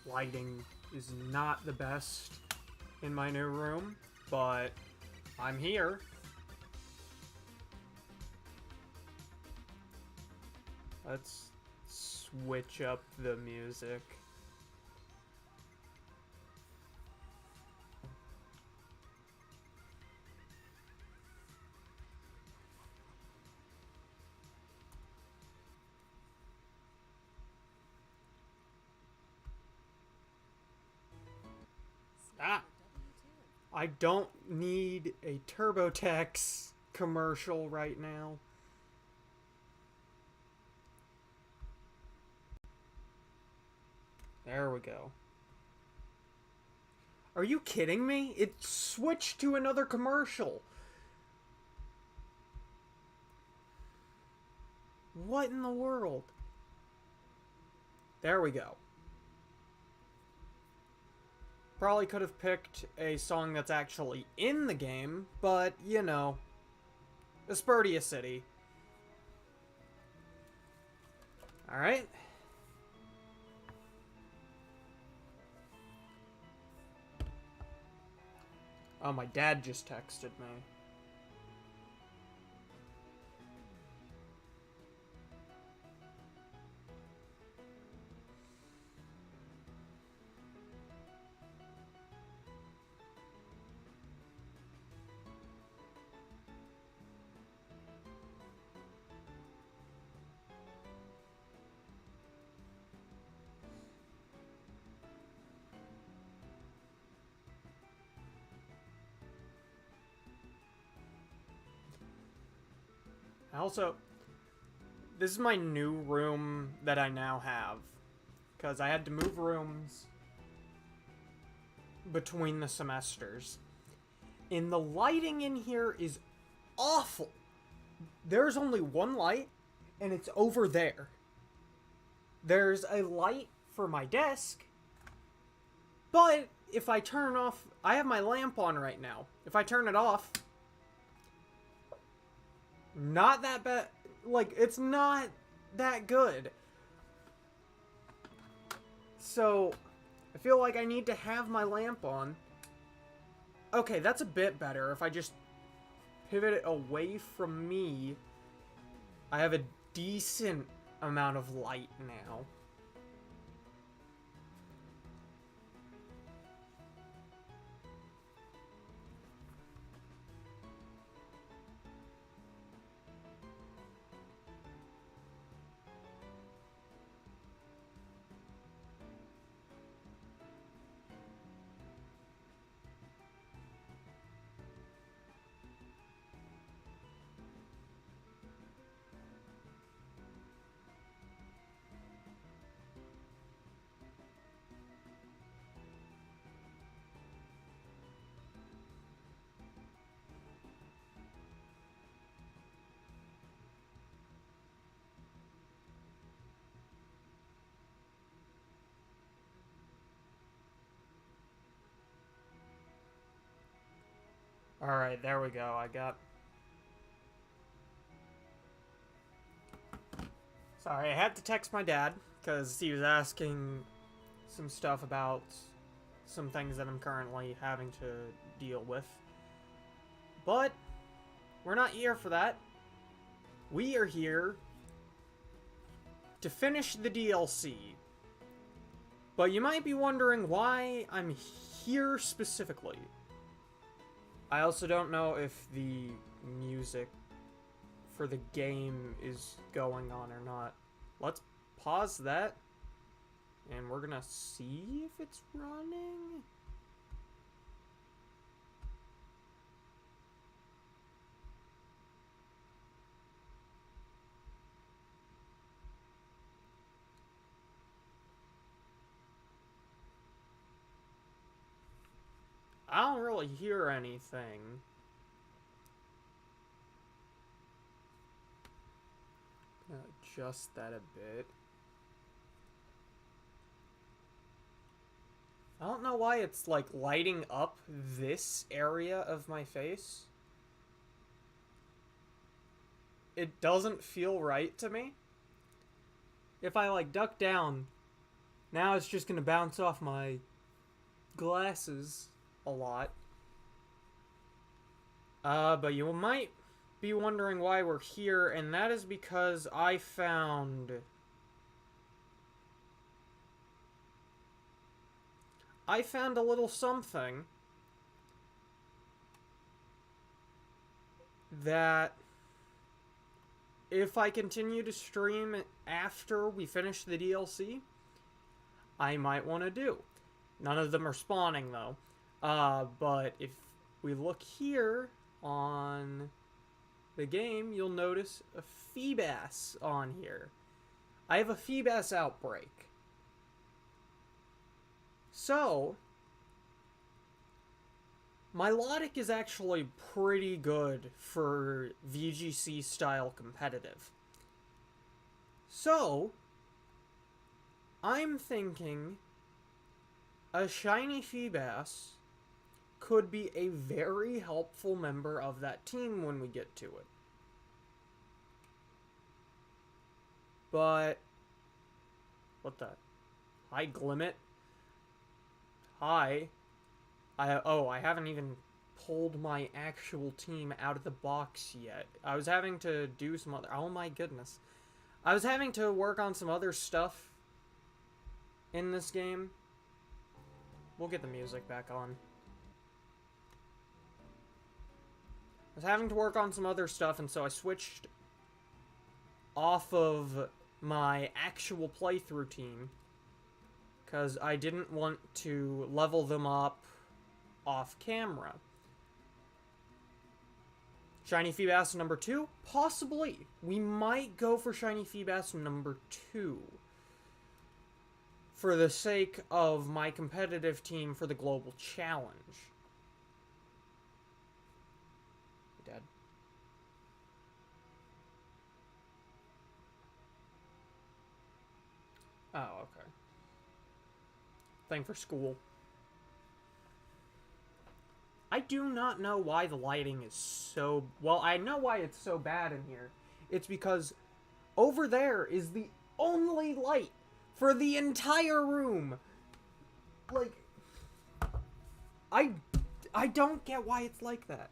lighting is not the best in my new room, but I'm here. Let's switch up the music. Ah! I don't need a TurboTax commercial right now. There we go. Are you kidding me? It switched to another commercial. What in the world? There we go. Probably could have picked a song that's actually in the game, but, you know, Aspertia City. Alright. Oh, my dad just texted me. Also, this is my new room that I now have, because I had to move rooms between the semesters. And the lighting in here is awful. There's only one light, and it's over there. There's a light for my desk, but if I turn off... I have my lamp on right now. If I turn it off... Not that bad. Like, it's not that good. So, I feel like I need to have my lamp on. Okay, that's a bit better. If I just pivot it away from me, I have a decent amount of light now. Alright, there we go. I got... Sorry, I had to text my dad, because he was asking some stuff about some things that I'm currently having to deal with. But, we're not here for that. We are here to finish the DLC. But you might be wondering why I'm here specifically. I also don't know if the music for the game is going on or not. Let's pause that, and we're gonna see if it's running. I don't really hear anything. Gonna adjust that a bit. I don't know why it's like lighting up this area of my face. It doesn't feel right to me. If I like duck down, Now it's just going to bounce off my glasses a lot. But you might be wondering why we're here, and that is because I found a little something that if I continue to stream after we finish the DLC, I might want to do. None of them are spawning, though. But if we look here on the game, you'll notice a Feebas on here. I have a Feebas outbreak. So, my logic is actually pretty good for VGC style competitive. So, I'm thinking a shiny Feebas could be a very helpful member of that team when we get to it. But, what the? Hi, Glimmet. Hi. I haven't even pulled my actual team out of the box yet. I was having to do some other... Oh my goodness. I was having to work on some other stuff in this game. We'll get the music back on. I was having to work on some other stuff, and so I switched off of my actual playthrough team, because I didn't want to level them up off camera. Shiny Feebas number 2? Possibly. We might go for Shiny Feebas number 2. For the sake of my competitive team for the Global Challenge. Dead. Oh, okay. Thing for school. I do not know why the lighting is so... Well, I know why it's so bad in here. It's because over there is the only light for the entire room. Like, I don't get why it's like that.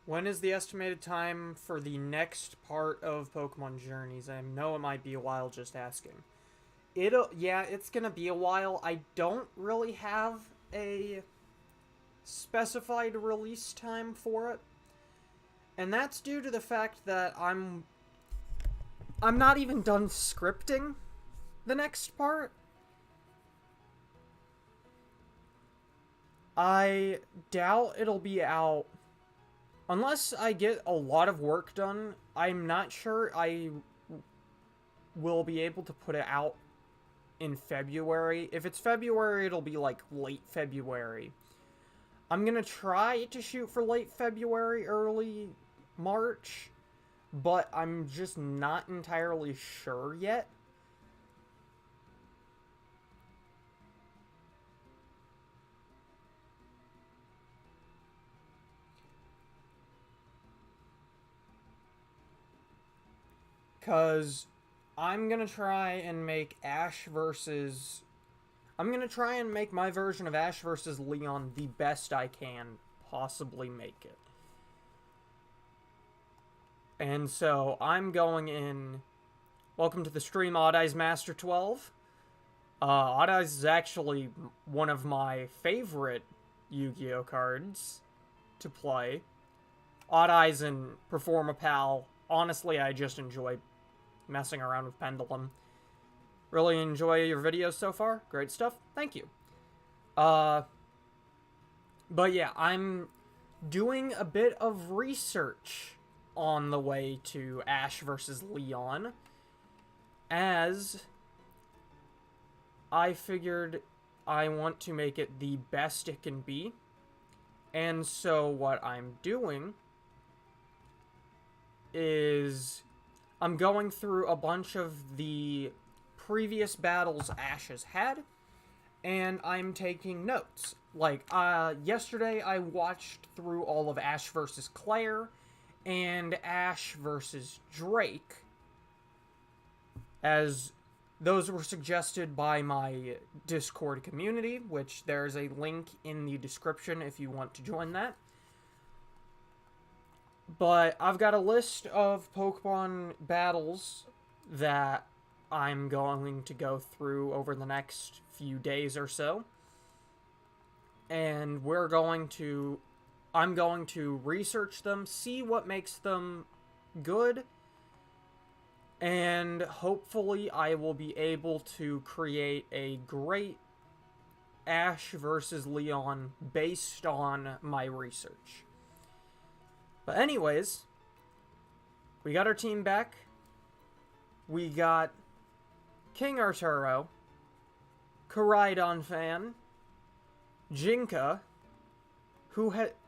When is the estimated time for the next part of Pokemon Journeys? I know it might be a while just asking. Yeah, it's gonna be a while. I don't really have a specified release time for it. And that's due to the fact that I'm not even done scripting the next part. I doubt it'll be out. Unless I get a lot of work done, I'm not sure I will be able to put it out in February. If it's February, it'll be like late February. I'm gonna try to shoot for late February, early March, but I'm just not entirely sure yet. Because I'm going to try and make I'm going to try and make my version of Ash versus Leon the best I can possibly make it. And so I'm going in... Welcome to the stream, Odd Eyes Master 12. Odd Eyes is actually one of my favorite Yu-Gi-Oh cards to play. Odd Eyes and Performapal, honestly, I just enjoy messing around with Pendulum. Really enjoy your videos so far. Great stuff. Thank you. But yeah, I'm doing a bit of research on the way to Ash versus Leon, as I figured I want to make it the best it can be. And so what I'm doing is I'm going through a bunch of the previous battles Ash has had, and I'm taking notes. Like, yesterday I watched through all of Ash versus Claire and Ash versus Drake, as those were suggested by my Discord community, which there's a link in the description if you want to join that. But I've got a list of Pokemon battles that I'm going to go through over the next few days or so. And I'm going to research them, see what makes them good, and hopefully I will be able to create a great Ash versus Leon based on my research. But anyways, we got our team back. We got King Arturo, Koraidon fan, Jinka,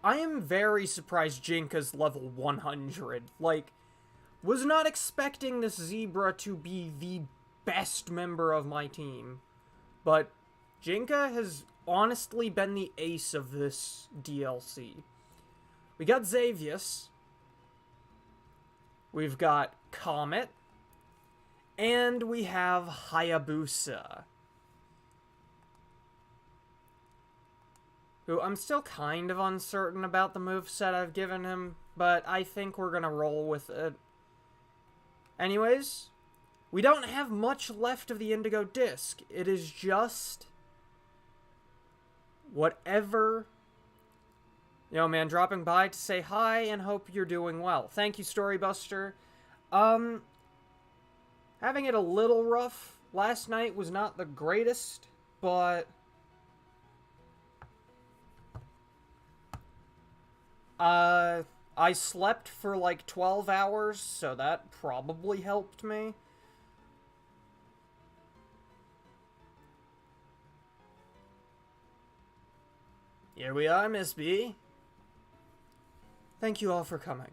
I am very surprised Jinka's level 100. Like, was not expecting this Zebra to be the best member of my team. But Jinka has honestly been the ace of this DLC. We got Xavius. We've got Comet. And we have Hayabusa, who I'm still kind of uncertain about the moveset I've given him, but I think we're gonna roll with it. Anyways, we don't have much left of the Indigo Disk. It is just whatever. Yo, man, dropping by to say hi and hope you're doing well. Thank you, Storybuster. Having it a little rough. Last night was not the greatest, but I slept for like 12 hours, so that probably helped me. Here we are, Miss B. Thank you all for coming.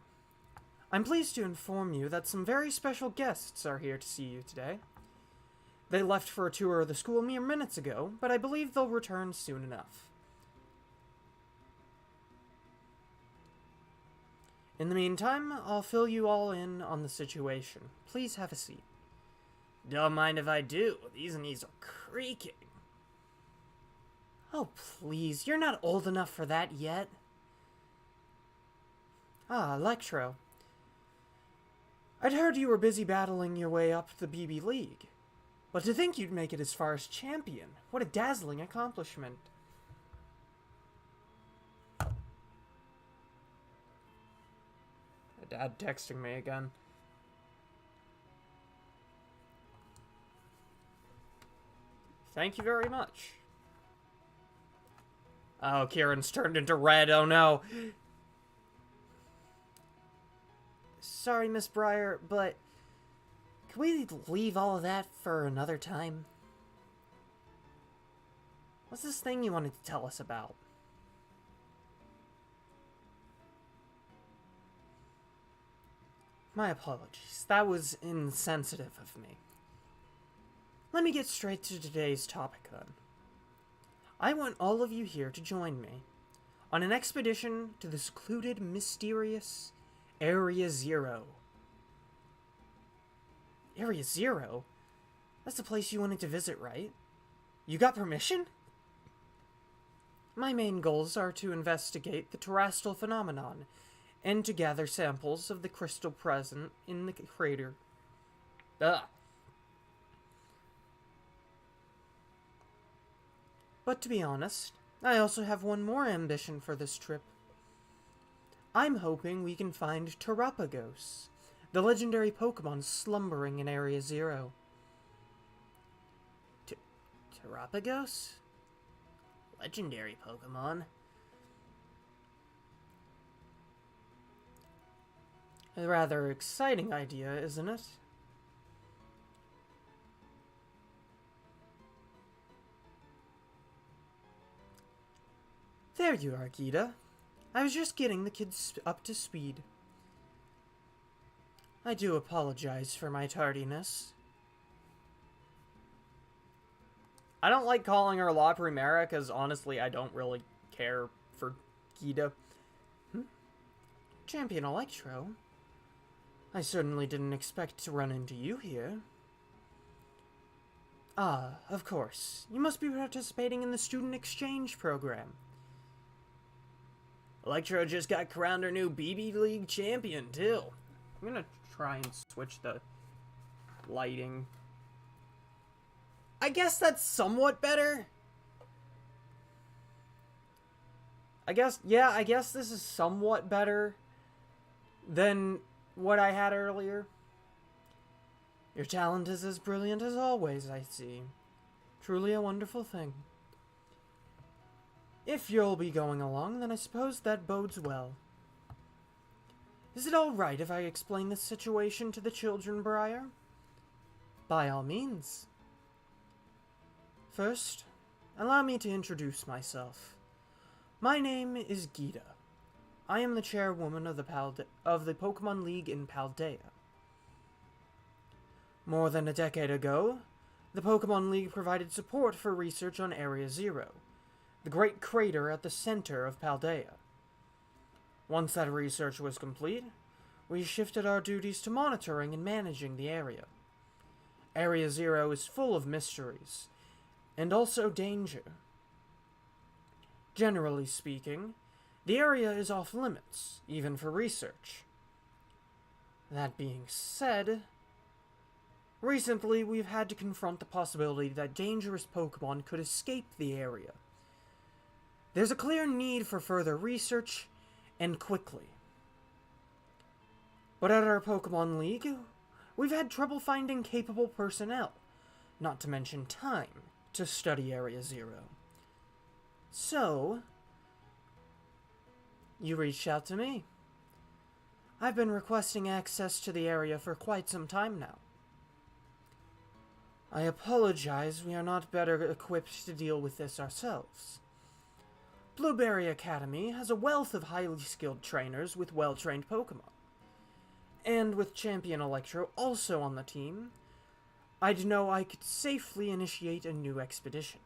I'm pleased to inform you that some very special guests are here to see you today. They left for a tour of the school mere minutes ago, but I believe they'll return soon enough. In the meantime, I'll fill you all in on the situation. Please have a seat. Don't mind if I do. These knees are creaking. Oh, please. You're not old enough for that yet. Ah, Electro. I'd heard you were busy battling your way up the BB League. But to think you'd make it as far as champion. What a dazzling accomplishment. Dad texting me again. Thank you very much. Oh, Kieran's turned into red. Oh no. Sorry, Miss Breyer, but can we leave all of that for another time? What's this thing you wanted to tell us about? My apologies. That was insensitive of me. Let me get straight to today's topic, then. I want all of you here to join me on an expedition to the secluded, mysterious Area Zero. Area Zero? That's the place you wanted to visit, right? You got permission? My main goals are to investigate the terrestrial phenomenon and to gather samples of the crystal present in the crater. But to be honest, I also have one more ambition for this trip. I'm hoping we can find Terrapagos, the legendary Pokemon slumbering in Area Zero. Terapagos? Legendary Pokemon? A rather exciting idea, isn't it? There you are, Gita. I was just getting the kids up to speed. I do apologize for my tardiness. I don't like calling her La Primera, because honestly, I don't really care for Gita. Champion Electro? I certainly didn't expect to run into you here. Ah, of course. You must be participating in the student exchange program. Electro just got crowned her new BB League champion, too. I'm gonna try and switch the lighting. I guess that's somewhat better. I guess this is somewhat better than what I had earlier. Your talent is as brilliant as always, I see. Truly a wonderful thing. If you'll be going along, then I suppose that bodes well. Is it all right if I explain this situation to the children, Briar? By all means. First, allow me to introduce myself. My name is Gita. I am the chairwoman of the Pokemon League in Paldea. More than a decade ago, the Pokemon League provided support for research on Area Zero, the great crater at the center of Paldea. Once that research was complete, we shifted our duties to monitoring and managing the area. Area Zero is full of mysteries, and also danger. Generally speaking, the area is off limits, even for research. That being said, recently we've had to confront the possibility that dangerous Pokemon could escape the area. There's a clear need for further research, and quickly. But at our Pokemon League, we've had trouble finding capable personnel, not to mention time, to study Area Zero. So, you reached out to me. I've been requesting access to the area for quite some time now. I apologize, we are not better equipped to deal with this ourselves. Blueberry Academy has a wealth of highly skilled trainers with well-trained Pokemon. And with Champion Electro also on the team, I'd know I could safely initiate a new expedition.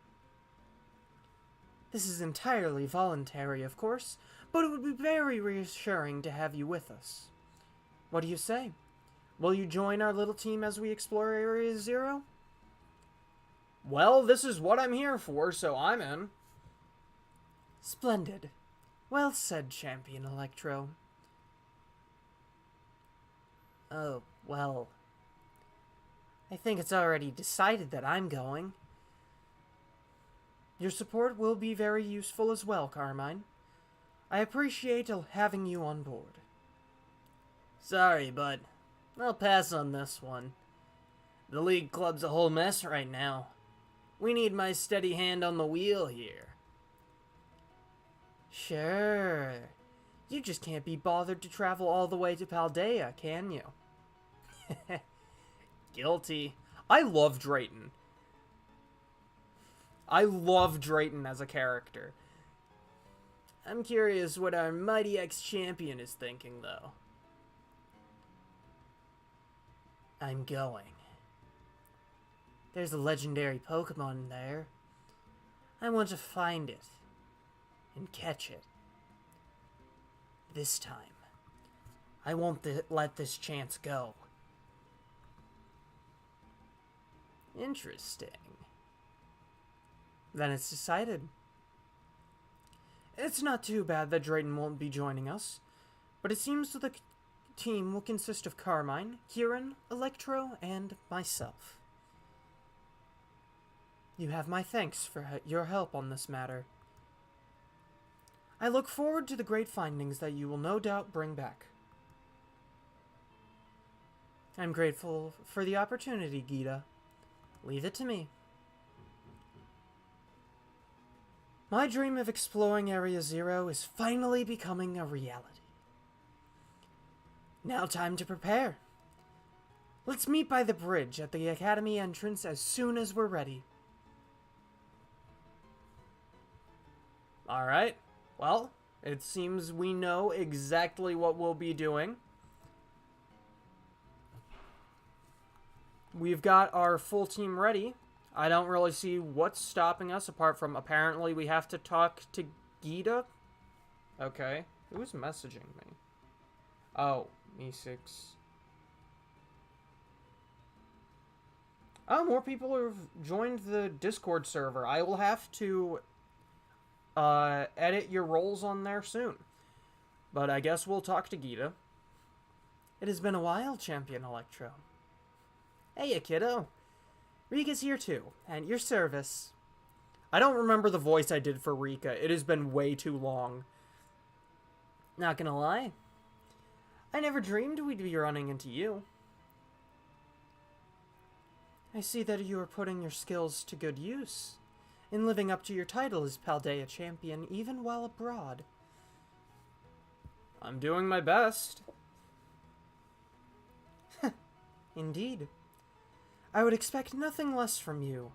This is entirely voluntary, of course, but it would be very reassuring to have you with us. What do you say? Will you join our little team as we explore Area Zero? Well, this is what I'm here for, so I'm in. Splendid. Well said, Champion Electro. Oh, well. I think it's already decided that I'm going. Your support will be very useful as well, Carmine. I appreciate having you on board. Sorry, but I'll pass on this one. The League Club's a whole mess right now. We need my steady hand on the wheel here. Sure. You just can't be bothered to travel all the way to Paldea, can you? Guilty. I love Drayton. I love Drayton as a character. I'm curious what our mighty ex-champion is thinking, though. I'm going. There's a legendary Pokemon there. I want to find it. And catch it. This time, I won't let this chance go. Interesting. Then it's decided. It's not too bad that Drayton won't be joining us, but it seems the team will consist of Carmine, Kieran, Electro, and myself. You have my thanks for your help on this matter. I look forward to the great findings that you will no doubt bring back. I'm grateful for the opportunity, Gita. Leave it to me. My dream of exploring Area Zero is finally becoming a reality. Now time to prepare. Let's meet by the bridge at the Academy entrance as soon as we're ready. Alright, well, it seems we know exactly what we'll be doing. We've got our full team ready. I don't really see what's stopping us, apart from apparently we have to talk to Gita. Okay, who's messaging me? Oh, E6. Oh, more people have joined the Discord server. I will have to edit your roles on there soon. But I guess we'll talk to Gita. It has been a while, Champion Electro. Hey, kiddo. Rika's here too, and your service. I don't remember the voice I did for Rika. It has been way too long. Not gonna lie. I never dreamed we'd be running into you. I see that you are putting your skills to good use, in living up to your title as Paldea Champion even while abroad. I'm doing my best. Indeed. I would expect nothing less from you,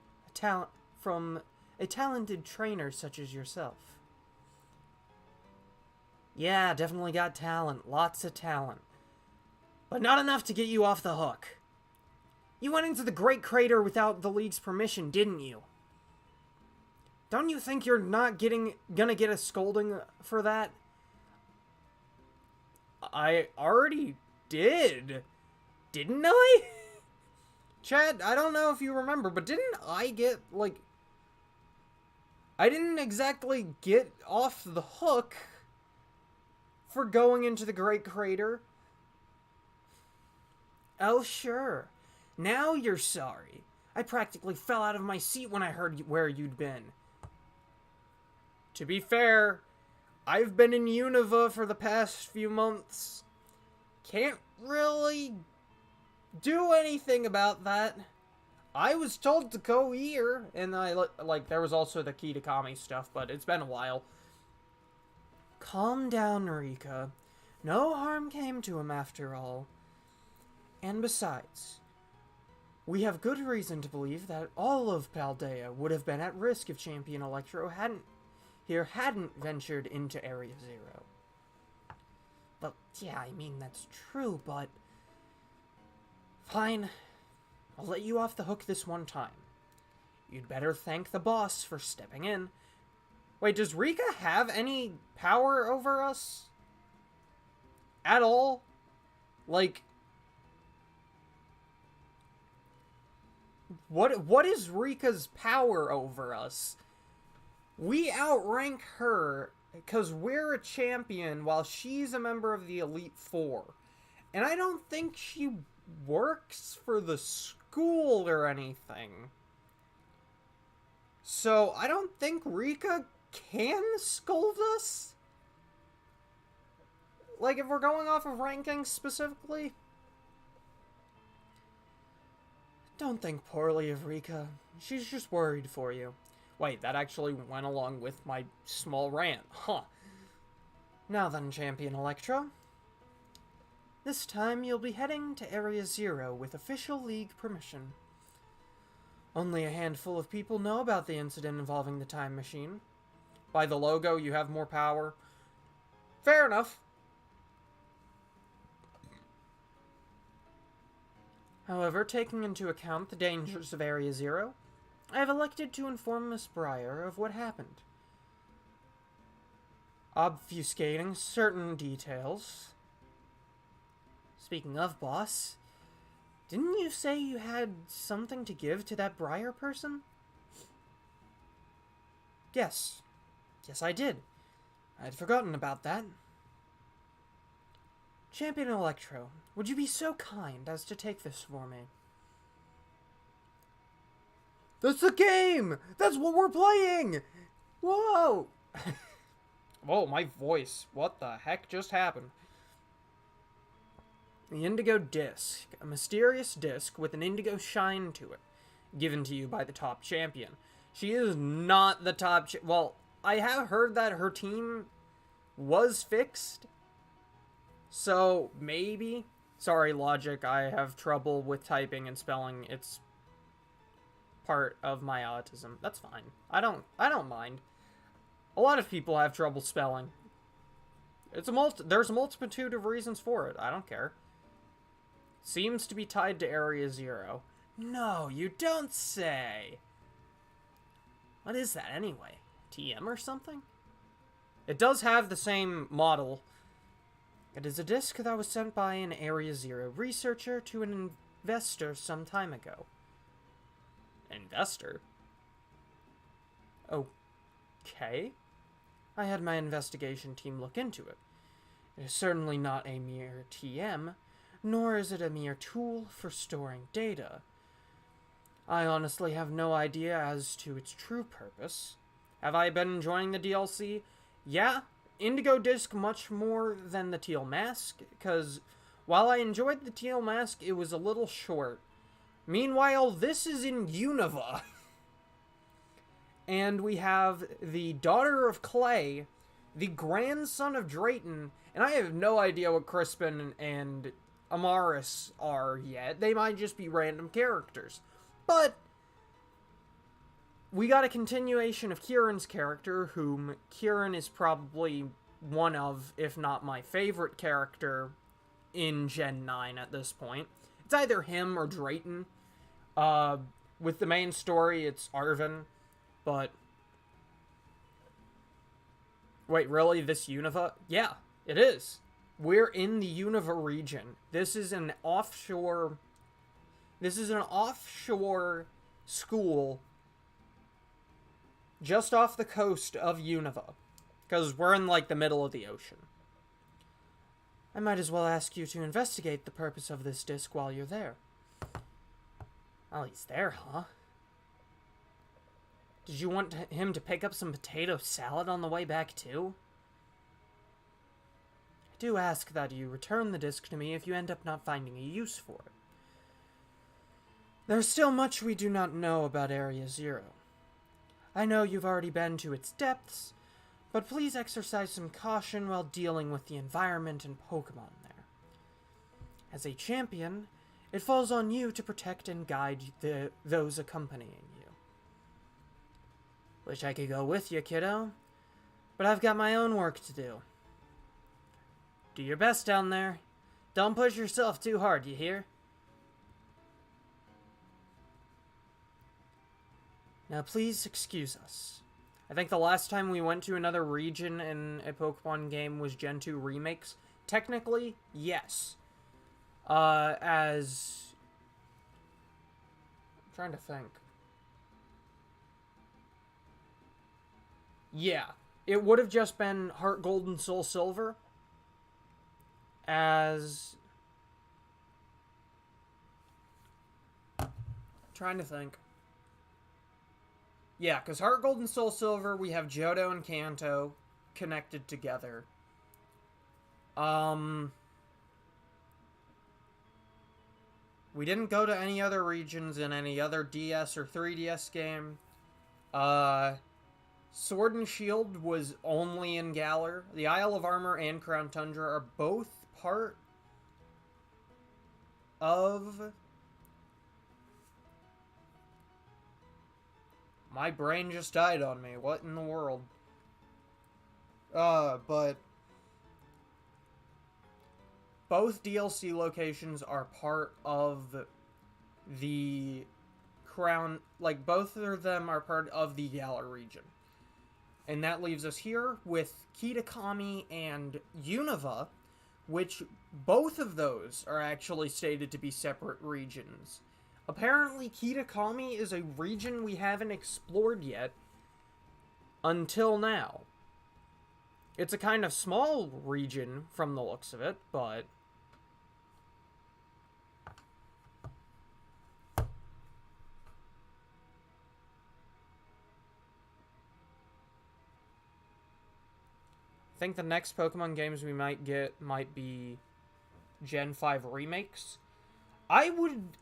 from a talented trainer such as yourself. Yeah, definitely got talent, lots of talent. But not enough to get you off the hook. You went into the Great Crater without the League's permission, didn't you? Don't you think you're not gonna get a scolding for that? I already did. Didn't I? Chad, I don't know if you remember, but didn't I get, like... I didn't exactly get off the hook for going into the Great Crater. Oh, sure. Now you're sorry. I practically fell out of my seat when I heard where you'd been. To be fair, I've been in Unova for the past few months. Can't really do anything about that. I was told to go here, and there was also the Kitakami stuff, but it's been a while. Calm down, Rika. No harm came to him after all. And besides, we have good reason to believe that all of Paldea would have been at risk if Champion Electro hadn't ventured into Area Zero. Well, yeah, I mean, that's true, but... Fine. I'll let you off the hook this one time. You'd better thank the boss for stepping in. Wait, does Rika have any power over us? At all? Like... What is Rika's power over us? We outrank her because we're a champion while she's a member of the Elite Four. And I don't think she works for the school or anything. So I don't think Rika can scold us? Like, if we're going off of rankings specifically? Don't think poorly of Rika. She's just worried for you. Wait, that actually went along with my small rant. Huh. Now then, Champion Electro. This time you'll be heading to Area Zero with official League permission. Only a handful of people know about the incident involving the time machine. By the logo, you have more power. Fair enough. However, taking into account the dangers of Area Zero, I have elected to inform Miss Breyer of what happened. Obfuscating certain details. Speaking of, boss, didn't you say you had something to give to that Breyer person? Yes. Yes, I did. I'd forgotten about that. Champion Electro, would you be so kind as to take this for me? That's the game! That's what we're playing! Whoa! Whoa, my voice. What the heck just happened? The Indigo Disk, a mysterious disc with an indigo shine to it, given to you by the top champion. She is not the top well, I have heard that her team was fixed, so maybe. Sorry, Logic, I have trouble with typing and spelling. It's part of my autism. That's fine. I don't mind. A lot of people have trouble spelling. There's a multitude of reasons for it. I don't care. Seems to be tied to Area Zero. No, you don't say. What is that anyway? TM or something? It does have the same model. It is a disc that was sent by an Area Zero researcher to an investor some time ago. Investor? Okay. I had my investigation team look into it. It is certainly not a mere TM, nor is it a mere tool for storing data. I honestly have no idea as to its true purpose. Have I been enjoying the DLC? Yeah, Indigo Disk much more than the Teal Mask, because while I enjoyed the Teal Mask, it was a little short. Meanwhile, this is in Unova. And we have the daughter of Clay, the grandson of Drayton, and I have no idea what Crispin and Amaris are yet. They might just be random characters. But we got a continuation of Kieran's character, whom Kieran is probably one of, if not my favorite character in Gen 9 at this point. It's either him or Drayton. With the main story, it's Arvin, but... Wait, really? This Unova? Yeah, it is. We're in the Unova region. This is an offshore school just off the coast of Unova, because we're in, like, the middle of the ocean. I might as well ask you to investigate the purpose of this disc while you're there. Oh, he's there, huh? Did you want him to pick up some potato salad on the way back, too? I do ask that you return the disc to me if you end up not finding a use for it. There's still much we do not know about Area Zero. I know you've already been to its depths, but please exercise some caution while dealing with the environment and Pokemon there. As a champion, it falls on you to protect and guide those accompanying you. Wish I could go with you, kiddo, but I've got my own work to do. Do your best down there. Don't push yourself too hard, you hear? Now please excuse us. I think the last time we went to another region in a Pokemon game was Gen 2 remakes. Technically, yes. I'm trying to think. Yeah, it would have just been Heart Gold and Soul Silver. Trying to think. Yeah, because Heart Gold and Soul Silver, we have Johto and Kanto connected together. We didn't go to any other regions in any other DS or 3DS game. Sword and Shield was only in Galar. The Isle of Armor and Crown Tundra are both part of... My brain just died on me. What in the world? But... Both DLC locations are part of the Crown... Like, both of them are part of the Galar region. And that leaves us here with Kitakami and Unova, which both of those are actually stated to be separate regions. Apparently, Kitakami is a region we haven't explored yet until now. It's a kind of small region from the looks of it, but... I think the next Pokemon games we might get might be Gen 5 remakes, I would...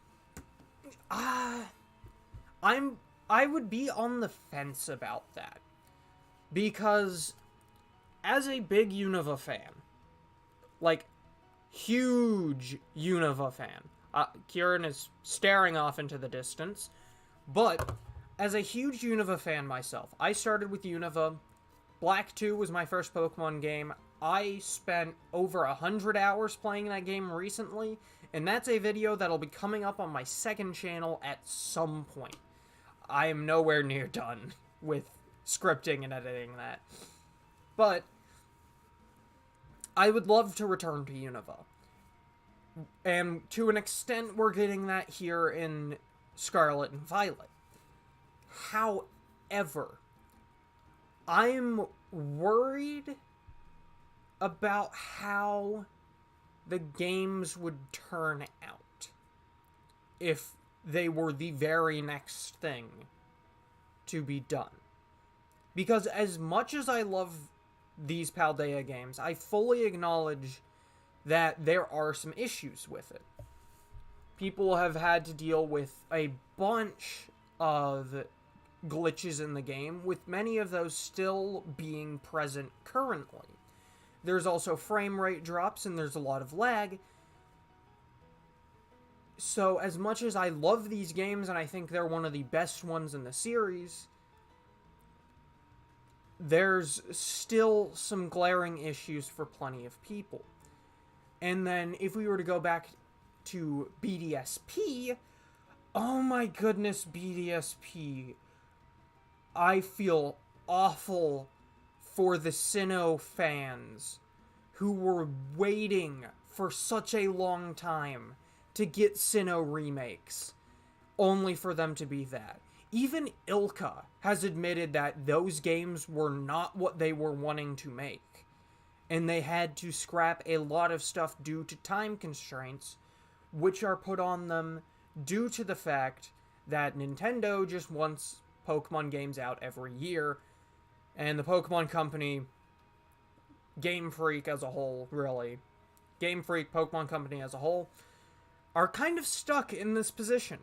I would be on the fence about that. Because, as a big Unova fan, like, huge Unova fan, Kieran is staring off into the distance, but as a huge Unova fan myself, I started with Unova. Black 2 was my first Pokemon game. I spent over 100 hours playing that game recently, and that's a video that'll be coming up on my second channel at some point. I am nowhere near done with scripting and editing that. But I would love to return to Unova. And to an extent, we're getting that here in Scarlet and Violet. However, I'm worried about how the games would turn out if they were the very next thing to be done. Because as much as I love these Paldea games, I fully acknowledge that there are some issues with it. People have had to deal with a bunch of glitches in the game, with many of those still being present currently. There's also frame rate drops, and there's a lot of lag. So, as much as I love these games, and I think they're one of the best ones in the series, there's still some glaring issues for plenty of people. And then, if we were to go back to BDSP, oh my goodness, BDSP. I feel awful for the Sinnoh fans who were waiting for such a long time to get Sinnoh remakes, only for them to be that. Even Ilka has admitted that those games were not what they were wanting to make, and they had to scrap a lot of stuff due to time constraints, which are put on them due to the fact that Nintendo just wants Pokemon games out every year, and the Pokemon Company, Game Freak as a whole, really, Game Freak, Pokemon Company as a whole, are kind of stuck in this position,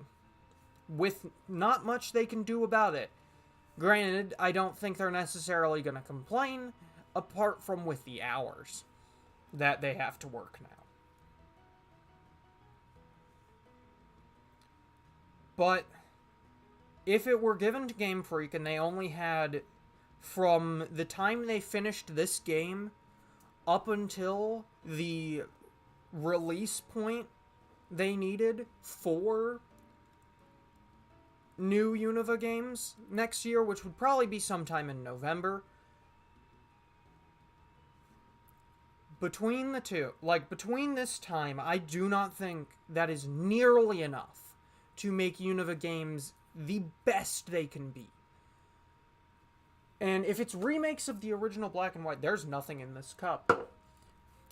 with not much they can do about it. Granted, I don't think they're necessarily going to complain, apart from with the hours that they have to work now. But if it were given to Game Freak and they only had, from the time they finished this game up until the release point they needed for new Unova games next year, which would probably be sometime in November, between the two, between this time, I do not think that is nearly enough to make Unova games the best they can be. And if it's remakes of the original Black and White, there's nothing in this cup.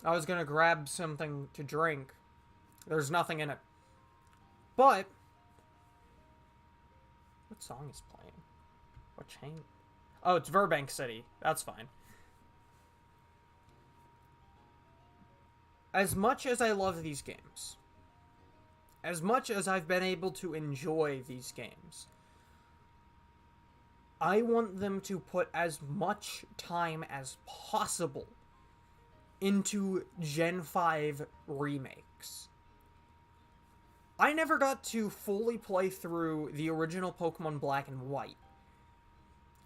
I was gonna grab something to drink. There's nothing in it. But what song is playing? What chain? Oh, it's Burbank City. That's fine. As much as I love these games, as much as I've been able to enjoy these games, I want them to put as much time as possible into Gen 5 remakes. I never got to fully play through the original Pokemon Black and White.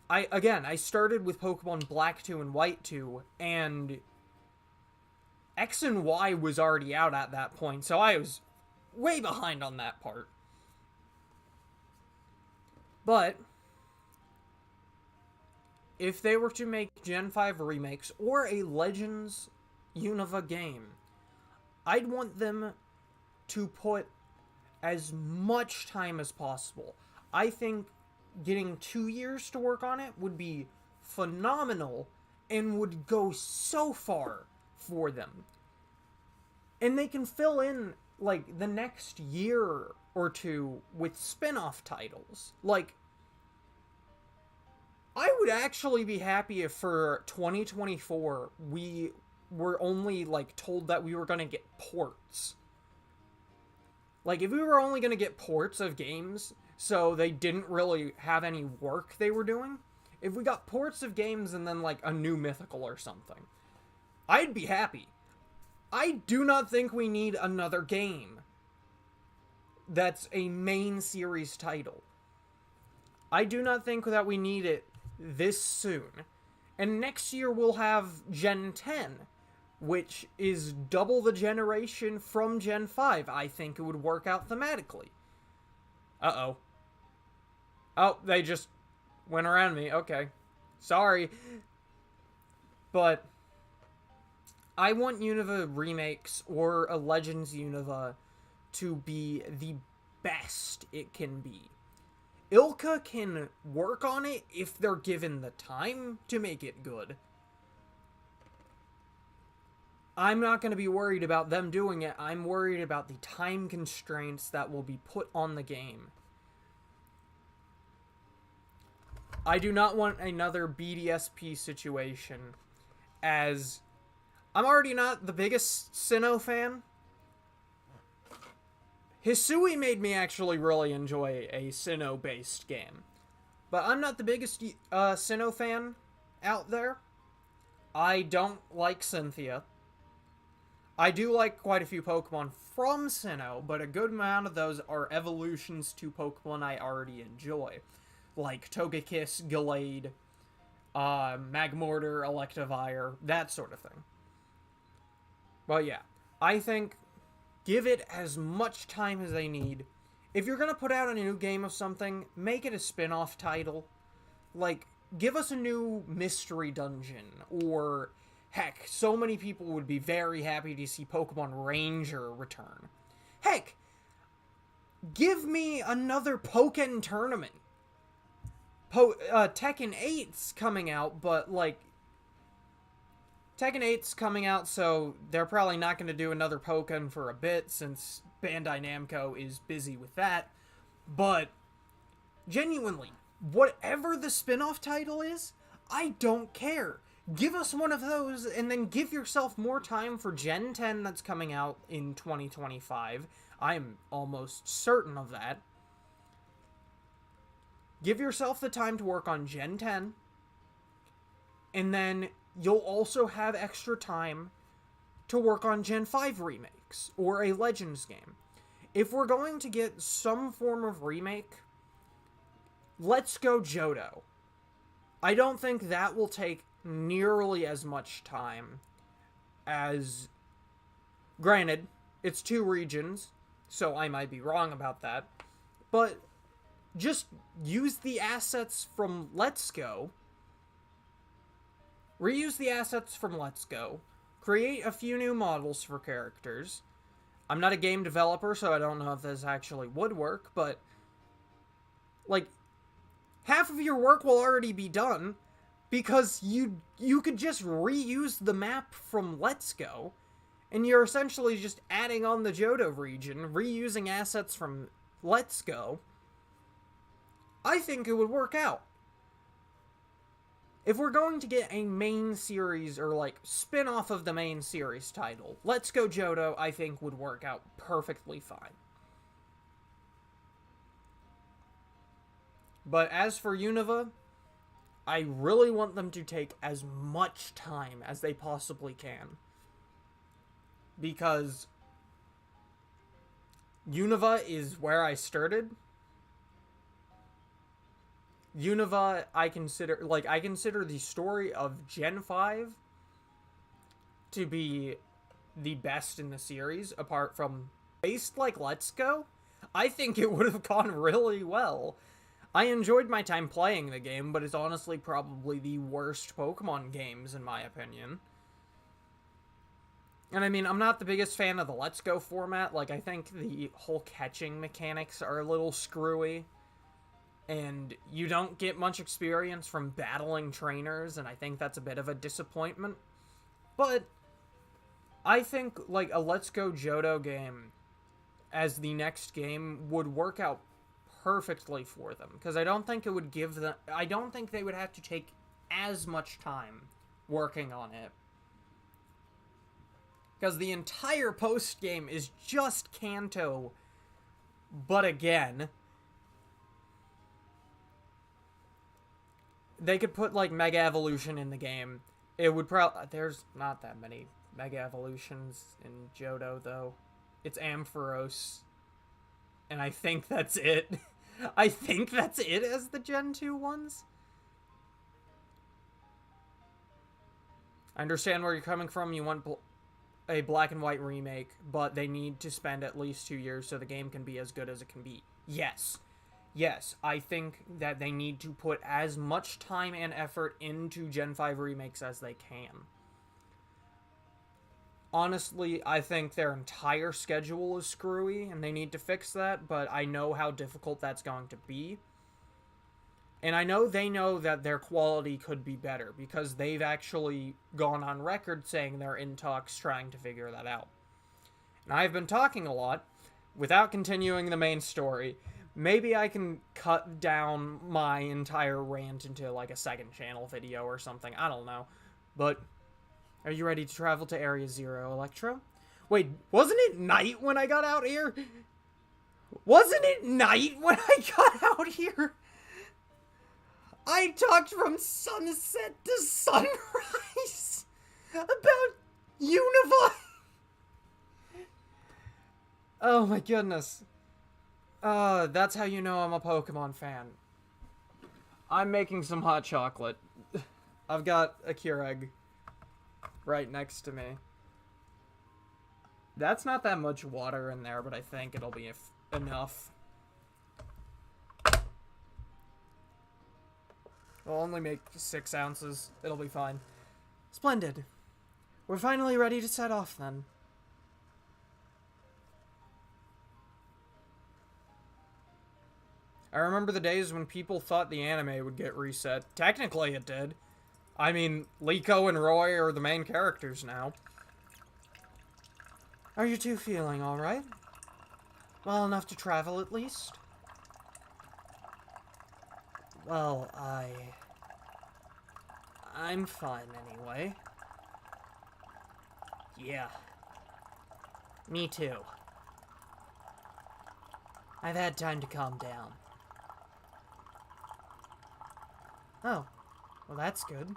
I started with Pokemon Black 2 and White 2, and X and Y was already out at that point, so I was way behind on that part. But if they were to make Gen 5 remakes or a Legends Unova game, I'd want them to put as much time as possible. I think getting 2 years to work on it would be phenomenal and would go so far for them. And they can fill in, the next year or two with spin-off titles. I would actually be happy if for 2024 we were only, like, told that we were gonna get ports. Like, if we were only gonna get ports of games, so they didn't really have any work they were doing, if we got ports of games and then, like, a new mythical or something, I'd be happy. I do not think we need another game that's a main series title. I do not think that we need it this soon. And next year we'll have Gen 10, which is double the generation from Gen 5. I think it would work out thematically. Uh-oh. Oh, they just went around me. Okay. Sorry. But I want Unova remakes or a Legends Unova to be the best it can be. Ilka can work on it if they're given the time to make it good. I'm not going to be worried about them doing it. I'm worried about the time constraints that will be put on the game. I do not want another BDSP situation, as I'm already not the biggest Sinnoh fan. Hisui made me actually really enjoy a Sinnoh-based game. But I'm not the biggest Sinnoh fan out there. I don't like Cynthia. I do like quite a few Pokemon from Sinnoh, but a good amount of those are evolutions to Pokemon I already enjoy. Like Togekiss, Gallade, Magmortar, Electivire, that sort of thing. But yeah, I think give it as much time as they need. If you're going to put out a new game of something, make it a spin-off title. Like, give us a new mystery dungeon, or heck, so many people would be very happy to see Pokemon Ranger return. Heck, give me another Pokken tournament. Tekken 8's coming out, but, like, Tekken 8's coming out, so they're probably not going to do another Pokken for a bit, since Bandai Namco is busy with that. But, genuinely, whatever the spin-off title is, I don't care. Give us one of those, and then give yourself more time for Gen 10 that's coming out in 2025. I'm almost certain of that. Give yourself the time to work on Gen 10, and then you'll also have extra time to work on Gen 5 remakes, or a Legends game. If we're going to get some form of remake, let's go Johto. I don't think that will take nearly as much time as... Granted, it's 2 regions, so I might be wrong about that, but just use the assets from Let's Go. Reuse the assets from Let's Go. Create a few new models for characters. I'm not a game developer, so I don't know if this actually would work, but, like, half of your work will already be done, because you could just reuse the map from Let's Go, and you're essentially just adding on the Johto region, reusing assets from Let's Go. I think it would work out. If we're going to get a main series, or, like, spin-off of the main series title, Let's Go Johto, I think, would work out perfectly fine. But as for Unova, I really want them to take as much time as they possibly can. Because Unova is where I started. Unova, I consider the story of Gen 5 to be the best in the series, apart from based like Let's Go. I think it would have gone really well. I enjoyed my time playing the game, but it's honestly probably the worst Pokemon games in my opinion. And I mean, I'm not the biggest fan of the Let's Go format. Like, I think the whole catching mechanics are a little screwy. And you don't get much experience from battling trainers, and I think that's a bit of a disappointment. But I think, like, a Let's Go Johto game as the next game would work out perfectly for them, because I don't think it would give them... I don't think they would have to take as much time working on it. Because the entire post-game is just Kanto, but again. They could put, like, Mega Evolution in the game. It would probably... There's not that many Mega Evolutions in Johto, though. It's Ampharos. And I think that's it. I think that's it as the Gen 2 ones. I understand where you're coming from. You want a black and white remake, but they need to spend at least 2 years so the game can be as good as it can be. Yes. Yes, I think that they need to put as much time and effort into Gen 5 remakes as they can. Honestly, I think their entire schedule is screwy, and they need to fix that, but I know how difficult that's going to be. And I know they know that their quality could be better, because they've actually gone on record saying they're in talks trying to figure that out. And I've been talking a lot, without continuing the main story. Maybe I can cut down my entire rant into, like, a second channel video or something. I don't know. But, are you ready to travel to Area Zero, Electro? Wait, wasn't it night when I got out here? Wasn't it night when I got out here? I talked from sunset to sunrise about Univine. Oh my goodness. That's how you know I'm a Pokemon fan. I'm making some hot chocolate. I've got a Keurig right next to me. That's not that much water in there, but I think it'll be enough. I'll only make 6 ounces. It'll be fine. Splendid. We're finally ready to set off, then. I remember the days when people thought the anime would get reset. Technically, it did. I mean, Liko and Roy are the main characters now. Are you two feeling alright? Well enough to travel, at least? Well, I'm fine, anyway. Yeah. Me too. I've had time to calm down. Oh. Well, that's good.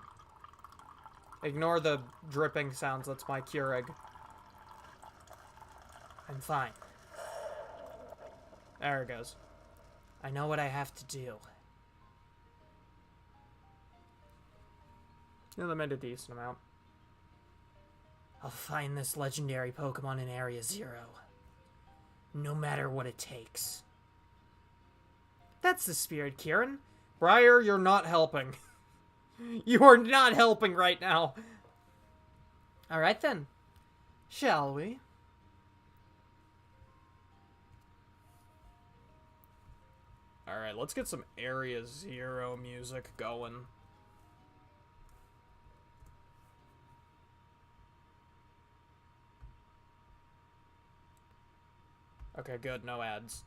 Ignore the dripping sounds. That's my Keurig. I'm fine. There it goes. I know what I have to do. Yeah, they made a decent amount. I'll find this legendary Pokemon in Area Zero. No matter what it takes. That's the spirit, Kieran. Briar, you're not helping. You are not helping right now. Alright then. Shall we? Alright, let's get some Area Zero music going. Okay, good. No ads.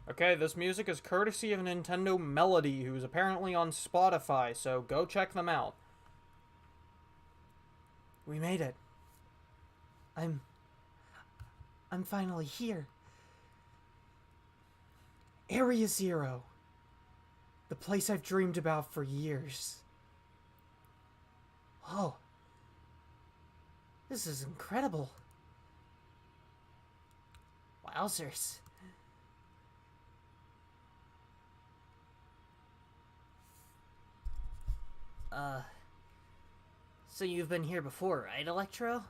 Okay, this music is courtesy of Nintendo Melody, who's apparently on Spotify, so go check them out. We made it. I'm finally here. Area Zero. The place I've dreamed about for years. Oh. This is incredible. Wowzers. So you've been here before, right, Electro?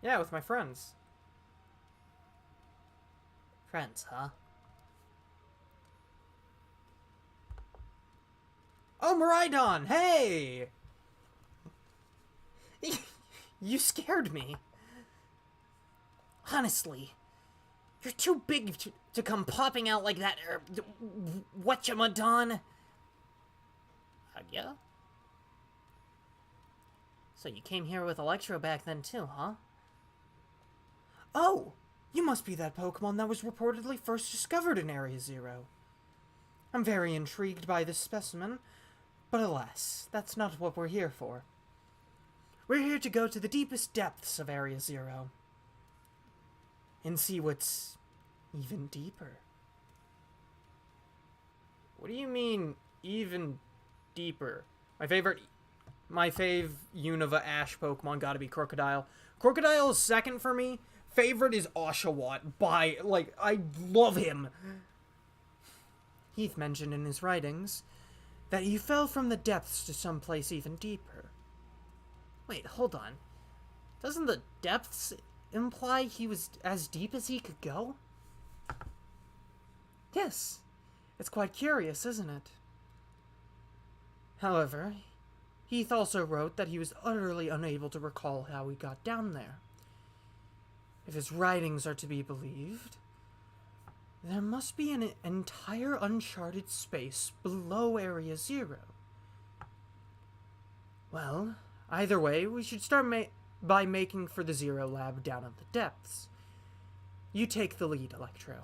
Yeah, with my friends. Friends, huh? Oh, Miraidon! Hey! You scared me. Honestly, you're too big to come popping out like that, whatchamadon. Yeah? So you came here with Electro back then too, huh? Oh! You must be that Pokemon that was reportedly first discovered in Area Zero. I'm very intrigued by this specimen, But alas, that's not what we're here for. We're here to go to the deepest depths of Area Zero and see what's even deeper. What do you mean, even deeper? My fave Unova Ash Pokemon gotta be Crocodile. Crocodile is second for me. Favorite is Oshawott I love him. Heath mentioned in his writings that he fell from the depths to someplace even deeper. Wait, hold on. Doesn't the depths imply he was as deep as he could go? Yes. It's quite curious, isn't it? However, Heath also wrote that he was utterly unable to recall how he got down there. If his writings are to be believed, there must be an entire uncharted space below Area Zero. Well, either way, we should start by making for the Zero Lab down in the depths. You take the lead, Electro.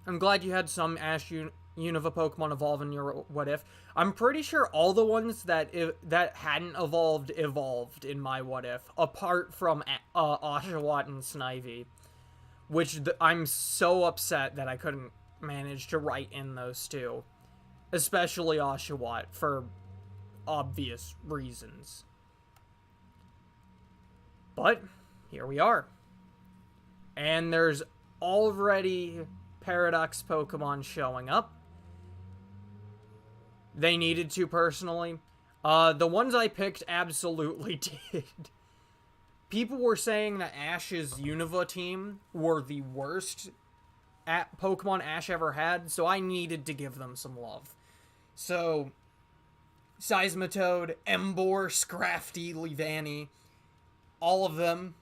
I'm glad you had some Ash Unova Pokemon evolve in your What If. I'm pretty sure all the ones that hadn't evolved in my What If, apart from Oshawott and Snivy, which I'm so upset that I couldn't manage to write in those two, especially Oshawott for obvious reasons. But here we are, and there's already Paradox Pokemon showing up. They needed to, personally. The ones I picked absolutely did. People were saying that Ash's Unova team were the worst Pokemon Ash ever had, so I needed to give them some love. So, Seismitoad, Emboar, Scrafty, Leavanny, all of them.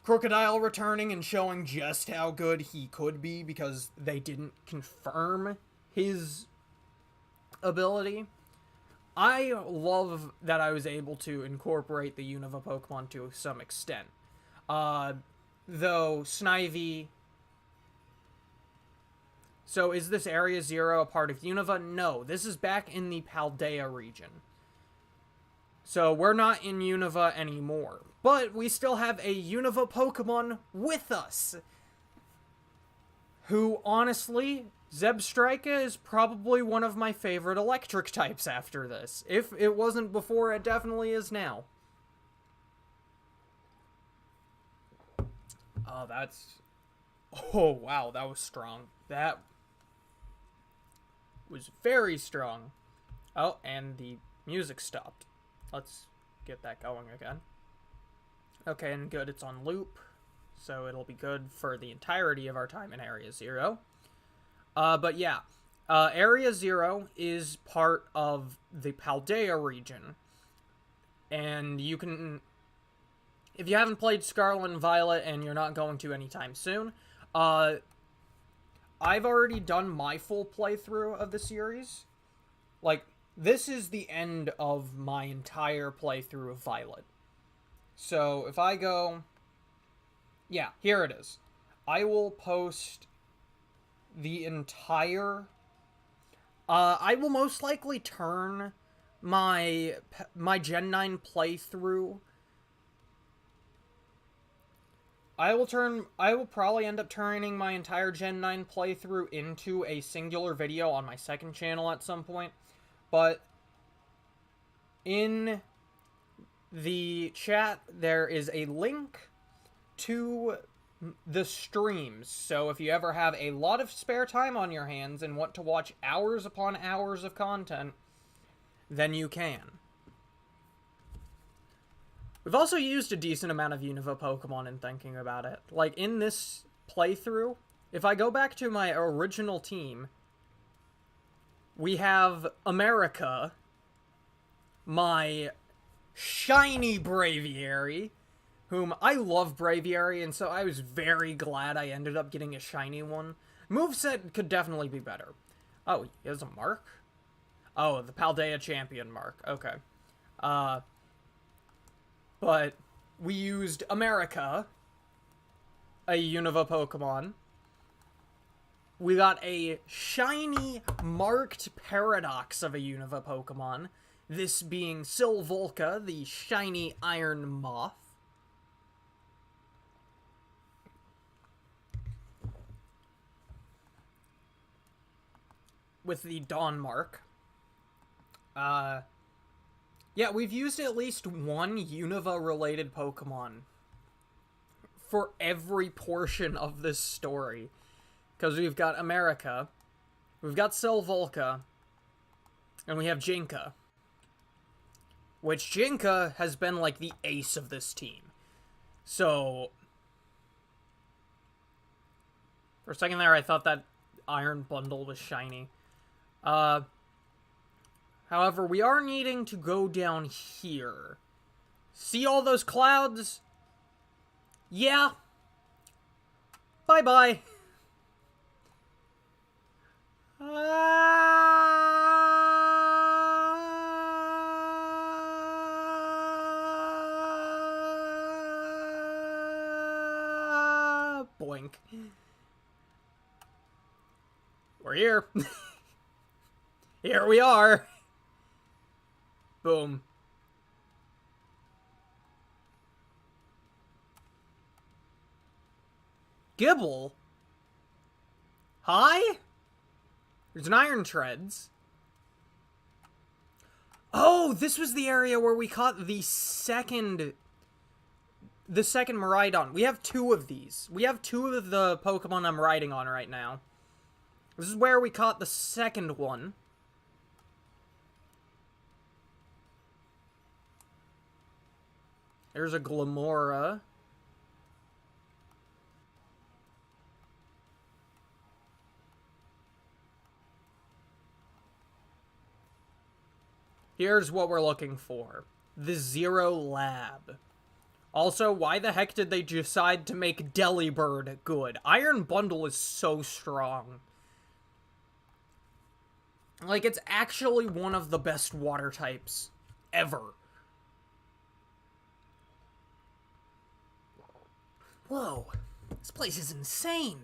Crocodile returning and showing just how good he could be because they didn't confirm his ability. I love that I was able to incorporate the Unova Pokemon to some extent. Though Snivy... So is this Area Zero a part of Unova? No, this is back in the Paldea region. So we're not in Unova anymore. But we still have a Unova Pokemon with us. Who, honestly, Zebstrika is probably one of my favorite electric types after this. If it wasn't before, it definitely is now. Oh, oh, wow, that was strong. That was very strong. Oh, and the music stopped. Let's get that going again. Okay, and good, it's on loop, so it'll be good for the entirety of our time in Area Zero. But yeah, Area Zero is part of the Paldea region, and you can, if you haven't played Scarlet and Violet, and you're not going to anytime soon, I've already done my full playthrough of the series. Like, this is the end of my entire playthrough of Violet. So, if I go... Yeah, here it is. I will post the entire... I will most likely turn my Gen 9 playthrough... I will probably end up turning my entire Gen 9 playthrough into a singular video on my second channel at some point. But in the chat, there is a link to the streams. So if you ever have a lot of spare time on your hands and want to watch hours upon hours of content, then you can. We've also used a decent amount of Unova Pokemon in thinking about it. Like, in this playthrough, if I go back to my original team, we have America, my shiny Braviary, whom I love Braviary, and so I was very glad I ended up getting a shiny one. Moveset could definitely be better. Oh, he has a mark? Oh, the Paldea Champion mark. Okay. But we used America, a Unova Pokemon. we got a shiny, marked paradox of a Unova Pokemon. This being Silvolca, the shiny iron moth. With the Dawn mark. Yeah, we've used at least one Unova-related Pokemon for every portion of this story. Because we've got America, we've got Silvolca, and we have Jinka. Which Jinka has been, like, the ace of this team. So, for a second there, I thought that Iron Bundle was shiny. However, we are needing to go down here. See all those clouds? Yeah. Bye-bye. Boink. We're here. Here we are. Boom. Gibble? Hi? There's an Iron Treads. Oh, this was the area where we caught the second Miraidon. We have two of these. We have two of the Pokemon I'm riding on right now. This is where we caught the second one. There's a Glamora. Here's what we're looking for. The Zero Lab. Also, why the heck did they decide to make Delibird good? Iron Bundle is so strong. Like, it's actually one of the best water types ever. Whoa, this place is insane.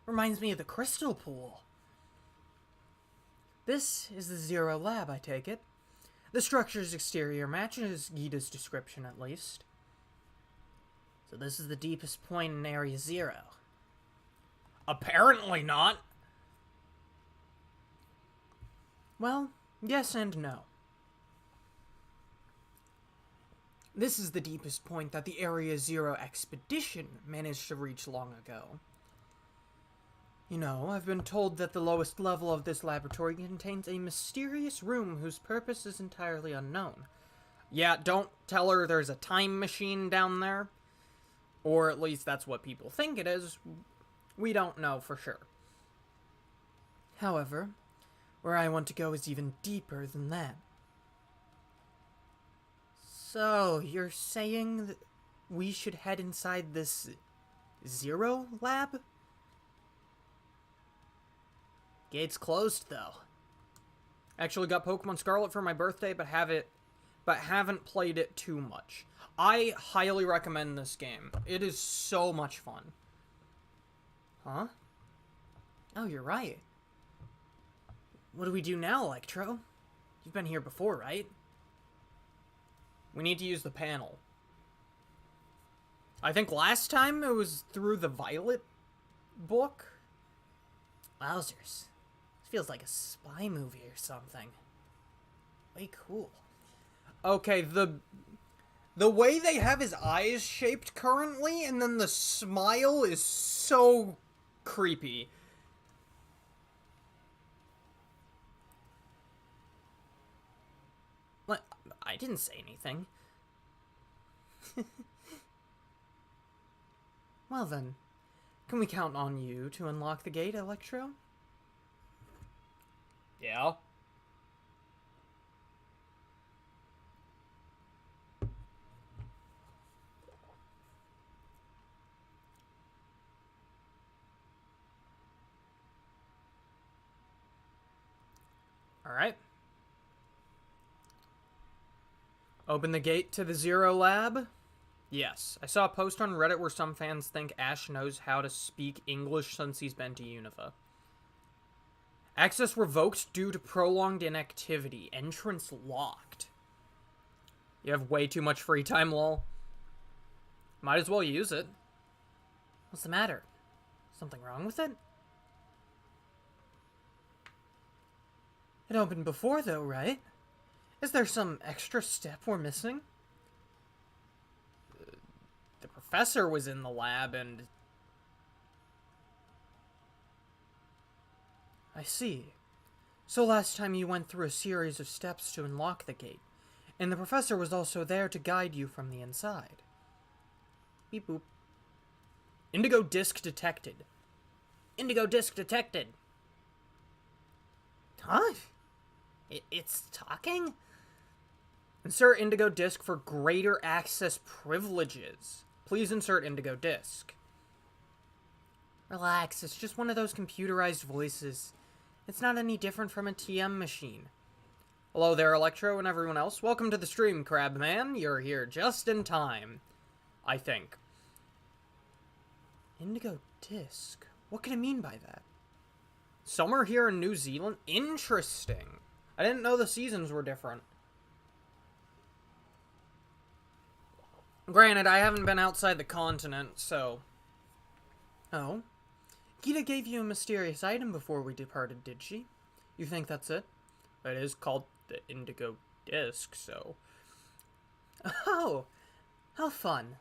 Reminds me of the Crystal Pool. This is the Zero Lab, I take it. The structure's exterior matches Gita's description, at least. So this is the deepest point in Area Zero. Apparently not. Well, yes and no. This is the deepest point that the Area Zero expedition managed to reach long ago. You know, I've been told that the lowest level of this laboratory contains a mysterious room whose purpose is entirely unknown. Yeah, don't tell her there's a time machine down there. Or at least that's what people think it is. We don't know for sure. However, where I want to go is even deeper than that. So, you're saying that we should head inside this Zero Lab? Gate's closed, though. Actually got Pokemon Scarlet for my birthday, but haven't played it too much. I highly recommend this game. It is so much fun. Huh? Oh, you're right. What do we do now, Electro? You've been here before, right? We need to use the panel. I think last time it was through the Violet book. Wowzers. This feels like a spy movie or something. Way cool. Okay, the way they have his eyes shaped currently, and then the smile is so creepy. What? I didn't say anything. Well then, can we count on you to unlock the gate, Electro? Yeah. Alright. Open the gate to the Zero Lab? Yes. I saw a post on Reddit where some fans think Ash knows how to speak English since he's been to Unova. Access revoked due to prolonged inactivity. Entrance locked. You have way too much free time, lol. Might as well use it. What's the matter? Something wrong with it? It opened before, though, right? Is there some extra step we're missing? The professor was in the lab and... I see. So last time you went through a series of steps to unlock the gate, and the professor was also there to guide you from the inside. Beep boop. Indigo Disk detected. Indigo Disk detected. Huh? It's talking? Insert Indigo Disk for greater access privileges. Please insert Indigo Disk. Relax, it's just one of those computerized voices. It's not any different from a TM machine. Hello there, Electro and everyone else. Welcome to the stream, Crabman. You're here just in time. I think. Indigo Disk? What can it mean by that? Summer here in New Zealand? Interesting. I didn't know the seasons were different. Granted, I haven't been outside the continent, so... Oh? Gita gave you a mysterious item before we departed, did she? You think that's it? It is called the Indigo Disk, so... Oh! How fun.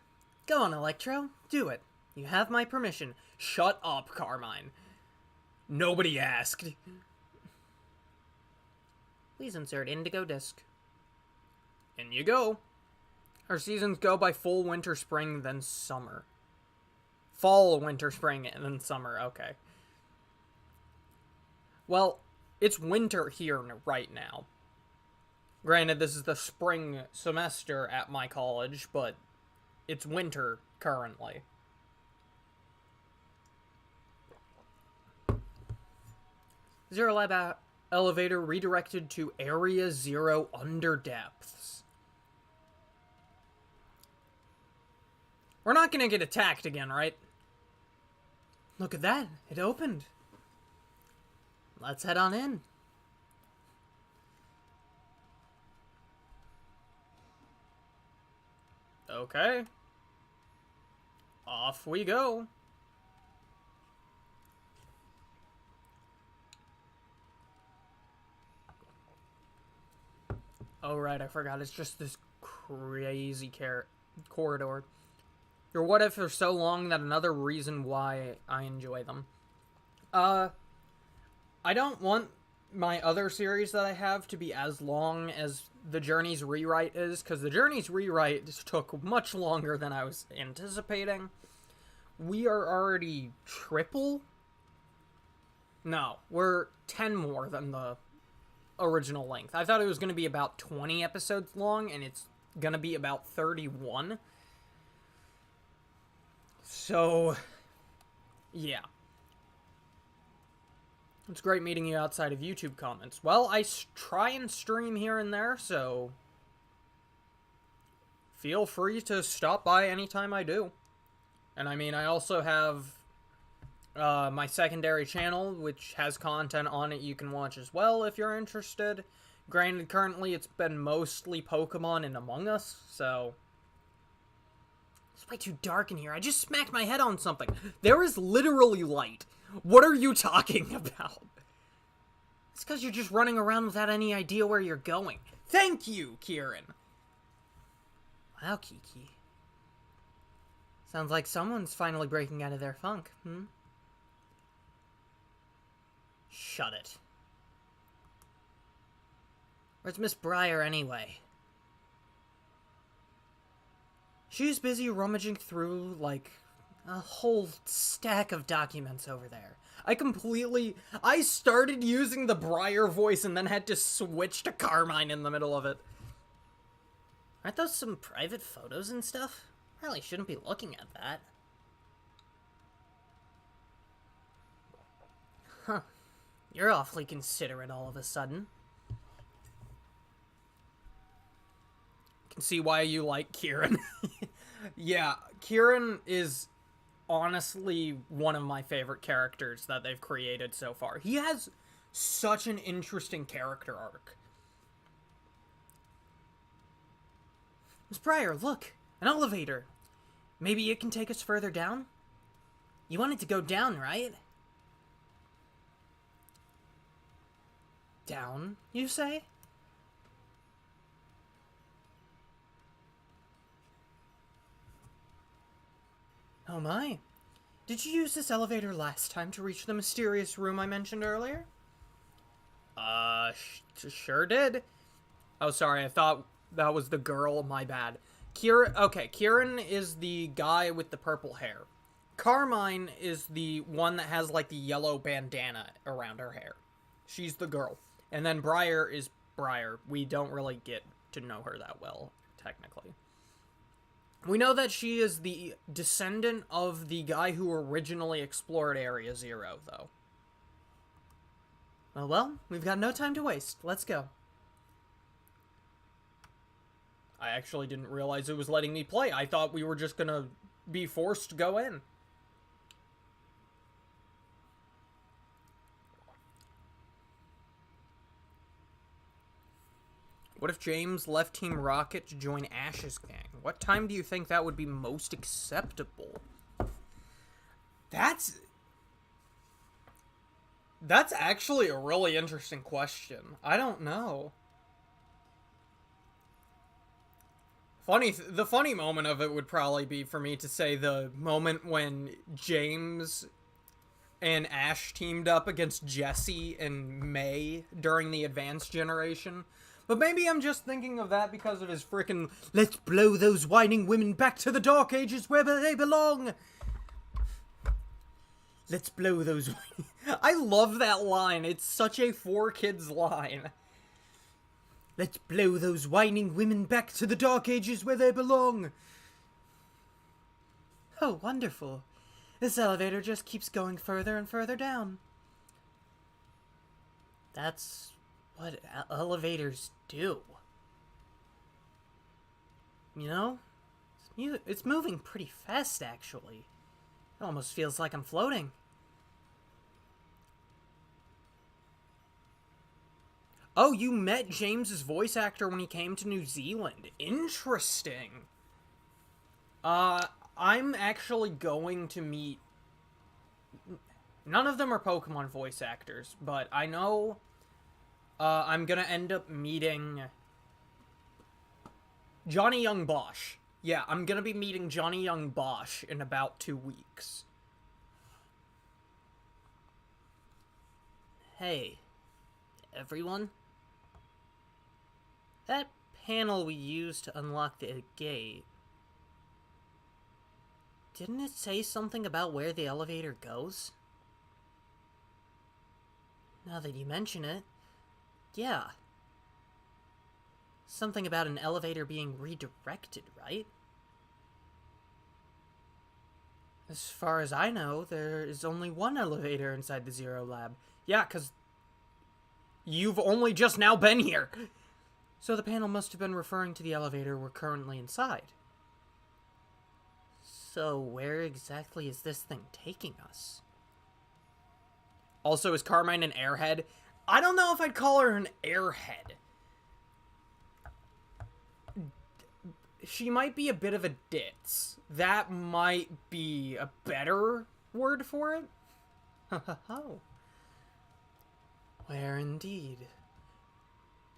Go on, Electro. Do it. You have my permission. Shut up, Carmine. Nobody asked. Please insert Indigo Disk. In you go. Our seasons go by fall, winter, spring, then summer. Fall, winter, spring, and then summer. Okay. Well, it's winter here right now. Granted, this is the spring semester at my college, but it's winter currently. Zero Lab elevator redirected to Area 0 Underdepths. We're not gonna get attacked again, right? Look at that. It opened. Let's head on in. Okay. Off we go. Oh, right, I forgot. It's just this crazy corridor. Your what if are so long that another reason why I enjoy them. I don't want my other series that I have to be as long as the Journey's Rewrite is, because the Journey's Rewrite took much longer than I was anticipating. We are already triple? No, we're 10 more than the original length. I thought it was going to be about 20 episodes long, and it's going to be about 31. So, yeah. It's great meeting you outside of YouTube comments. Well, I try and stream here and there, so feel free to stop by anytime I do. And I mean, I also have my secondary channel, which has content on it you can watch as well if you're interested. Granted, currently it's been mostly Pokemon and Among Us, so... It's way too dark in here. I just smacked my head on something. There is literally light. What are you talking about? It's because you're just running around without any idea where you're going. Thank you, Kieran. Wow, Kiki. Sounds like someone's finally breaking out of their funk, Shut it. Where's Miss Briar anyway? She's busy rummaging through, like, a whole stack of documents over there. I started using the Briar voice and then had to switch to Carmine in the middle of it. Aren't those some private photos and stuff? Probably shouldn't be looking at that. Huh. You're awfully considerate all of a sudden. Can see why you like Kieran. Yeah, Kieran is honestly one of my favorite characters that they've created so far. He has such an interesting character arc. Miss Briar, look! An elevator! Maybe it can take us further down? You wanted to go down, right? Down, you say? Oh my. Did you use this elevator last time to reach the mysterious room I mentioned earlier? Sure did. Oh, sorry, I thought that was the girl, my bad. Kieran is the guy with the purple hair. Carmine is the one that has, like, the yellow bandana around her hair. She's the girl. And then Briar is Briar. We don't really get to know her that well, technically. We know that she is the descendant of the guy who originally explored Area Zero, though. Well, we've got no time to waste. Let's go. I actually didn't realize it was letting me play. I thought we were just gonna be forced to go in. What if James left Team Rocket to join Ash's gang? What time do you think that would be most acceptable? That's actually a really interesting question. I don't know. The funny moment of it would probably be for me to say the moment when James and Ash teamed up against Jesse and May during the Advanced Generation. But maybe I'm just thinking of that because of his frickin' "let's blow those whining women back to the Dark Ages where they belong." Let's blow those I love that line. It's such a 4Kids line. Let's blow those whining women back to the Dark Ages where they belong. Oh, wonderful. This elevator just keeps going further and further down. That's what elevators do. You know, it's moving pretty fast, actually. It almost feels like I'm floating. Oh, you met James's voice actor when he came to New Zealand. Interesting. I'm actually going to meet... None of them are Pokemon voice actors, but I know... I'm gonna end up meeting... Johnny Young Bosch. Yeah, I'm gonna be meeting Johnny Young Bosch in about 2 weeks. Hey, everyone. That panel we used to unlock the gate... Didn't it say something about where the elevator goes? Now that you mention it, yeah. Something about an elevator being redirected, right? As far as I know, there is only one elevator inside the Zero Lab. Yeah, because you've only just now been here. So the panel must have been referring to the elevator we're currently inside. So where exactly is this thing taking us? Also, is Carmine an airhead? I don't know if I'd call her an airhead. She might be a bit of a ditz. That might be a better word for it. Oh. Where indeed.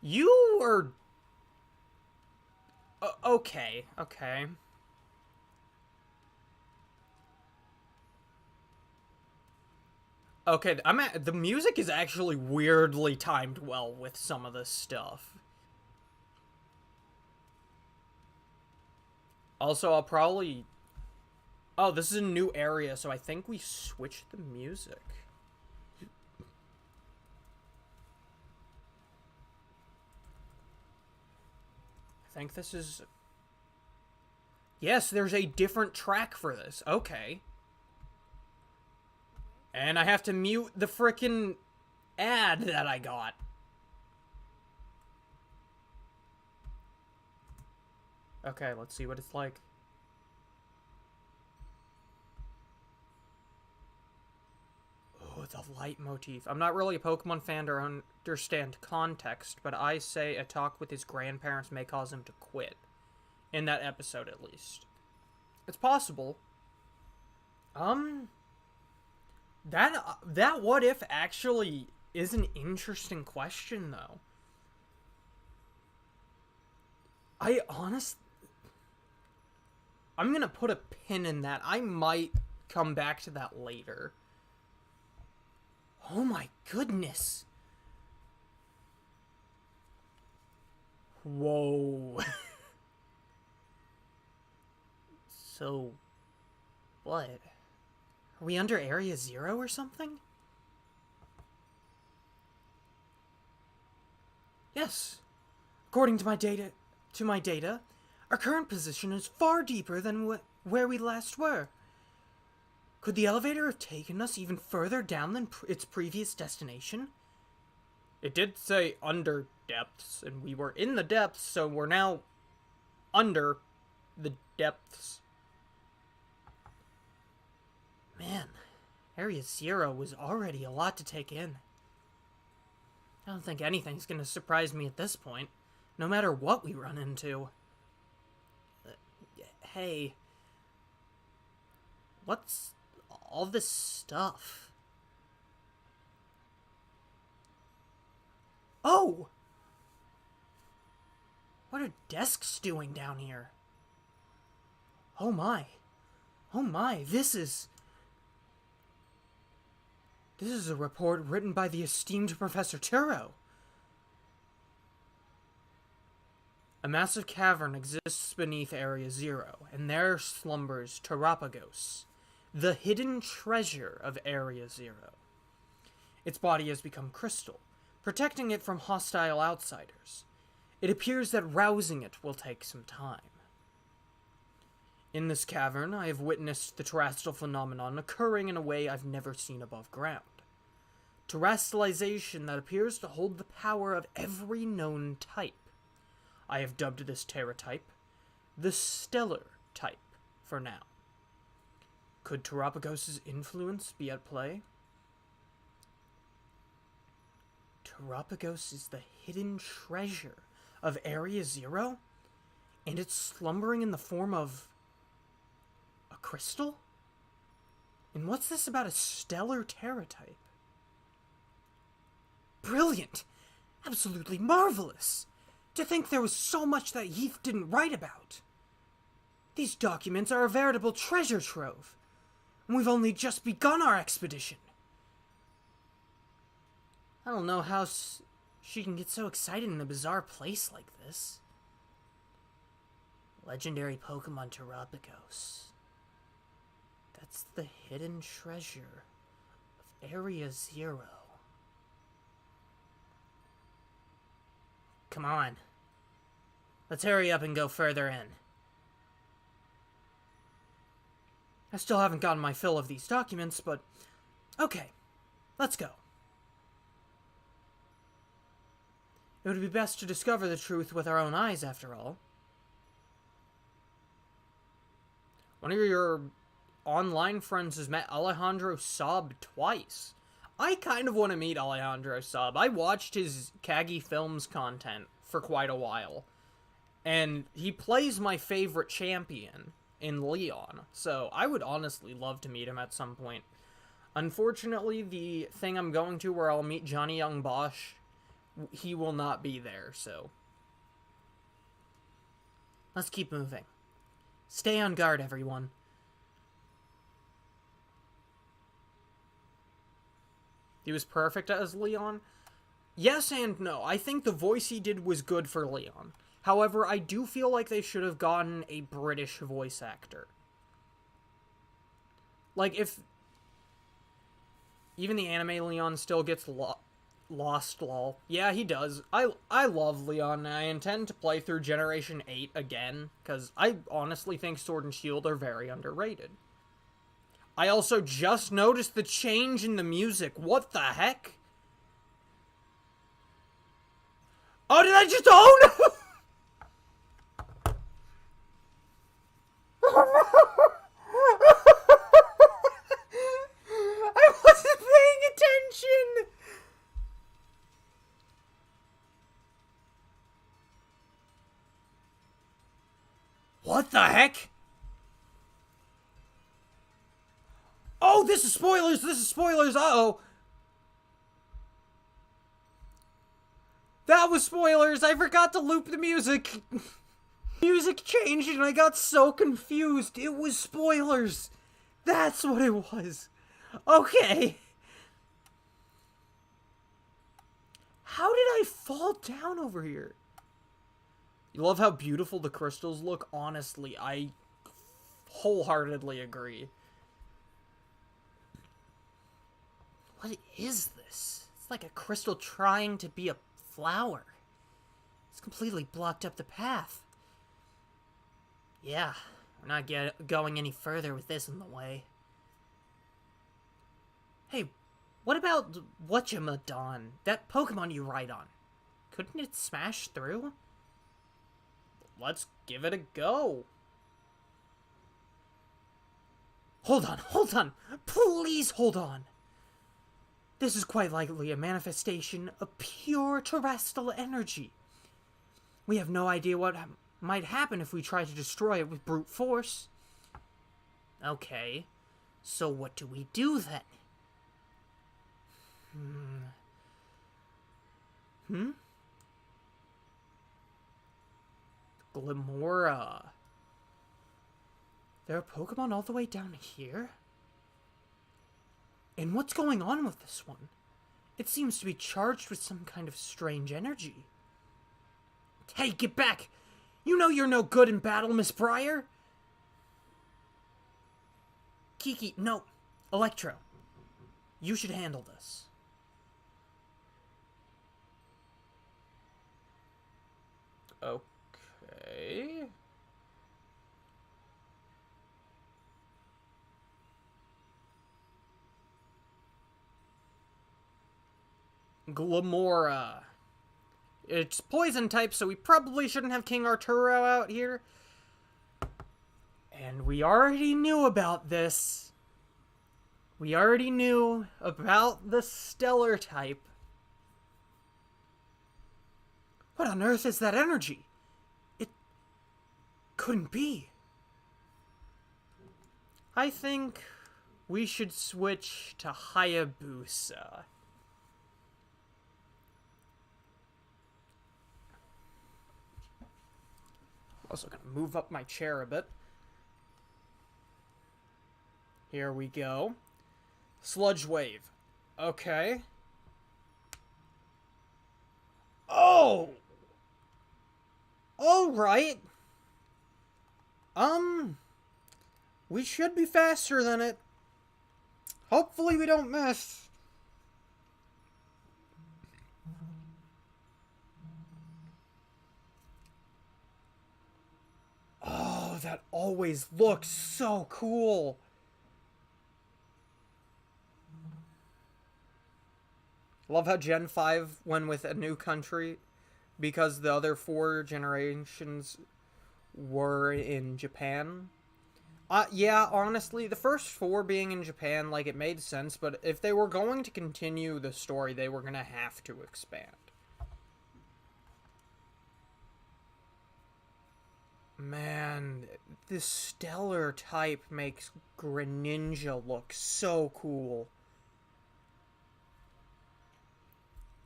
You are... okay. Okay, the music is actually weirdly timed well with some of this stuff. Also, I'll probably... Oh, this is a new area, so I think we switched the music. I think this is... Yes, there's a different track for this. Okay. And I have to mute the frickin' ad that I got. Okay, let's see what it's like. Oh, the leitmotif. I'm not really a Pokemon fan to understand context, but I say a talk with his grandparents may cause him to quit. In that episode, at least. It's possible. That what if actually is an interesting question, though. I'm gonna put a pin in that. I might come back to that later. Oh my goodness. Whoa. So, what? Are we under Area 0 or something? Yes. According to my data, our current position is far deeper than where we last were. Could the elevator have taken us even further down than its previous destination? It did say under depths, and we were in the depths, so we're now under the depths. Man, Area 0 was already a lot to take in. I don't think anything's gonna surprise me at this point, no matter what we run into. Hey, what's all this stuff? Oh! What are desks doing down here? Oh my. Oh my, this is a report written by the esteemed Professor Turo. A massive cavern exists beneath Area 0, and there slumbers Terapagos, the hidden treasure of Area 0. Its body has become crystal, protecting it from hostile outsiders. It appears that rousing it will take some time. In this cavern, I have witnessed the terrestrial phenomenon occurring in a way I've never seen above ground. Terrestrialization that appears to hold the power of every known type. I have dubbed this Terra type the Stellar type for now. Could Terapagos' influence be at play? Terapagos is the hidden treasure of Area 0? And it's slumbering in the form of a crystal? And what's this about a stellar Terra type? Brilliant! Absolutely marvelous! To think there was so much that Heath didn't write about. These documents are a veritable treasure trove, and we've only just begun our expedition. I don't know how she can get so excited in a bizarre place like this. Legendary Pokemon Terapagos. That's the hidden treasure of Area 0. Come on. Let's hurry up and go further in. I still haven't gotten my fill of these documents, but okay, let's go. It would be best to discover the truth with our own eyes, after all. One of your online friends has met Alejandro Saab twice. I kind of want to meet Alejandro Saab. I watched his Kagi Films content for quite a while, and he plays my favorite champion in Leon, so I would honestly love to meet him at some point. Unfortunately, the thing I'm going to where I'll meet Johnny Young Bosch, he will not be there, so let's keep moving. Stay on guard, everyone. He was perfect as Leon? Yes and no. I think the voice he did was good for Leon. However, I do feel like they should have gotten a British voice actor. Like, if even the anime Leon still gets lost, lol. Yeah, he does. I love Leon, and I intend to play through Generation 8 again, because I honestly think Sword and Shield are very underrated. I also just noticed the change in the music. What the heck? Oh, did I just... Oh, no! Oh, no! I wasn't paying What the heck? Oh, this is spoilers! This is spoilers! Uh-oh! That was spoilers! I forgot to loop the music! Music changed and I got so confused. It was spoilers! That's what it was. Okay. How did I fall down over here? You love how beautiful the crystals look? Honestly, I wholeheartedly agree. What is this? It's like a crystal trying to be a flower. It's completely blocked up the path. Yeah, we're not going any further with this in the way. Hey, what about Whatchamadon? That Pokemon you ride on. Couldn't it smash through? Let's give it a go. Hold on. Please hold on. This is quite likely a manifestation of pure terrestrial energy. We have no idea what might happen if we try to destroy it with brute force. Okay, so what do we do then? Glimora. There are Pokemon all the way down here? And what's going on with this one? It seems to be charged with some kind of strange energy. Hey, get back! You know you're no good in battle, Miss Briar! Kiki, no. Electro. You should handle this. Okay. Glimora. It's poison type, so we probably shouldn't have King Arturo out here. And we already knew about this. We already knew about the stellar type. What on earth is that energy? It couldn't be. I think we should switch to Hayabusa. Also gonna move up my chair a bit. Here we go. Sludge Wave. Okay. Oh! Alright. We should be faster than it. Hopefully we don't miss. Oh, that always looks so cool. Love how Gen 5 went with a new country because the other 4 generations were in Japan. Yeah, honestly, the first 4 being in Japan, like, it made sense, but if they were going to continue the story, they were gonna have to expand. Man, this stellar type makes Greninja look so cool.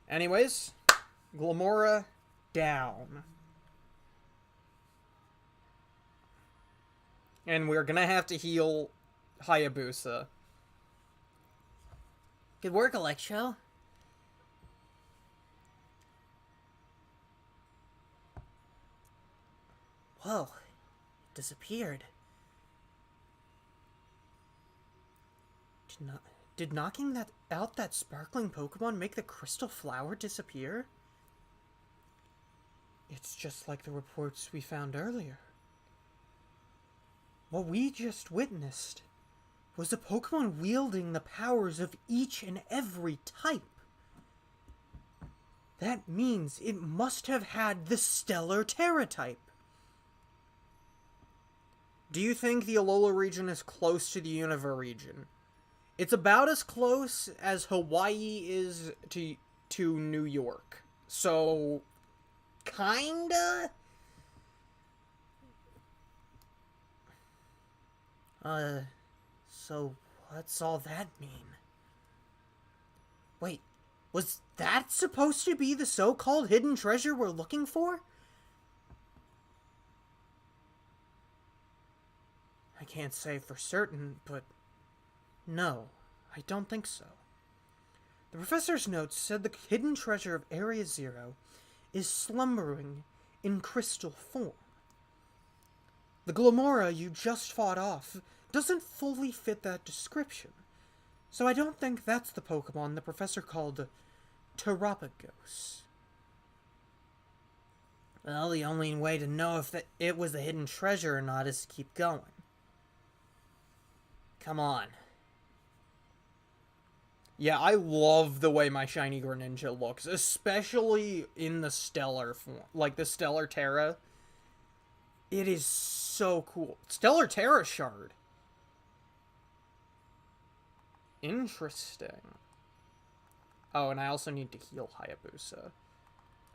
Anyways, Glimora down. And we're gonna have to heal Hayabusa. Good work, Electro. Whoa, it disappeared. Did knocking out that sparkling Pokemon make the crystal flower disappear? It's just like the reports we found earlier. What we just witnessed was a Pokemon wielding the powers of each and every type. That means it must have had the Stellar Terra type. Do you think the Alola region is close to the Unova region? It's about as close as Hawaii is to New York. So, kinda? So what's all that mean? Wait, was that supposed to be the so-called hidden treasure we're looking for? I can't say for certain, but no, I don't think so. The professor's notes said the hidden treasure of Area Zero is slumbering in crystal form. The Glamora you just fought off doesn't fully fit that description, so I don't think that's the Pokemon the professor called Terapagos. Well, the only way to know if it was a hidden treasure or not is to keep going. Come on. Yeah, I love the way my shiny Greninja looks, especially in the Stellar form, like the Stellar Terra. It is so cool. Stellar Terra Shard. Interesting. Oh, and I also need to heal Hayabusa.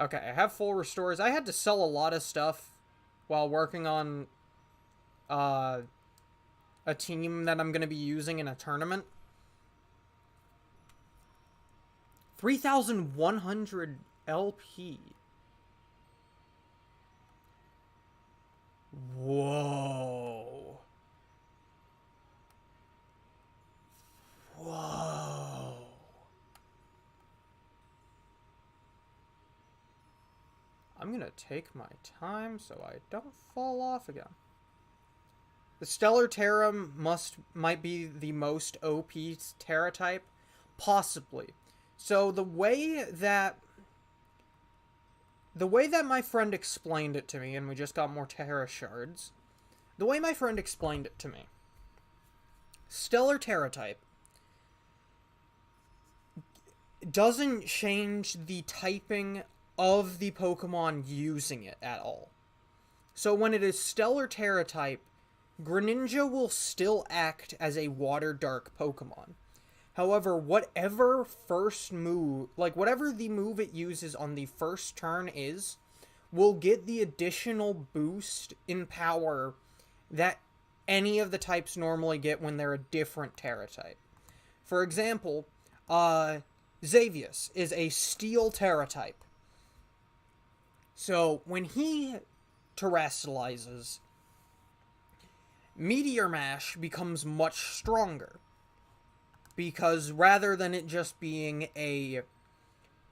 Okay, I have full restores. I had to sell a lot of stuff while working on a team that I'm going to be using in a tournament. 3,100 LP. Whoa. Whoa. I'm gonna take my time so I don't fall off again. The Stellar Terra might be the most OP Terra type. Possibly. So the way that my friend explained it to me, and we just got more Terra Shards, the way my friend explained it to me, Stellar Terra type doesn't change the typing of the Pokemon using it at all. So when it is Stellar Terra type, Greninja will still act as a Water Dark Pokemon. However, whatever first move, like whatever the move it uses on the first turn is, will get the additional boost in power that any of the types normally get when they're a different Terra type. For example, Xavius is a Steel Terra type. So when he terrestrializes, Meteor Mash becomes much stronger. Because rather than it just being a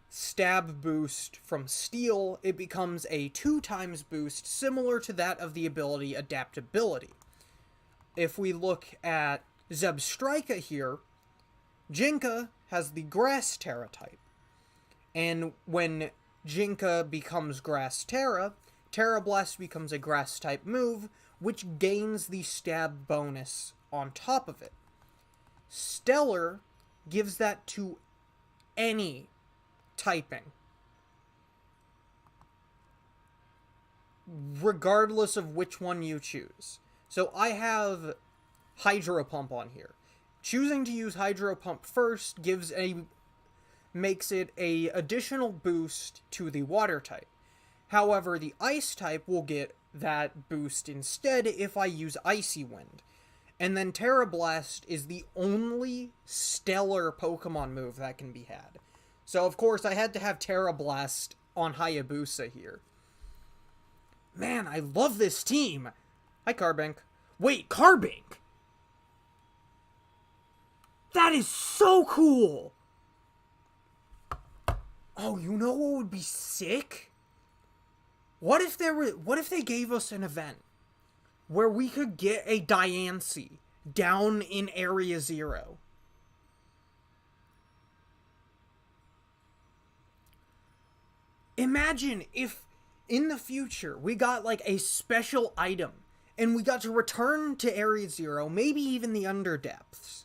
stab boost from Steel, it becomes a 2x boost similar to that of the ability Adaptability. If we look at Zebstrika here, Jinka has the Grass Terra type. And when Jinka becomes Grass Terra, Terra Blast becomes a Grass type move, which gains the stab bonus on top of it. Stellar gives that to any typing, regardless of which one you choose. So I have Hydro Pump on here. Choosing to use Hydro Pump first makes it a additional boost to the Water type. However, the Ice type will get that boost instead if I use Icy Wind. And then Terra Blast is the only stellar Pokemon move that can be had. So, of course, I had to have Terra Blast on Hayabusa here. Man, I love this team! Hi, Carbink. Wait, Carbink? That is so cool! Oh, you know what would be sick? What if they gave us an event where we could get a Diancie down in Area Zero? Imagine if, in the future, we got, like, a special item, and we got to return to Area Zero, maybe even the Underdepths,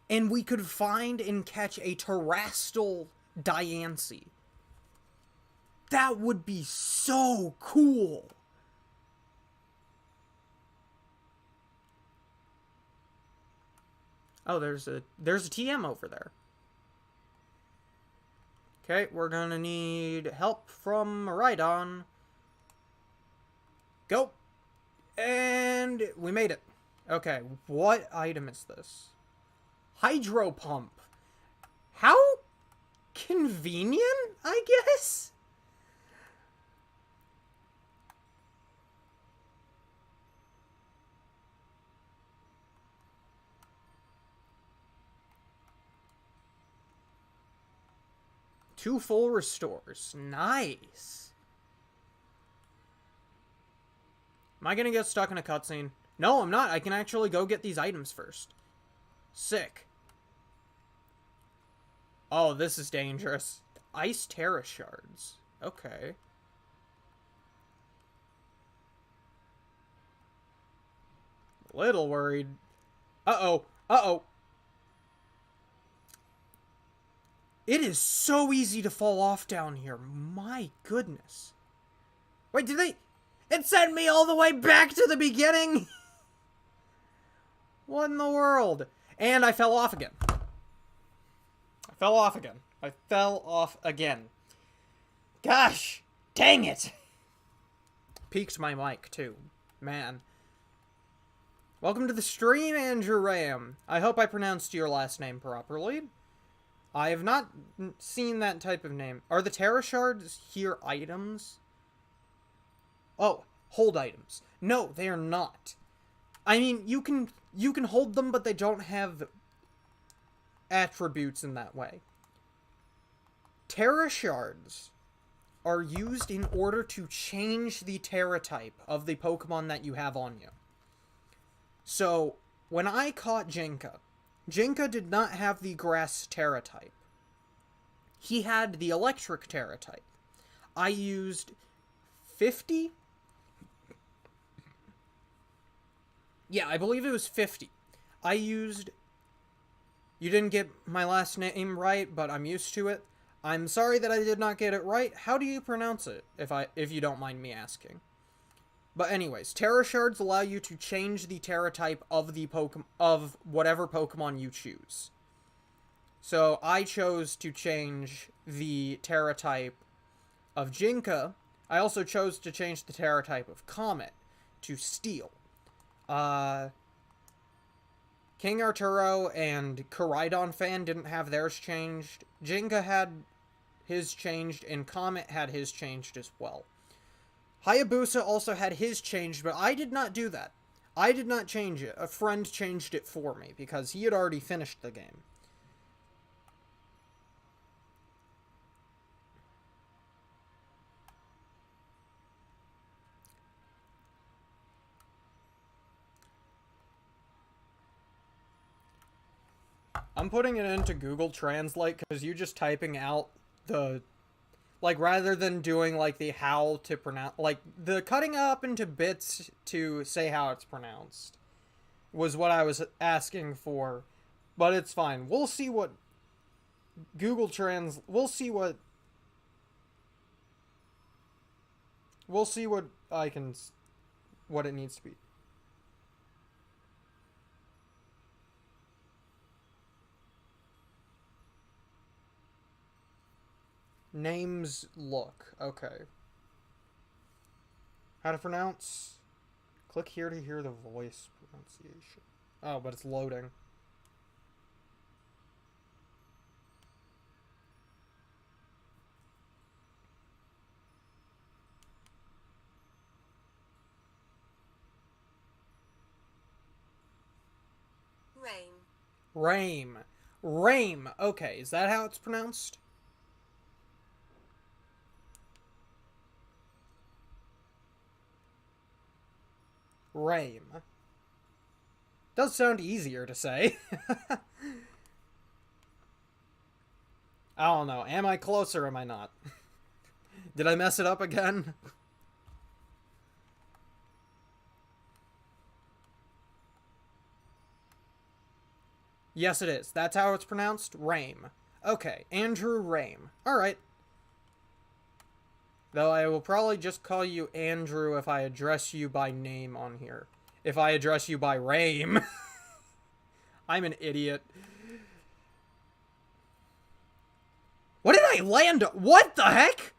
and we could find and catch a Terrastal Diancie. That would be so cool! Oh, there's a TM over there. Okay, we're gonna need help from Rhydon. Go! And we made it. Okay, what item is this? Hydro pump. How convenient, I guess? Two full restores. Nice. Am I gonna get stuck in a cutscene? No, I'm not. I can actually go get these items first. Sick. Oh, this is dangerous. Ice Terra shards. Okay. Little worried. Uh-oh. Uh-oh. It is so easy to fall off down here. My goodness. Wait, did they... It sent me all the way back to the beginning? What in the world? And I fell off again. I fell off again. Gosh, dang it. Peaked my mic, too. Man. Welcome to the stream, Andrew Ram. I hope I pronounced your last name properly. I have not seen that type of name. Are the Terra Shards here items? Oh, hold items. No, they are not. I mean, you can hold them, but they don't have attributes in that way. Terra Shards are used in order to change the Terra type of the Pokemon that you have on you. So, when I caught Jinka did not have the Grass Terra type. He had the Electric Terra type. I used 50? Yeah, I believe it was 50. You didn't get my last name right, but I'm used to it. I'm sorry that I did not get it right. How do you pronounce it, if you don't mind me asking? But anyways, Terra Shards allow you to change the Terra type of of whatever Pokemon you choose. So I chose to change the Terra type of Jinka. I also chose to change the Terra type of Comet to Steel. King Arturo and Koraidon Fan didn't have theirs changed. Jinka had his changed, and Comet had his changed as well. Hayabusa also had his changed, but I did not do that. I did not change it. A friend changed it for me, because he had already finished the game. I'm putting it into Google Translate, because you just typing out the... Like, rather than doing, like, the how to pronounce... Like, the cutting up into bits to say how it's pronounced was what I was asking for. But it's fine. We'll see what Google Trans... We'll see what I can... What it needs to be. Names look. Okay. How to pronounce? Click here to hear the voice pronunciation. Oh, but it's loading. Rame. Rame. Okay, is that how it's pronounced? Rame. Does sound easier to say. I don't know. Am I close or am I not? Did I mess it up again? Yes, it is. That's how it's pronounced? Rame. Okay, Andrew Rame. Alright. Though I will probably just call you Andrew if I address you by name on here. If I address you by Rame. I'm an idiot. What did I land on? What the heck?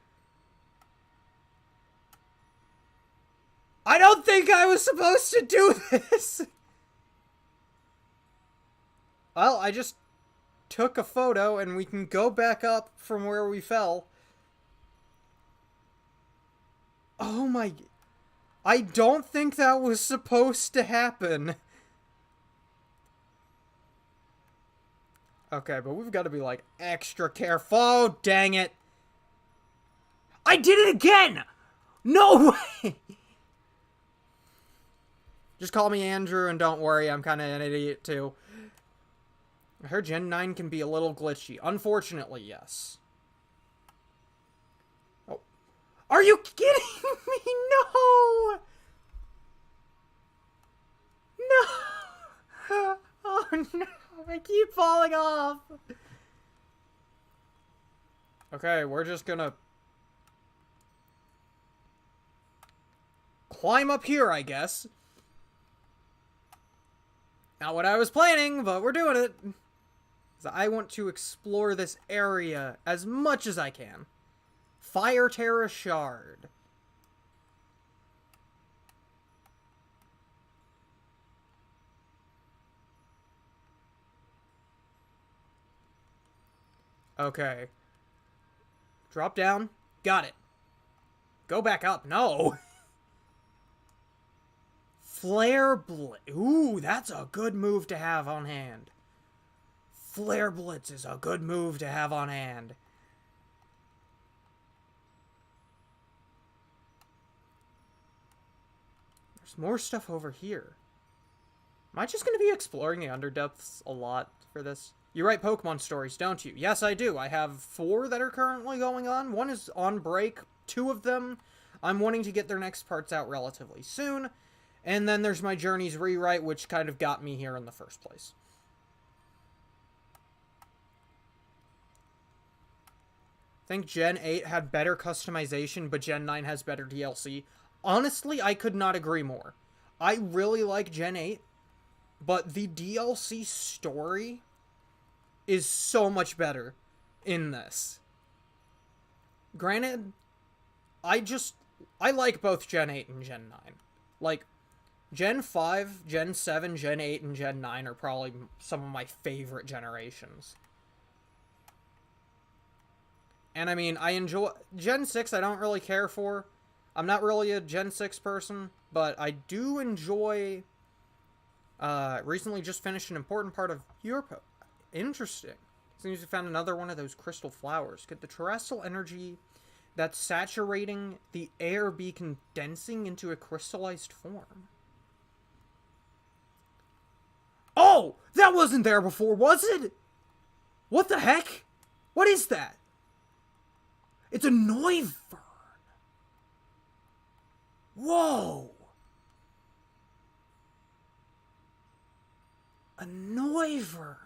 I don't think I was supposed to do this. Well, I just took a photo and we can go back up from where we fell. Oh my... I don't think that was supposed to happen. Okay, but we've got to be, like, extra careful. Oh, dang it. I did it again! No way! Just call me Andrew and don't worry, I'm kind of an idiot too. I heard Gen 9 can be a little glitchy. Unfortunately, yes. Oh. Are you kidding me? No! No! Oh no, I keep falling off. Okay, we're just gonna climb up here, I guess. Not what I was planning, but we're doing it. So I want to explore this area as much as I can. Fire Terra Shard. Okay. Drop down. Got it. Go back up. No. Flare Blitz. Ooh, that's a good move to have on hand. Flare Blitz is a good move to have on hand. There's more stuff over here. Am I just going to be exploring the Underdepths a lot for this? You write Pokemon stories, don't you? Yes, I do. I have 4 that are currently going on. 1 is on break. 2 of them, I'm wanting to get their next parts out relatively soon. And then there's my Journeys rewrite, which kind of got me here in the first place. I think Gen 8 had better customization, but Gen 9 has better DLC. Honestly, I could not agree more. I really like Gen 8, but the DLC story is so much better in this. Granted, I like both Gen 8 and Gen 9. Like, Gen 5, Gen 7, Gen 8, and Gen 9 are probably some of my favorite generations. And I mean, I enjoy... Gen 6 I don't really care for. I'm not really a Gen 6 person, but I do enjoy... recently just finished an important part of Europe. Interesting. Seems we found another one of those crystal flowers. Could the terrestrial energy that's saturating the air be condensing into a crystallized form? Oh! That wasn't there before, was it? What the heck? What is that? It's a Noivern. Whoa! A Noivern.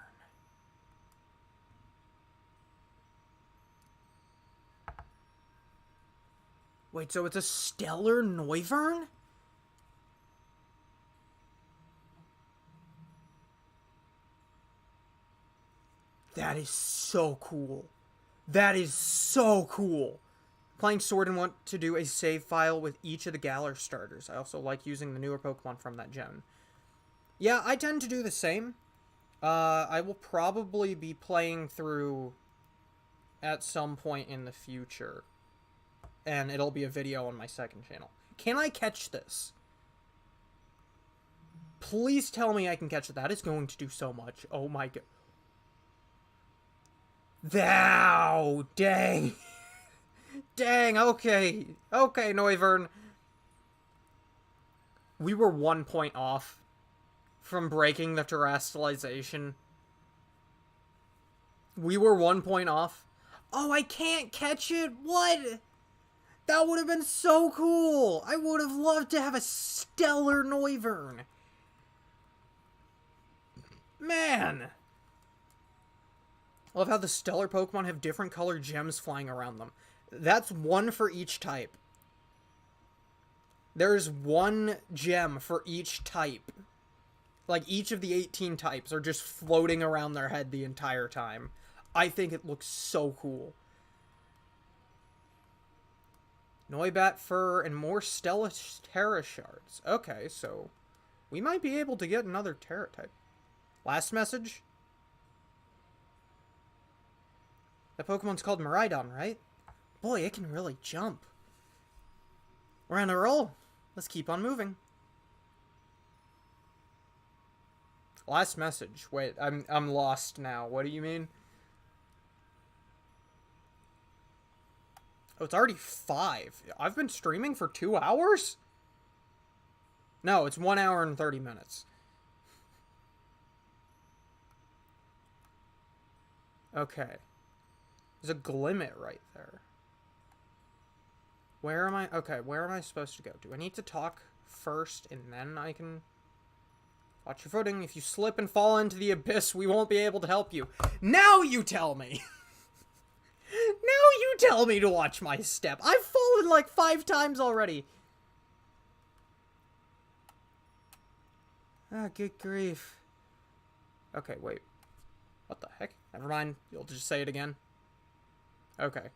Wait, so it's a stellar Noivern? That is so cool. That is so cool. Playing Sword and want to do a save file with each of the Galar starters. I also like using the newer Pokemon from that gen. Yeah, I tend to do the same. I will probably be playing through at some point in the future. And it'll be a video on my second channel. Can I catch this? Please tell me I can catch it. That is going to do so much. Oh my god. Thou! Dang. Dang, okay. Okay, Noivern. We were 1 point off from breaking the terrestrialization. We were 1 point off. Oh, I can't catch it? What? That would have been so cool. I would have loved to have a stellar Noivern. Man. I love how the stellar Pokemon have different colored gems flying around them. That's 1 for each type. There's 1 gem for each type. Like, each of the 18 types are just floating around their head the entire time. I think it looks so cool. Noibat fur and more Stella Terra shards. Okay, so we might be able to get another Terra type. Last message? That Pokemon's called Miraidon, right? Boy, it can really jump. We're on a roll. Let's keep on moving. Last message. Wait, I'm lost now. What do you mean? Oh, it's already 5. I've been streaming for 2 hours? No, it's 1 hour and 30 minutes. Okay. There's a Glimmet right there. Where am I? Okay, where am I supposed to go? Do I need to talk first and then I can... Watch your footing. If you slip and fall into the abyss, we won't be able to help you. Now you tell me! Now you tell me to watch my step. I've fallen like 5 times already. Ah, good grief. Okay, wait. What the heck? Never mind. You'll just say it again. Okay.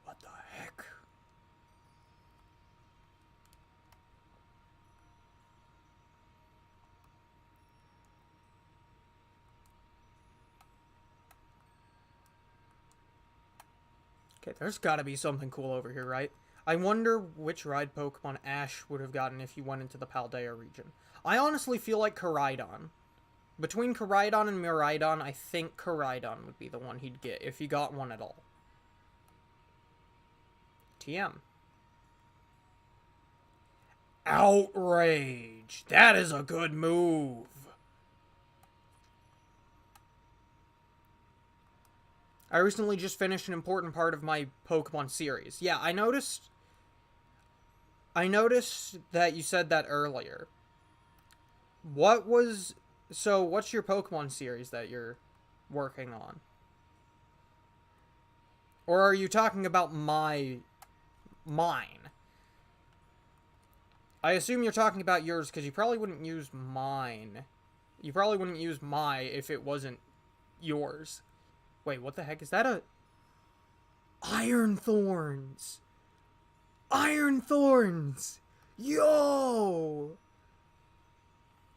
What the heck? Okay, there's gotta be something cool over here, right? I wonder which ride Pokemon Ash would have gotten if he went into the Paldea region. I honestly feel like Koraidon. Between Koraidon and Miraidon, I think Koraidon would be the one he'd get, if he got one at all. TM. Outrage! That is a good move! I recently just finished an important part of my Pokemon series. Yeah, I noticed that you said that earlier. What's your Pokemon series that you're working on? Or are you talking about mine? I assume you're talking about yours, because you probably wouldn't use mine. You probably wouldn't use my if it wasn't yours. Wait, what the heck? Is that a... Iron Thorns! Iron Thorns! Yo!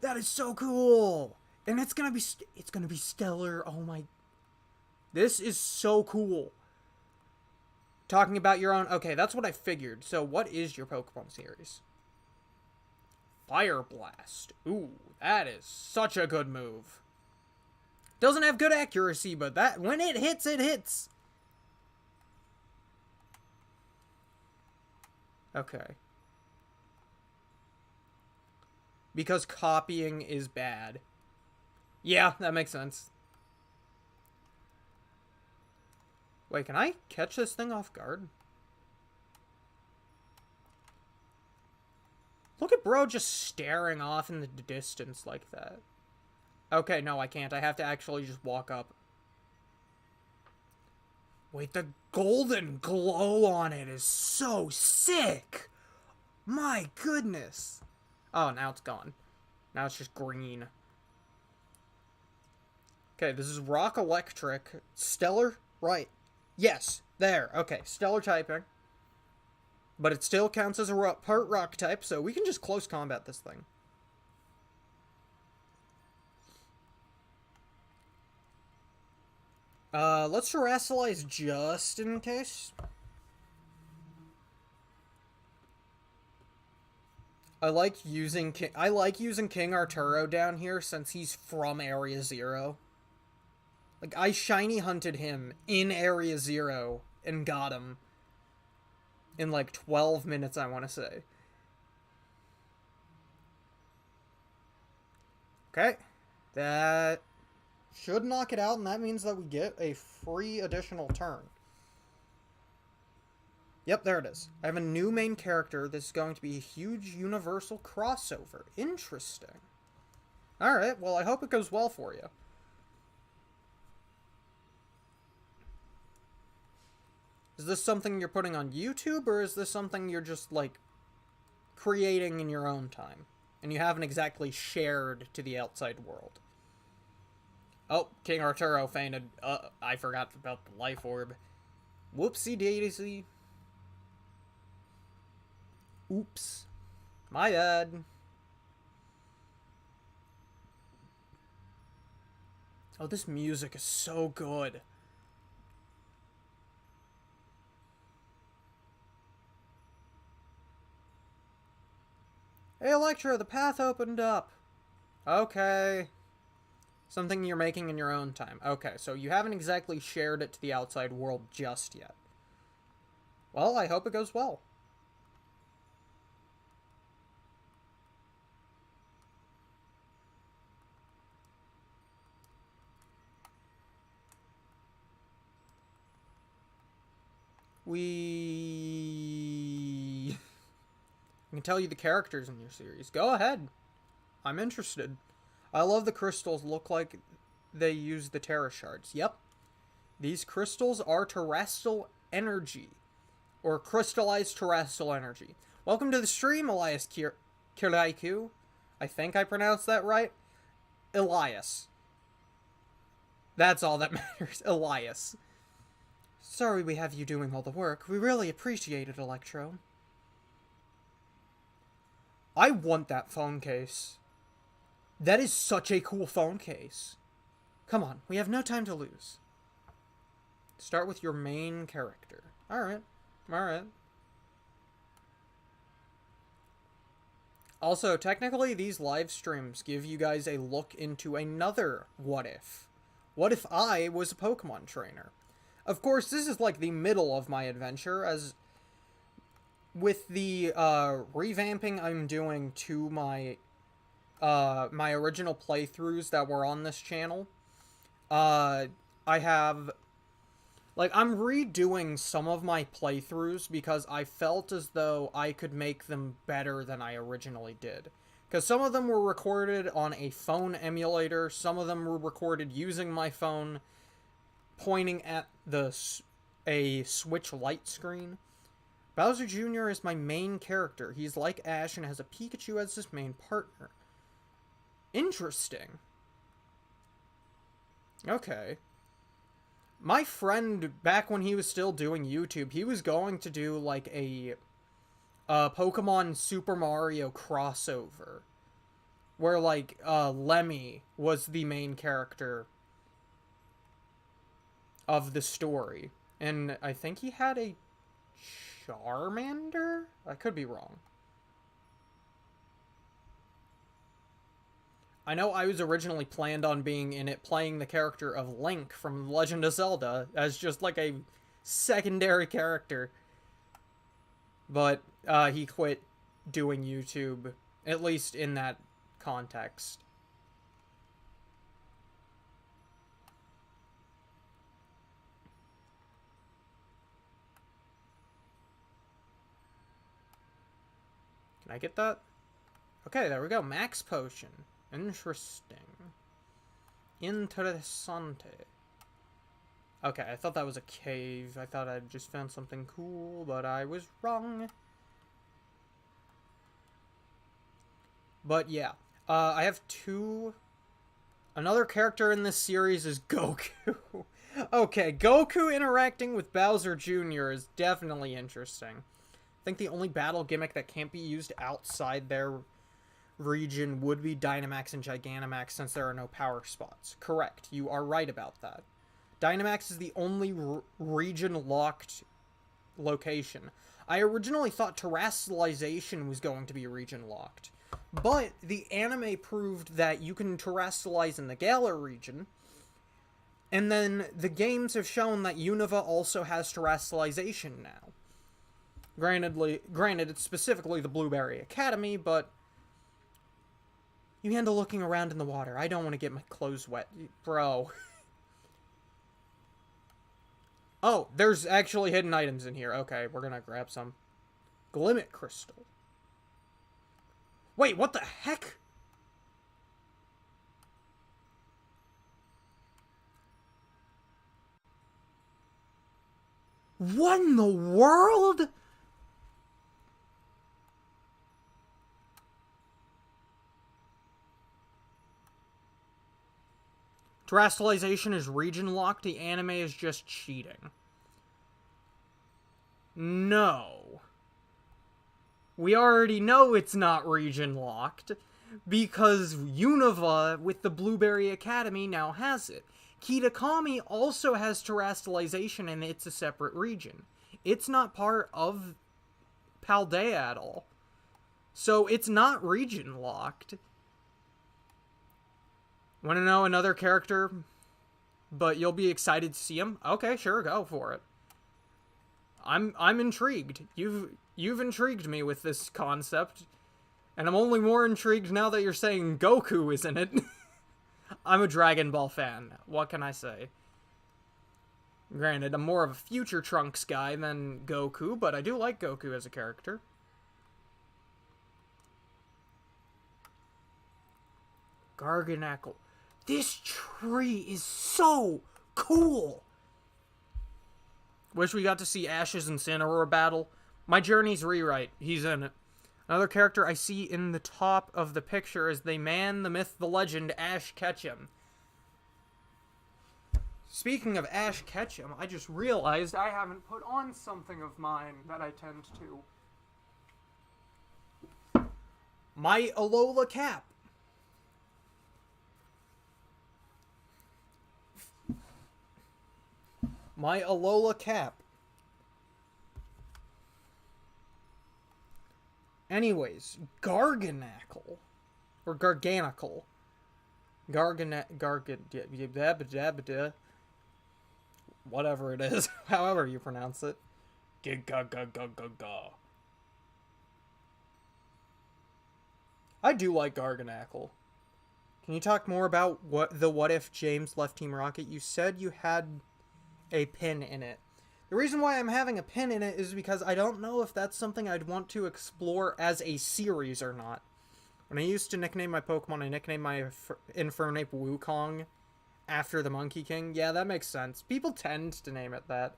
That is so cool! And it's gonna be stellar. Oh my... This is so cool. Talking about your own... Okay, that's what I figured. So what is your Pokemon series? Fire Blast. Ooh, that is such a good move. Doesn't have good accuracy, but that when it hits, it hits. Okay. Because copying is bad. Yeah, that makes sense. Wait, can I catch this thing off guard? Look at bro just staring off in the distance like that. Okay, no, I can't. I have to actually just walk up. Wait, the golden glow on it is so sick! My goodness! Oh, now it's gone. Now it's just green. Okay, this is Rock Electric. Stellar? Right. Yes, there. Okay, Stellar typing. But it still counts as a part rock type, so we can just close combat this thing. Let's Terrasilize just in case. I like using King Arturo down here since he's from Area 0. Like, I shiny hunted him in Area 0 and got him in like 12 minutes, I want to say. Okay. That should knock it out, and that means that we get a free additional turn. Yep, there it is. I have a new main character. This is going to be a huge universal crossover. Interesting. Alright, well, I hope it goes well for you. Is this something you're putting on YouTube, or is this something you're just, like, creating in your own time? And you haven't exactly shared to the outside world? Oh, King Arturo fainted. I forgot about the life orb. Whoopsie daisy. Oops. My bad. Oh, this music is so good. Hey, Electro, the path opened up. Okay. Something you're making in your own time. Okay, so you haven't exactly shared it to the outside world just yet. Well, I hope it goes well. I can tell you the characters in your series. Go ahead. I'm interested. I love the crystals look like they use the Terra shards. Yep. These crystals are terrestrial energy. Or crystallized terrestrial energy. Welcome to the stream, Elias Kiraiku. I think I pronounced that right. Elias. That's all that matters. Elias. Sorry we have you doing all the work. We really appreciate it, Electro. I want that phone case. That is such a cool phone case. Come on, we have no time to lose. Start with your main character. Alright. Alright. Also, technically, these live streams give you guys a look into another what if. What if I was a Pokemon trainer? Of course, this is like the middle of my adventure, as with the revamping I'm doing to my my original playthroughs that were on this channel. I have, like, I'm redoing some of my playthroughs because I felt as though I could make them better than I originally did. Because some of them were recorded on a phone emulator, some of them were recorded using my phone, pointing at a Switch light screen. Bowser Jr. is my main character. He's like Ash and has a Pikachu as his main partner. Interesting. Okay. My friend, back when he was still doing YouTube, he was going to do, like, a Pokemon Super Mario crossover. Where, like, Lemmy was the main character of the story. And I think he had a Charmander? I could be wrong. I know I was originally planned on being in it playing the character of Link from Legend of Zelda as just like a secondary character. But he quit doing YouTube, at least in that context. Can I get that? Okay, there we go. Max Potion. Interesting. Interessante. Okay, I thought that was a cave. I thought I'd just found something cool, but I was wrong. But yeah, I have two... Another character in this series is Goku. Okay, Goku interacting with Bowser Jr. is definitely interesting. I think the only battle gimmick that can't be used outside their region would be Dynamax and Gigantamax, since there are no power spots. Correct, you are right about that. Dynamax is the only region-locked location. I originally thought Terrestrialization was going to be region-locked, but the anime proved that you can Terrestrialize in the Galar region, and then the games have shown that Unova also has Terrestrialization now. Granted, it's specifically the Blueberry Academy, but you handle looking around in the water. I don't want to get my clothes wet. Bro. Oh, there's actually hidden items in here. Okay, we're gonna grab some. Glimmet Crystal. Wait, what the heck? What in the world? Terrestrialization is region locked. The anime is just cheating. No. We already know it's not region locked. because Unova with the Blueberry Academy now has it. Kitakami also has terrestrialization, and it's a separate region. It's not part of Paldea at all. So it's not region locked. Want to know another character, but you'll be excited to see him? Okay, sure, go for it. I'm intrigued. You've intrigued me with this concept, and I'm only more intrigued now that you're saying Goku is in it. I'm a Dragon Ball fan. What can I say? Granted, I'm more of a future Trunks guy than Goku, but I do like Goku as a character. Garganackle. This tree is so cool! Wish we got to see Ash's and Incineroar battle. My Journey's Rewrite. He's in it. Another character I see in the top of the picture is the man, the myth, the legend, Ash Ketchum. Speaking of Ash Ketchum, I just realized I haven't put on something of mine that I tend to. My Alola cap. My Alola cap. Anyways, Garganackle. Or Garganicle. Whatever it is. However you pronounce it. I do like Garganackle. Can you talk more about what if James left Team Rocket? You said you had a pin in it. The reason why I'm having a pin in it is because I don't know if that's something I'd want to explore as a series or not. When I used to nickname my Pokemon, I nicknamed my Infernape Wukong after the Monkey King. Yeah, that makes sense. People tend to name it that.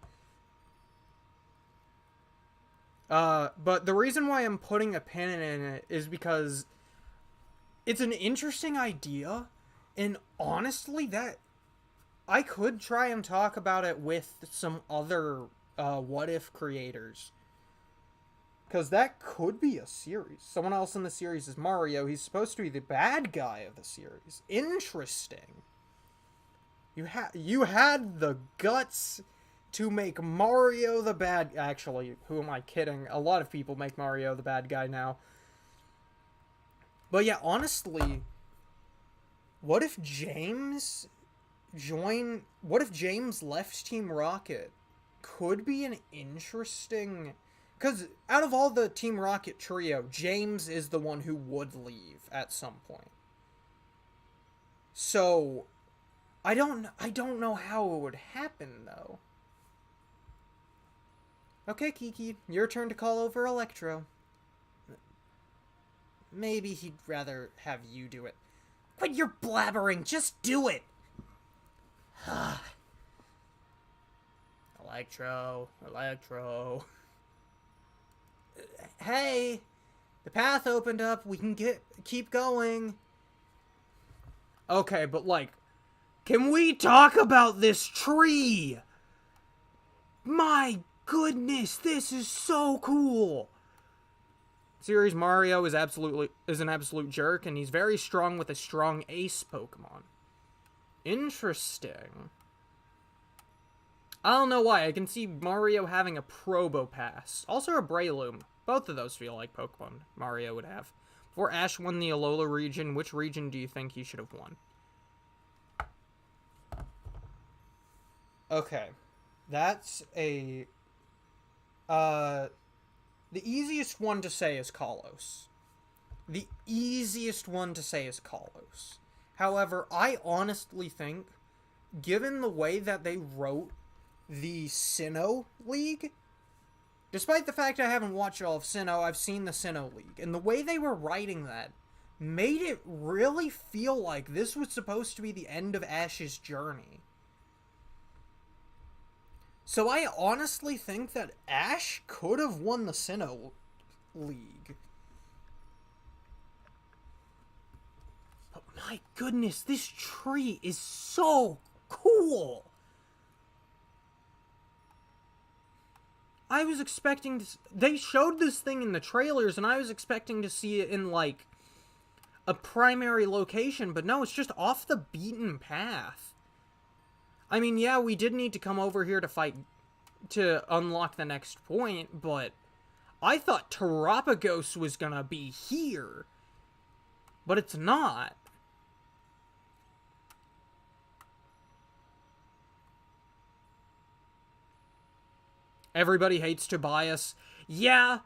But the reason why I'm putting a pin in it is because it's an interesting idea, and honestly, that I could try and talk about it with some other what if creators. Because that could be a series. Someone else in the series is Mario. He's supposed to be the bad guy of the series. Interesting. You had the guts to make Mario the bad... Actually, who am I kidding? A lot of people make Mario the bad guy now. But yeah, honestly, what if James left Team Rocket? Could be an interesting... Because out of all the Team Rocket trio, James is the one who would leave at some point. So, I don't know how it would happen, though. Okay, Kiki, your turn to call over Electro. Maybe he'd rather have you do it. Quit your blabbering, just do it! Electro. Hey, the path opened up. We can keep going. Okay, but like, can we talk about this tree? My goodness, this is so cool. Series Mario is an absolute jerk, and he's very strong with a strong ace Pokemon. Interesting. I don't know why. I can see Mario having a Probopass. Also a Breloom. Both of those feel like Pokemon Mario would have. Before Ash won the Alola region, which region do you think he should have won? Okay. That's a... the easiest one to say is Kalos. The easiest one to say is Kalos. However, I honestly think, given the way that they wrote the Sinnoh League, despite the fact I haven't watched all of Sinnoh, I've seen the Sinnoh League, and the way they were writing that made it really feel like this was supposed to be the end of Ash's journey. So I honestly think that Ash could have won the Sinnoh League. But my goodness, this tree is so cool! I was expecting to... They showed this thing in the trailers, and I was expecting to see it in, like, a primary location, but no, it's just off the beaten path. I mean, yeah, we did need to come over here to fight, to unlock the next point, but I thought Terapagos was gonna be here. But it's not. Everybody hates Tobias. Yeah.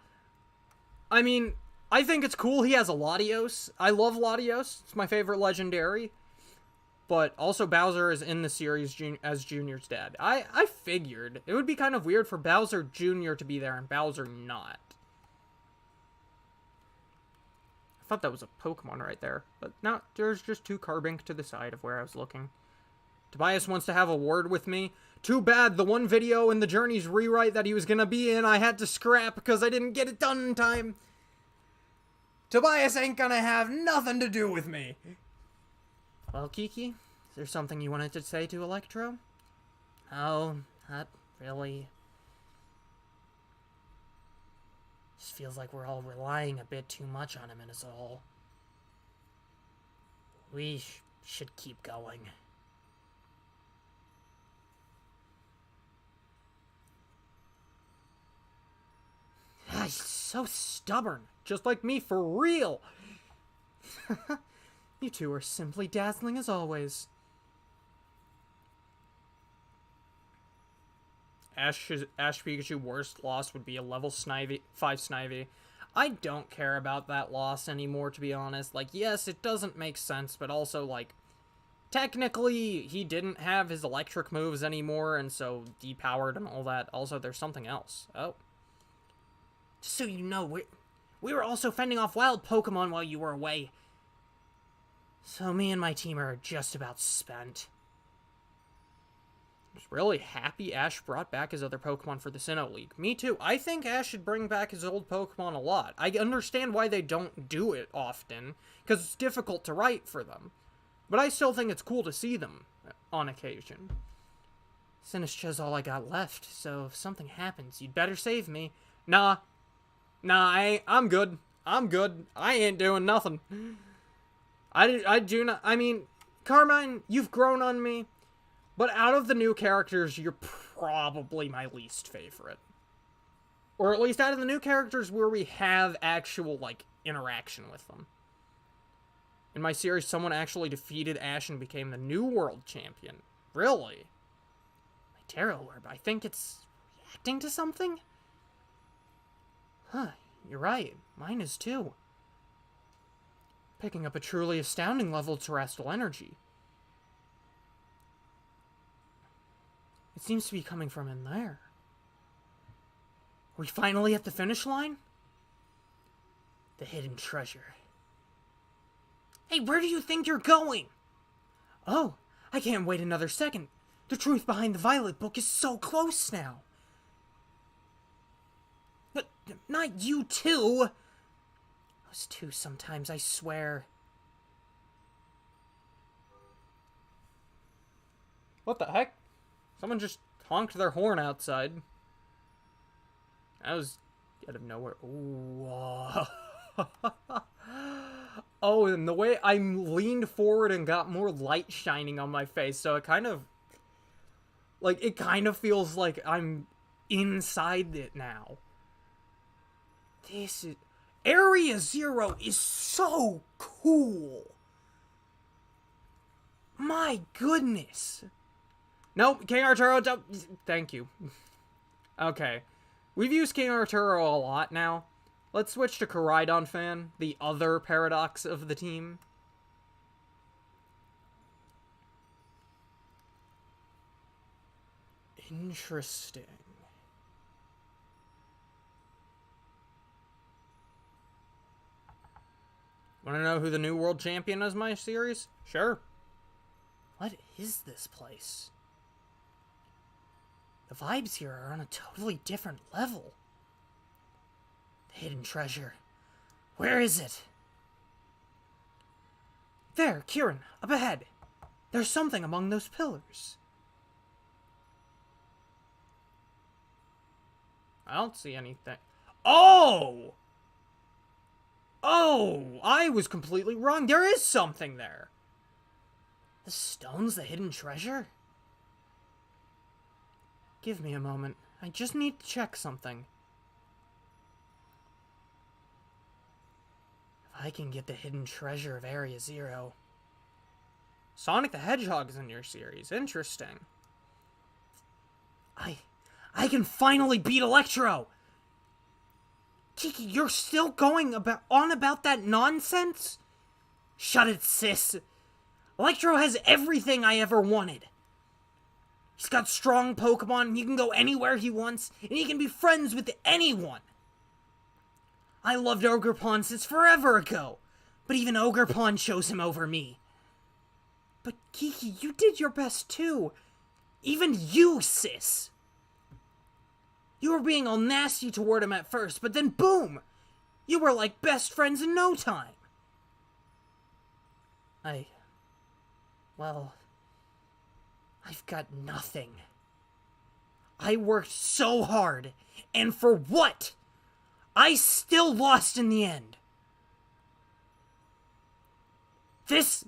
I mean, I think it's cool he has a Latios. I love Latios. It's my favorite legendary. But also Bowser is in the series as Junior's dad. I figured. It would be kind of weird for Bowser Jr. to be there and Bowser not. I thought that was a Pokemon right there. But no, there's just 2 Carbink to the side of where I was looking. Tobias wants to have a word with me. Too bad the one video in the Journey's rewrite that he was gonna be in I had to scrap because I didn't get it done in time. Tobias ain't gonna have nothing to do with me. Well, Kiki, is there something you wanted to say to Electro? Oh, not really. Just feels like we're all relying a bit too much on him and is all. We should keep going. He's so stubborn. Just like me, for real. You two are simply dazzling as always. Ash Pikachu worst loss would be a level 5 Snivy. I don't care about that loss anymore, to be honest. Like, yes, it doesn't make sense, but also, like, technically, he didn't have his electric moves anymore, and so depowered and all that. Also, there's something else. Oh. Just so you know, we were also fending off wild Pokemon while you were away. So me and my team are just about spent. I was really happy Ash brought back his other Pokemon for the Sinnoh League. Me too. I think Ash should bring back his old Pokemon a lot. I understand why they don't do it often, because it's difficult to write for them. But I still think it's cool to see them on occasion. Sinistcha's all I got left, so if something happens, you'd better save me. Nah, I'm good. I'm good. I ain't doing nothing. I do not, I mean, Carmine, you've grown on me, but out of the new characters, you're probably my least favorite. Or at least out of the new characters where we have actual, like, interaction with them. In my series, someone actually defeated Ash and became the new world champion. Really? My Tarot Orb, I think it's reacting to something? Huh, you're right. Mine is too. Picking up a truly astounding level of terrestrial energy. It seems to be coming from in there. Are we finally at the finish line? The hidden treasure. Hey, where do you think you're going? Oh, I can't wait another second. The truth behind the Violet book is so close now. But not you too. Those two sometimes, I swear. What the heck? Someone just honked their horn outside. That was out of nowhere. Ooh. Oh, and the way I leaned forward and got more light shining on my face, so it kind of... like, it kind of feels like I'm inside it now. This is... Area Zero is so cool. My goodness. Nope, King Arturo, don't... Thank you. Okay. We've used King Arturo a lot now. Let's switch to Koraidon Fan, the other paradox of the team. Interesting. Want to know who the new world champion is, my series? Sure. What is this place? The vibes here are on a totally different level. The hidden treasure. Where is it? There, Kieran, up ahead. There's something among those pillars. I don't see anything. Oh! Oh, I was completely wrong. There is something there. The stone's the hidden treasure? Give me a moment. I just need to check something. If I can get the hidden treasure of Area Zero. Sonic the Hedgehog's in your series. Interesting. I can finally beat Electro! Kiki, you're still going on about that nonsense? Shut it, sis. Electro has everything I ever wanted. He's got strong Pokemon, he can go anywhere he wants, and he can be friends with anyone. I loved Ogerpon since forever ago, but even Ogerpon chose him over me. But Kiki, you did your best too. Even you, sis. You were being all nasty toward him at first, but then boom! You were like best friends in no time. Well, I've got nothing. I worked so hard, and for what? I still lost in the end. This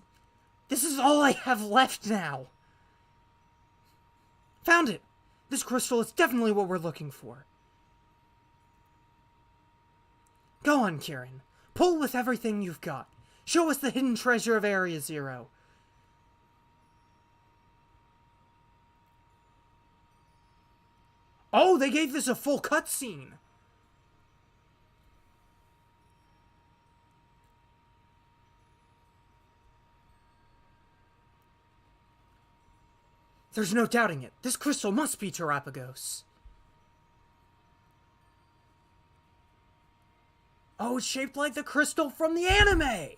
is all I have left now. Found it! This crystal is definitely what we're looking for. Go on, Kieran. Pull with everything you've got. Show us the hidden treasure of Area Zero. Oh, they gave this a full cutscene. There's no doubting it. This crystal must be Terapagos. Oh, it's shaped like the crystal from the anime!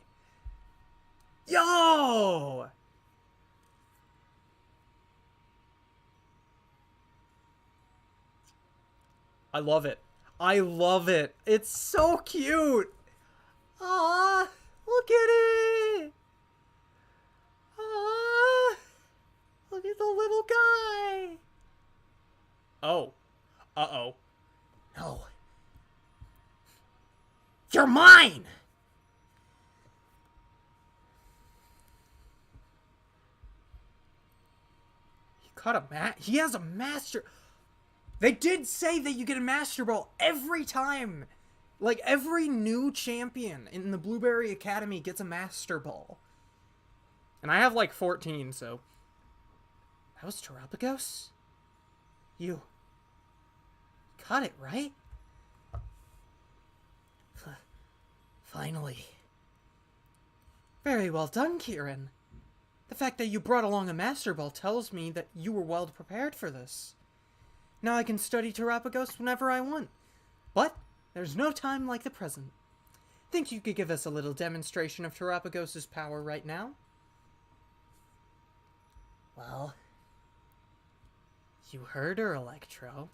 Yo! I love it. I love it. It's so cute. Aww, look at it. Aww, look at the little guy. Oh. Uh-oh. No. You're mine! He has a master... They did say that you get a Master Ball every time. Like, every new champion in the Blueberry Academy gets a Master Ball. And I have, like, 14, so... That was Terapagos? You... Got it, right? Finally. Very well done, Kieran. The fact that you brought along a Master Ball tells me that you were well prepared for this. Now I can study Terapagos whenever I want. But there's no time like the present. Think you could give us a little demonstration of Terapagos' power right now? Well, you heard her, Electro.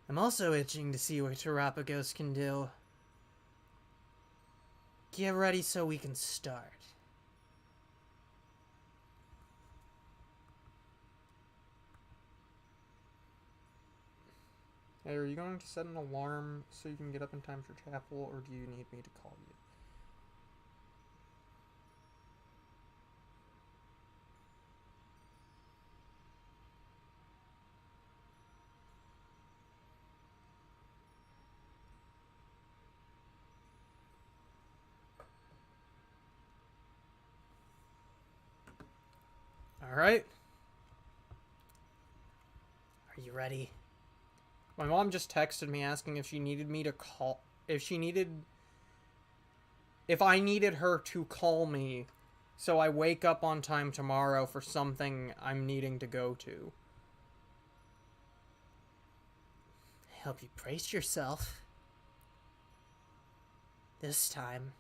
I'm also itching to see what Terapagos can do. Get ready so we can start. Hey, are you going to set an alarm so you can get up in time for chapel, or do you need me to call you? Alright. Are you ready? My mom just texted me asking if she needed me to call... If I needed her to call me so I wake up on time tomorrow for something I'm needing to go to. I hope you braced yourself. This time,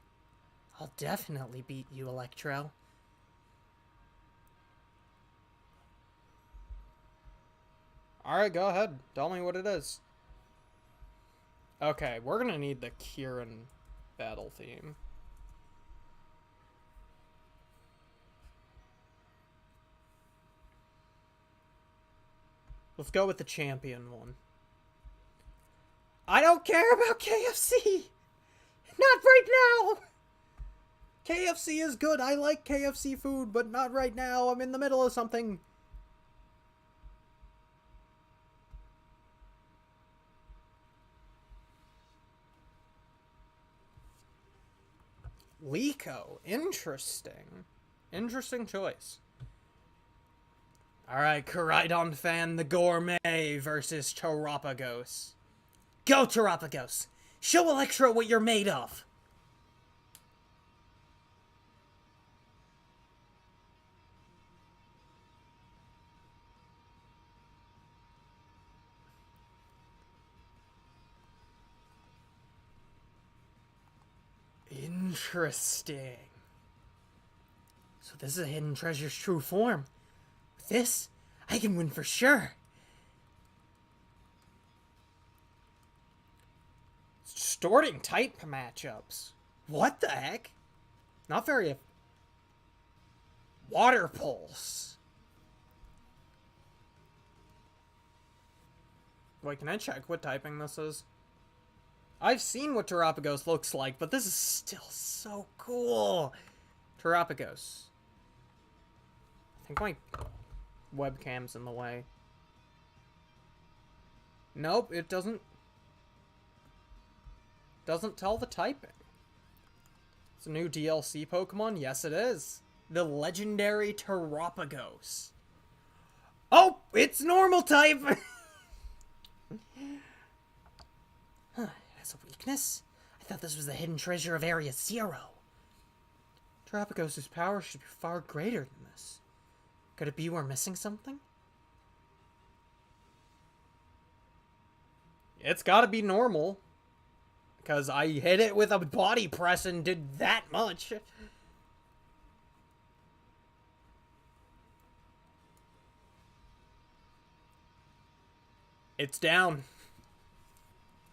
I'll definitely beat you, Electro. Alright, go ahead. Tell me what it is. Okay, we're gonna need the Kieran battle theme. Let's go with the champion one. I don't care about KFC! Not right now! KFC is good. I like KFC food, but not right now. I'm in the middle of something. Liko. Interesting. Interesting choice. Alright, Koraidon fan, the Gourmet versus Terapagos. Go, Terapagos! Show Electro what you're made of! Interesting. So this is a Hidden Treasure's true form. With this, I can win for sure. Distorting type matchups. What the heck? Not very... Water Pulse. Wait, can I check what typing this is? I've seen what Terapagos looks like, but this is still so cool. Terapagos. I think my webcam's in the way. Nope, it doesn't tell the typing. It's a new DLC Pokemon? Yes, it is. The legendary Terapagos. Oh, it's normal type! Huh, it has a weakness? I thought this was the hidden treasure of Area Zero. Terapagos' power should be far greater than this. Could it be we're missing something? It's gotta be normal. Because I hit it with a body press and did that much. It's down.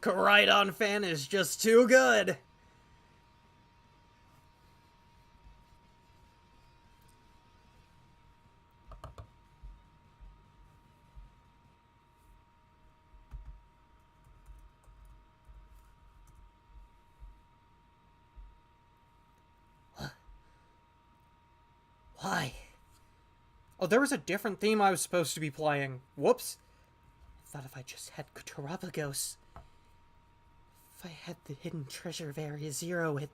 Koraidon fan is just too good. Why? Oh, there was a different theme I was supposed to be playing. Whoops. I thought if I just had Terapagos... If I had the hidden treasure of Area Zero, it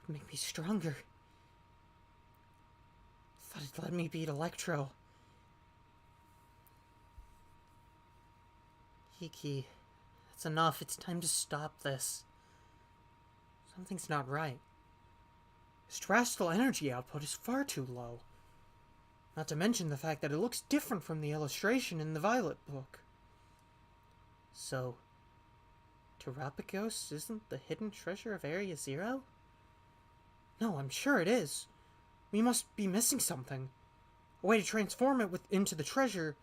would make me stronger. I thought it'd let me beat Electro. Hiki, that's enough. It's time to stop this. Something's not right. His terrestrial energy output is far too low. Not to mention the fact that it looks different from the illustration in the Violet book. So... Terapagos isn't the hidden treasure of Area Zero? No, I'm sure it is. We must be missing something. A way to transform it into the treasure.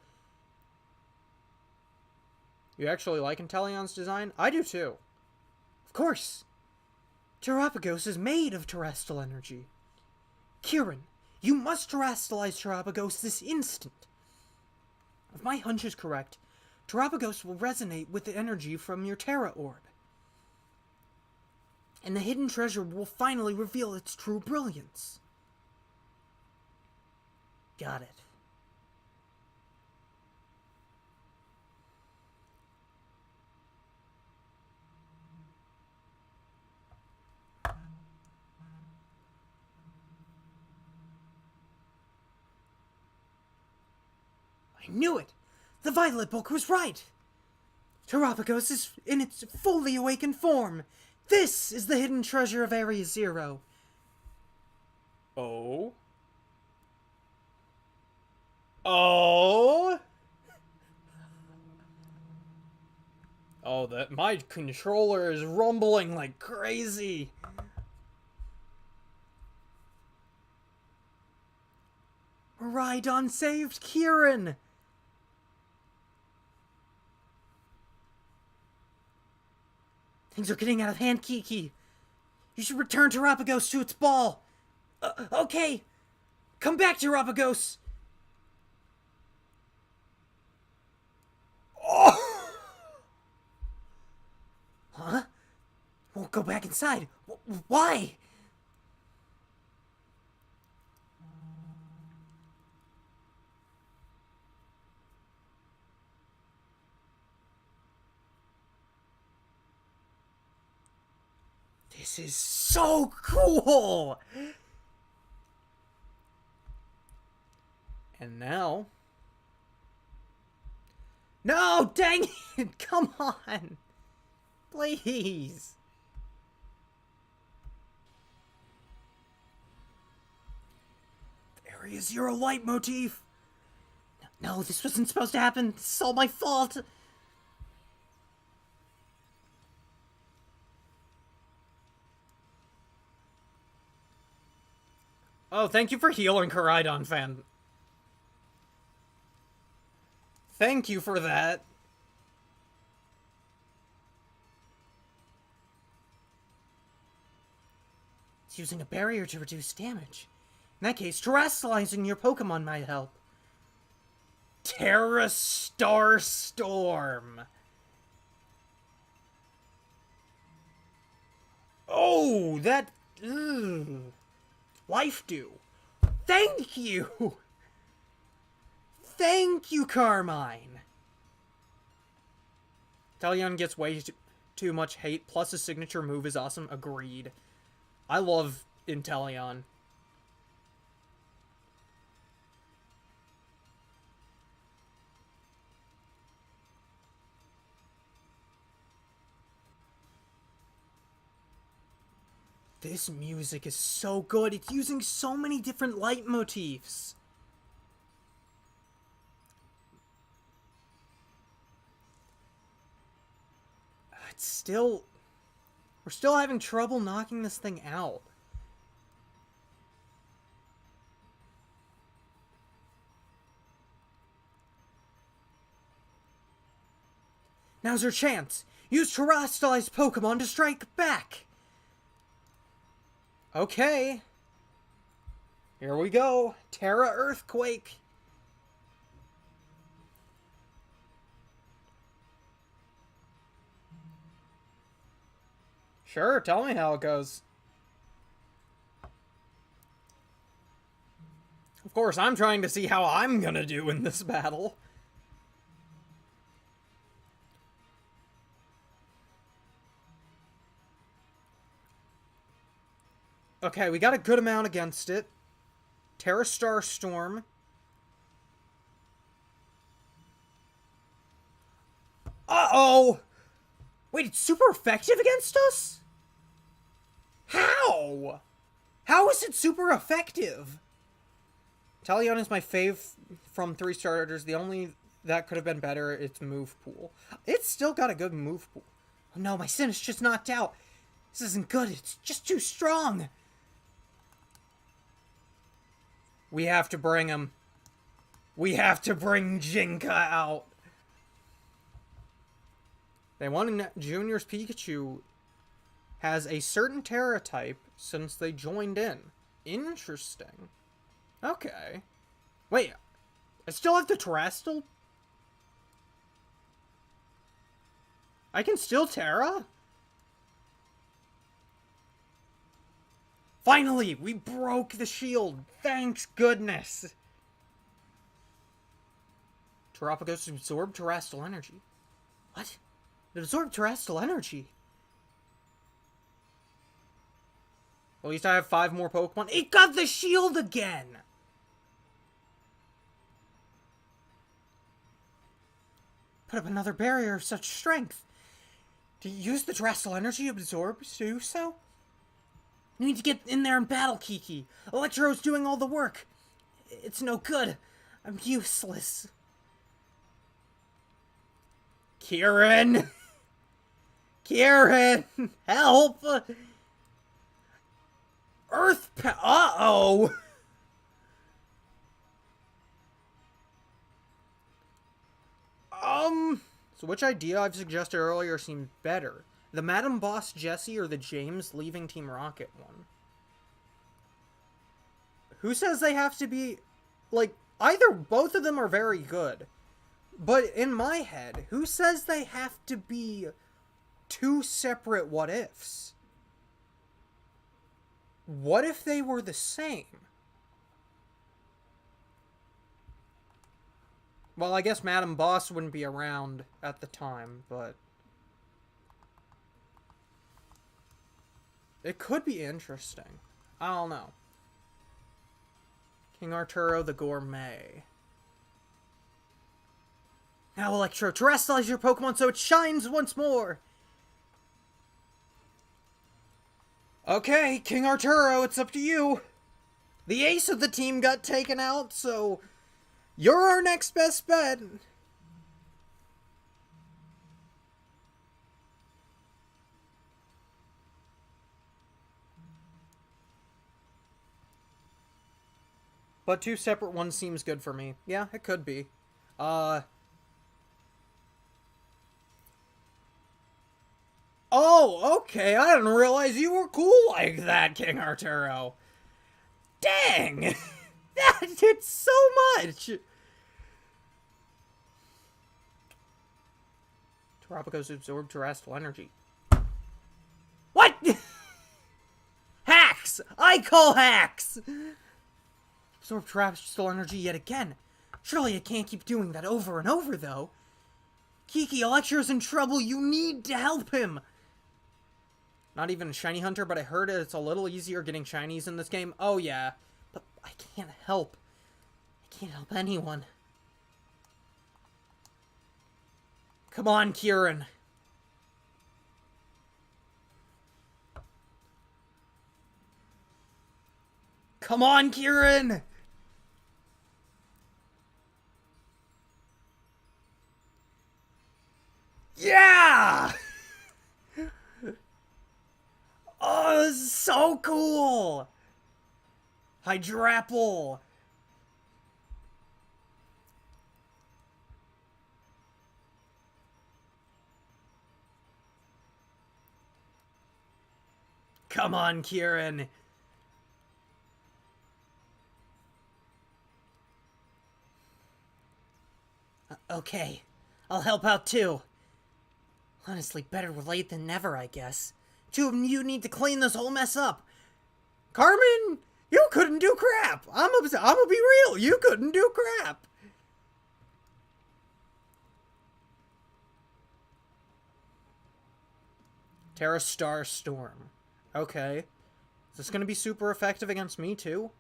You actually like Intellion's design? I do too. Of course. Terapagos is made of terrestrial energy. Kieran, you must terrestrialize Terapagos this instant. If my hunch is correct, Terapagos will resonate with the energy from your Terra Orb. And the hidden treasure will finally reveal its true brilliance. Got it. I knew it! The Violet book was right! Terapagos is in its fully awakened form! This is the hidden treasure of Area Zero! Oh? Oh? Oh, my controller is rumbling like crazy! Rhydon saved Kieran! Things are getting out of hand, Kiki. You should return Terapagos to its ball. Okay. Come back, Terapagos. Oh! Huh? Won't go back inside. Why? This is so cool! And now... No, dang it! Come on! Please! Area Zero leitmotif! No, this wasn't supposed to happen. This is all my fault. Oh, thank you for healing Koraidon, fan. Thank you for that. It's using a barrier to reduce damage. In that case, terrestrializing your Pokemon might help. Terra Star Storm. Oh, that... Ugh. Life Dew. Thank you! Thank you, Carmine! Inteleon gets way too much hate, plus his signature move is awesome. Agreed. I love Inteleon. This music is so good. It's using so many different leitmotifs. It's still... We're still having trouble knocking this thing out. Now's your chance. Use terrestrialized Pokemon to strike back. Okay. Here we go. Terra Earthquake. Sure, tell me how it goes. Of course, I'm trying to see how I'm gonna do in this battle. Okay, we got a good amount against it. Terra Star Storm. Uh-oh! Wait, it's super effective against us? How? How is it super effective? Inteleon is my fave from 3 starters. The only that could have been better, it's move pool. It's still got a good move pool. Oh no, my Sin is just knocked out. This isn't good. It's just too strong. We have to bring him. We have to bring Jinka out. They won Junior's Pikachu has a certain Terra type since they joined in. Interesting. Okay. Wait, I still have the Terrestrial? I can still Terra? Finally, we broke the shield. Thanks goodness. Terrapagos absorbed terrestrial energy. What? It absorbed terrestrial energy. At least I have 5 more Pokemon. It got the shield again! Put up another barrier of such strength. Do you use the terrestrial energy absorbed to do so? You need to get in there and battle Kiki. Electro's doing all the work. It's no good. I'm useless. Kieran! Kieran! Help! Uh-oh! So which idea I've suggested earlier seemed better? The Madam Boss Jessie or the James leaving Team Rocket one? Who says they have to be... Like, both of them are very good. But in my head, who says they have to be two separate what-ifs. What if they were the same? Well, I guess Madam Boss wouldn't be around at the time, but... it could be interesting. I don't know. King Arturo the Gourmet. Now Electro, terrestrialize your Pokemon so it shines once more! Okay, King Arturo, it's up to you. The ace of the team got taken out, so... you're our next best bet. But two separate ones seems good for me. Yeah, it could be. Oh, okay, I didn't realize you were cool like that, King Arturo. Dang! That did so much! Tropico's absorbed terrestrial energy. What?! Hacks! I call hacks! Absorb terrestrial energy yet again. Surely I can't keep doing that over and over, though. Kiki, Electro's in trouble. You need to help him. Not even a shiny hunter, but I heard it's a little easier getting shinies in this game. Oh, yeah. But I can't help. I can't help anyone. Come on, Kieran. Come on, Kieran! Yeah! Oh, this is so cool! Hydrapple! Come on, Kieran! Okay, I'll help out too. Honestly, better late than never, I guess. Two of you need to clean this whole mess up. Carmen, you couldn't do crap. I'm gonna be real. You couldn't do crap. Terra Star Storm. Okay. Is this gonna be super effective against me, too?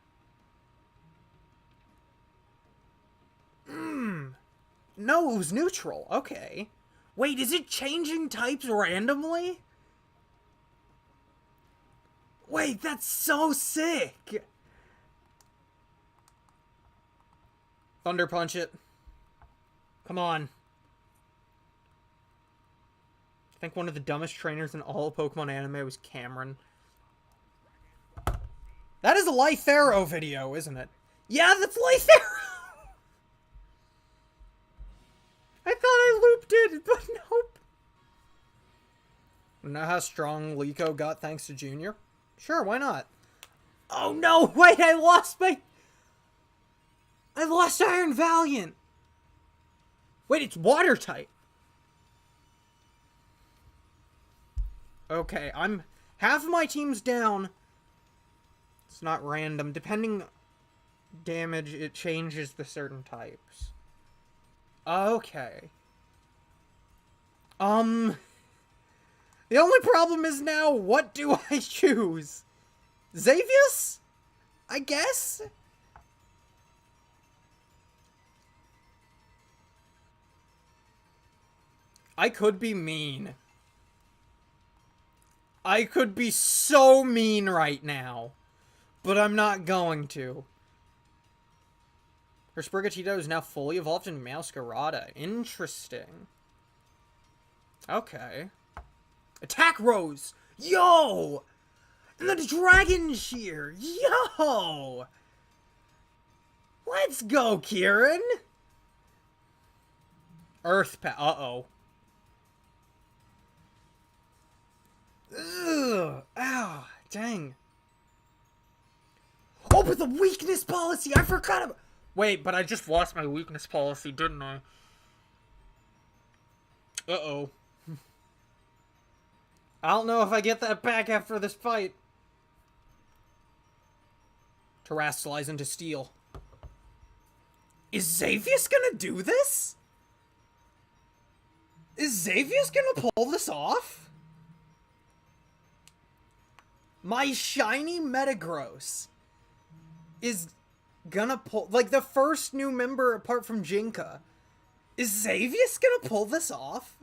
No, it was neutral. Okay. Wait, is it changing types randomly? Wait, that's so sick! Thunder Punch it. Come on. I think one of the dumbest trainers in all of Pokemon anime was Cameron. That is a Lythero video, isn't it? Yeah, that's Lythero! I thought I looped it, but nope. Know how strong Liko got thanks to Junior? Sure, why not? Oh no, wait, I lost Iron Valiant! Wait, it's water type! Okay, half of my team's down. It's not random. Depending damage, it changes the certain types. Okay. The only problem is now, what do I choose? Xavius? I guess? I could be mean. I could be so mean right now. But I'm not going to. Her Sprigatito is now fully evolved into Masquerada. Interesting. Okay. Attack Rose! Yo! And the Dragon Shear! Yo! Let's go, Kieran! Earth uh-oh. Ugh! Ow! Dang. Oh, but the weakness policy! I forgot about... Wait, but I just lost my weakness policy, didn't I? Uh-oh. I don't know if I get that back after this fight. Terrastalize into steel. Is Xavius gonna do this? Is Xavius gonna pull this off? My shiny Metagross is gonna pull... Like, the first new member apart from Jinka. Is Xavius gonna pull this off?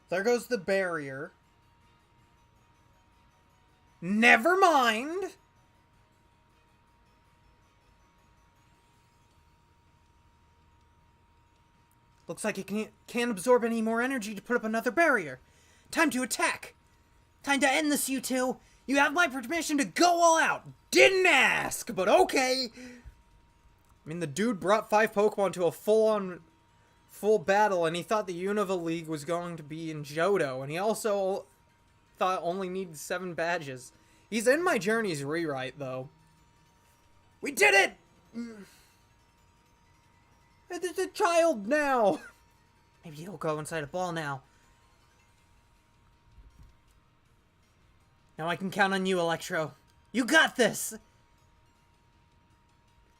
There goes the barrier. Never mind! Looks like it can't absorb any more energy to put up another barrier. Time to attack! Time to end this, you two! You have my permission to go all out! Didn't ask, but okay! I mean, the dude brought 5 Pokemon to a full battle, and he thought the Unova League was going to be in Johto, and he also thought only needed 7 badges. He's in my Journey's rewrite, though. We did it! It's a child now! Maybe he'll go inside a ball now. Now I can count on you, Electro. You got this!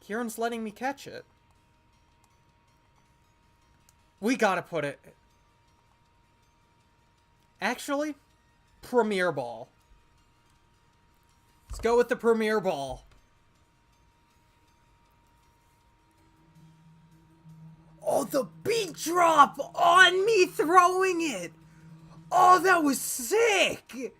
Kieran's letting me catch it. We gotta put it... Actually, Premier Ball. Let's go with the Premier Ball. Oh, the beat drop on me throwing it! Oh, that was sick!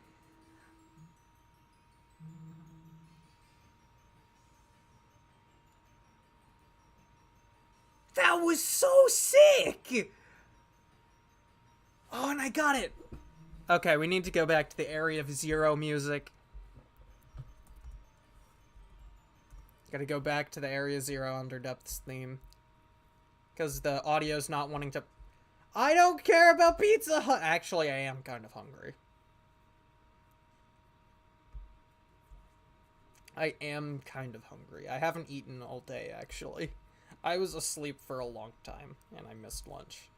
That was so sick! Oh, and I got it! Okay, we need to go back to the Area of Zero music. Gotta go back to the Area Zero Underdepths theme. Because the audio's not wanting to... I don't care about Pizza Hut! Actually, I am kind of hungry. I am kind of hungry. I haven't eaten all day, actually. I was asleep for a long time, and I missed lunch.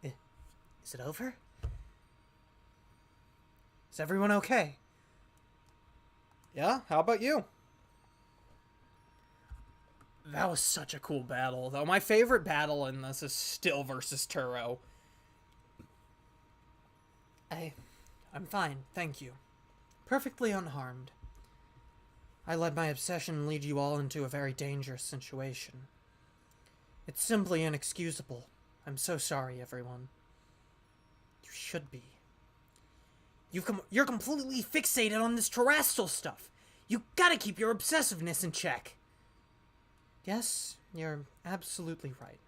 Is it over? Is everyone okay? Yeah, how about you? That was such a cool battle, though. My favorite battle in this is still versus Turo. I'm fine, thank you. Perfectly unharmed. I let my obsession lead you all into a very dangerous situation. It's simply inexcusable. I'm so sorry, everyone. You should be. You're completely fixated on this terrestrial stuff. You gotta keep your obsessiveness in check. Yes, you're absolutely right.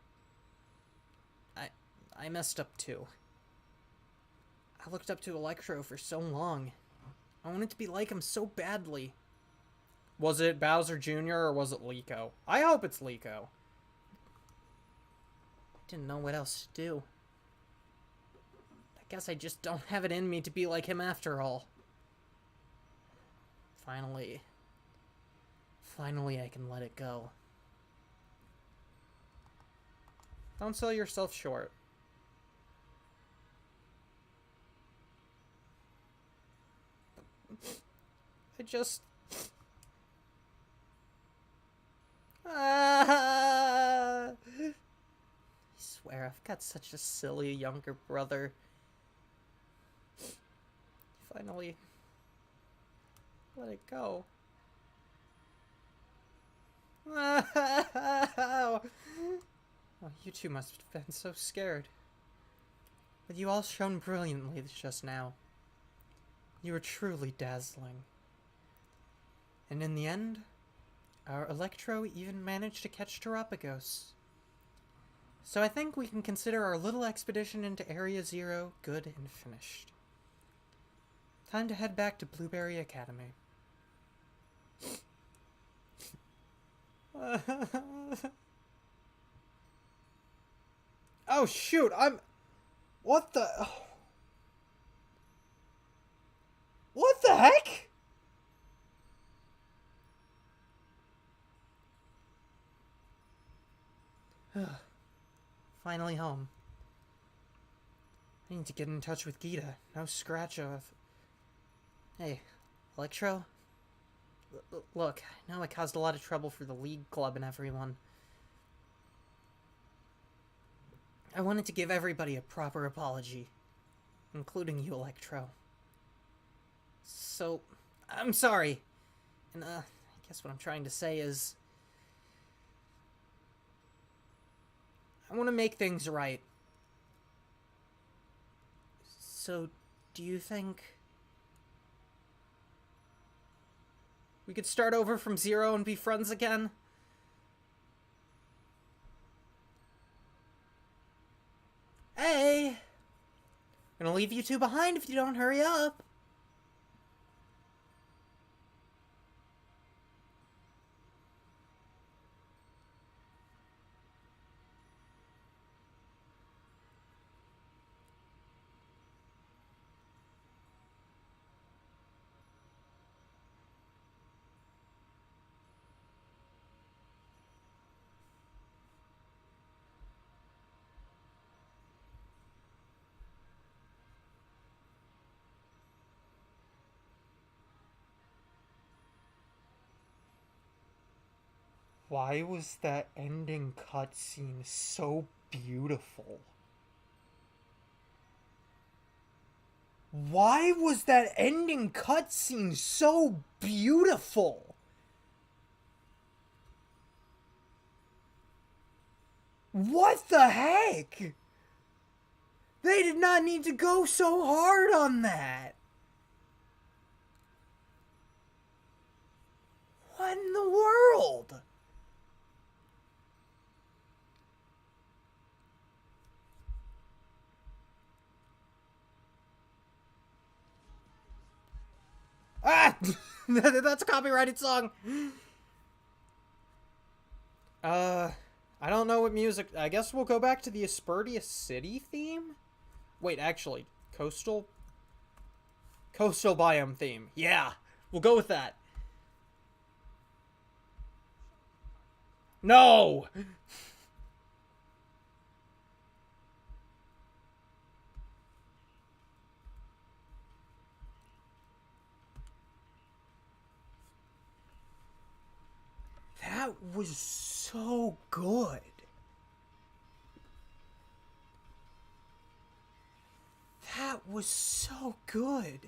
I messed up too. I looked up to Electro for so long. I wanted to be like him so badly. Was it Bowser Jr. or was it Liko? I hope it's Liko. Didn't know what else to do. I guess I just don't have it in me to be like him after all. Finally I can let it go. Don't sell yourself short. I swear, I've got such a silly younger brother. Finally, let it go. Oh, you two must have been so scared. But you all shone brilliantly just now. You were truly dazzling. And in the end, our Electro even managed to catch Terapagos. So I think we can consider our little expedition into Area Zero good and finished. Time to head back to Blueberry Academy. Oh shoot, what the... What the heck? finally home. I need to get in touch with Gita. No scratch of... Hey, Electro? Look, I know I caused a lot of trouble for the League Club and everyone. I wanted to give everybody a proper apology. Including you, Electro. So, I'm sorry. And, I guess what I'm trying to say is... I want to make things right. So, do you think... we could start over from zero and be friends again? Hey! I'm gonna leave you two behind if you don't hurry up. Why was that ending cutscene so beautiful? Why was that ending cutscene so beautiful? What the heck? They did not need to go so hard on that. What in the world? Ah! That's a copyrighted song. I don't know what music... I guess we'll go back to the Aspertia City theme? Wait, actually, Coastal Biome theme. Yeah, we'll go with that. No! That was so good. That was so good.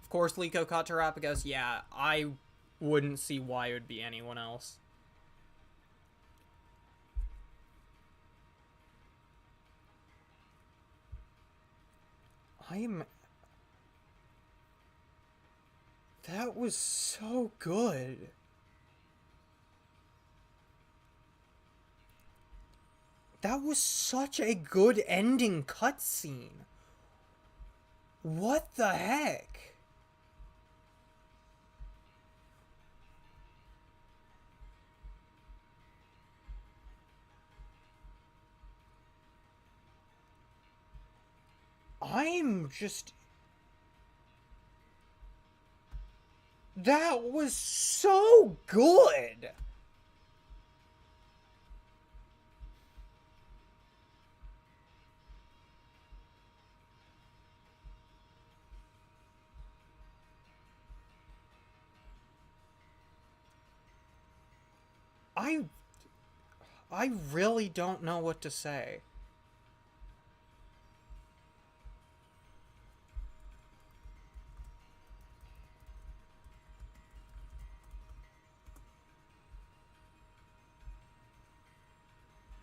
Of course, Liko Katarapa goes, yeah, I wouldn't see why it would be anyone else. That was so good. That was such a good ending cutscene. What the heck? I'm just... That was so good! I really don't know what to say.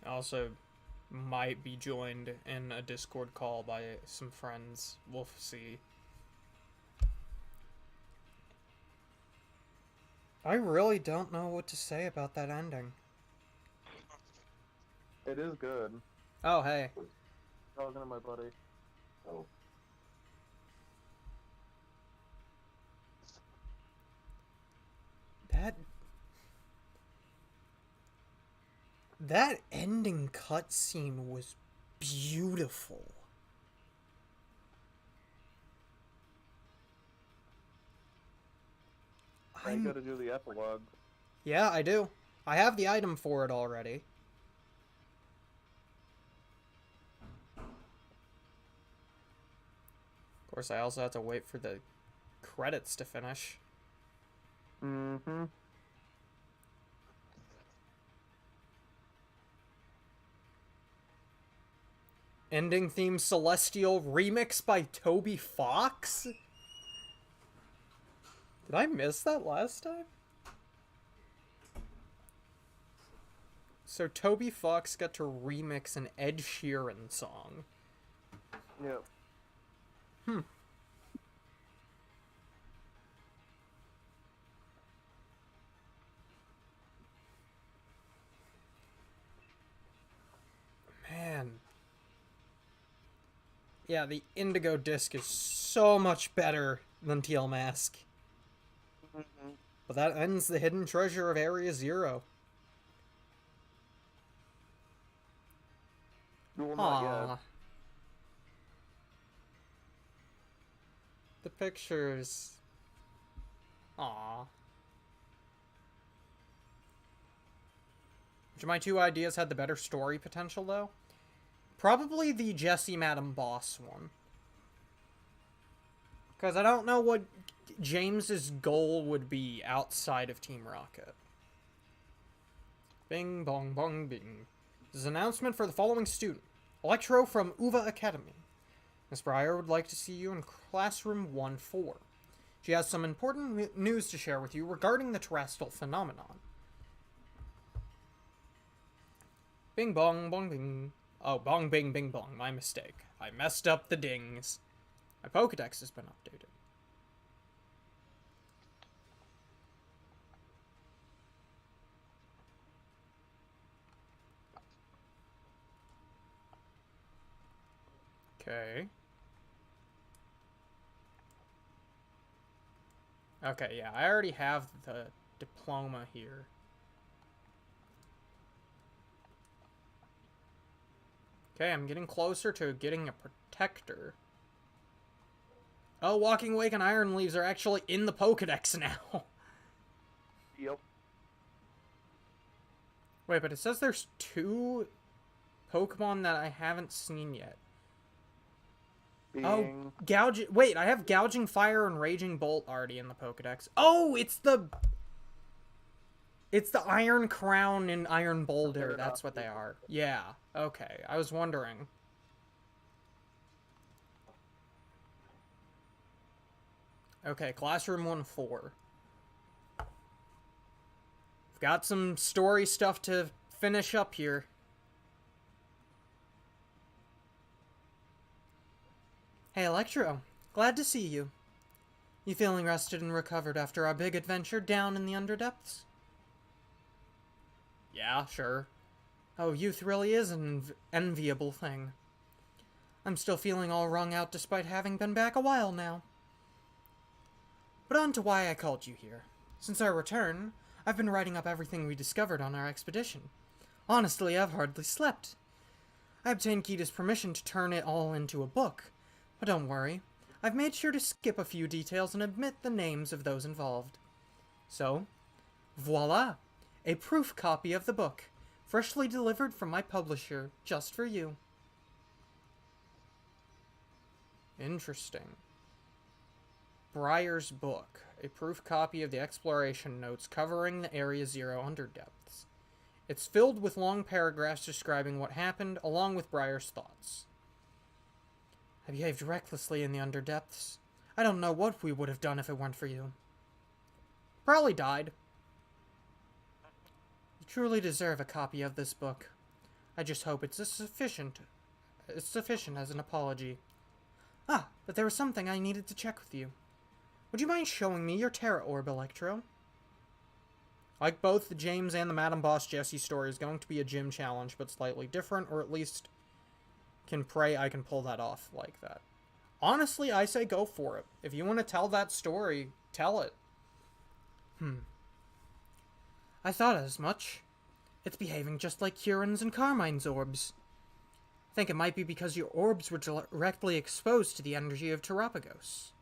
Also, might be joined in a Discord call by some friends. We'll see. I really don't know what to say about that ending. It is good. Oh, hey. Talking to my buddy. Oh. That ending cutscene was beautiful. I gotta do the epilogue. Yeah, I do. I have the item for it already. course, I also have to wait for the credits to finish. Mm-hmm. Ending theme Celestial remix by Toby Fox? Did I miss that last time? So Toby Fox got to remix an Ed Sheeran song. Yep. Man. Yeah, the Indigo Disk is so much better than Teal Mask. Mm-hmm. But that ends the hidden treasure of Area Zero. Well, not Aww. yet. The pictures. Aww. Which of my two ideas had the better story potential, though? Probably the Jesse Madam Boss one. Because I don't know what James's goal would be outside of Team Rocket. Bing, bong, bong, bing. This is an announcement for the following student. Electro from Uva Academy. Miss Breyer would like to see you in classroom 1-4. She has some important news to share with you regarding the terrestrial phenomenon. Bing, bong, bong, bing. Oh, bong, bing, bing, bong. My mistake. I messed up the dings. My Pokedex has been updated. Okay. Okay, yeah, I already have the diploma here. Okay, I'm getting closer to getting a protector. Oh, Walking Wake and Iron Leaves are actually in the Pokedex now. Yep. Wait, but it says there's 2 Pokemon that I haven't seen yet. Oh, Wait, I have Gouging Fire and Raging Bolt already in the Pokedex. Oh, it's the Iron Crown and Iron Boulder. That's what they are. Yeah. Okay. I was wondering. Okay, Classroom 1-4. I've got some story stuff to finish up here. Hey, Electro. Glad to see you. You feeling rested and recovered after our big adventure down in the Underdepths? Yeah, sure. Oh, youth really is an enviable thing. I'm still feeling all wrung out despite having been back a while now. But on to why I called you here. Since our return, I've been writing up everything we discovered on our expedition. Honestly, I've hardly slept. I obtained Kita's permission to turn it all into a book. But don't worry, I've made sure to skip a few details and omit the names of those involved. So, voila! A proof copy of the book, freshly delivered from my publisher, just for you. Interesting. Breyer's book, a proof copy of the exploration notes covering the Area Zero underdepths. It's filled with long paragraphs describing what happened, along with Breyer's thoughts. I behaved recklessly in the underdepths. I don't know what we would have done if it weren't for you. Probably died. You truly deserve a copy of this book. I just hope it's sufficient as an apology. Ah, but there was something I needed to check with you. Would you mind showing me your Terra Orb, Electro? Like both the James and the Madam Boss Jessie story is going to be a gym challenge, but slightly different, or at least can pray I can pull that off like that. Honestly, I say go for it. If you want to tell that story, tell it. I thought as much. It's behaving just like Kieran's and Carmine's orbs. I think it might be because your orbs were directly exposed to the energy of Terapagos.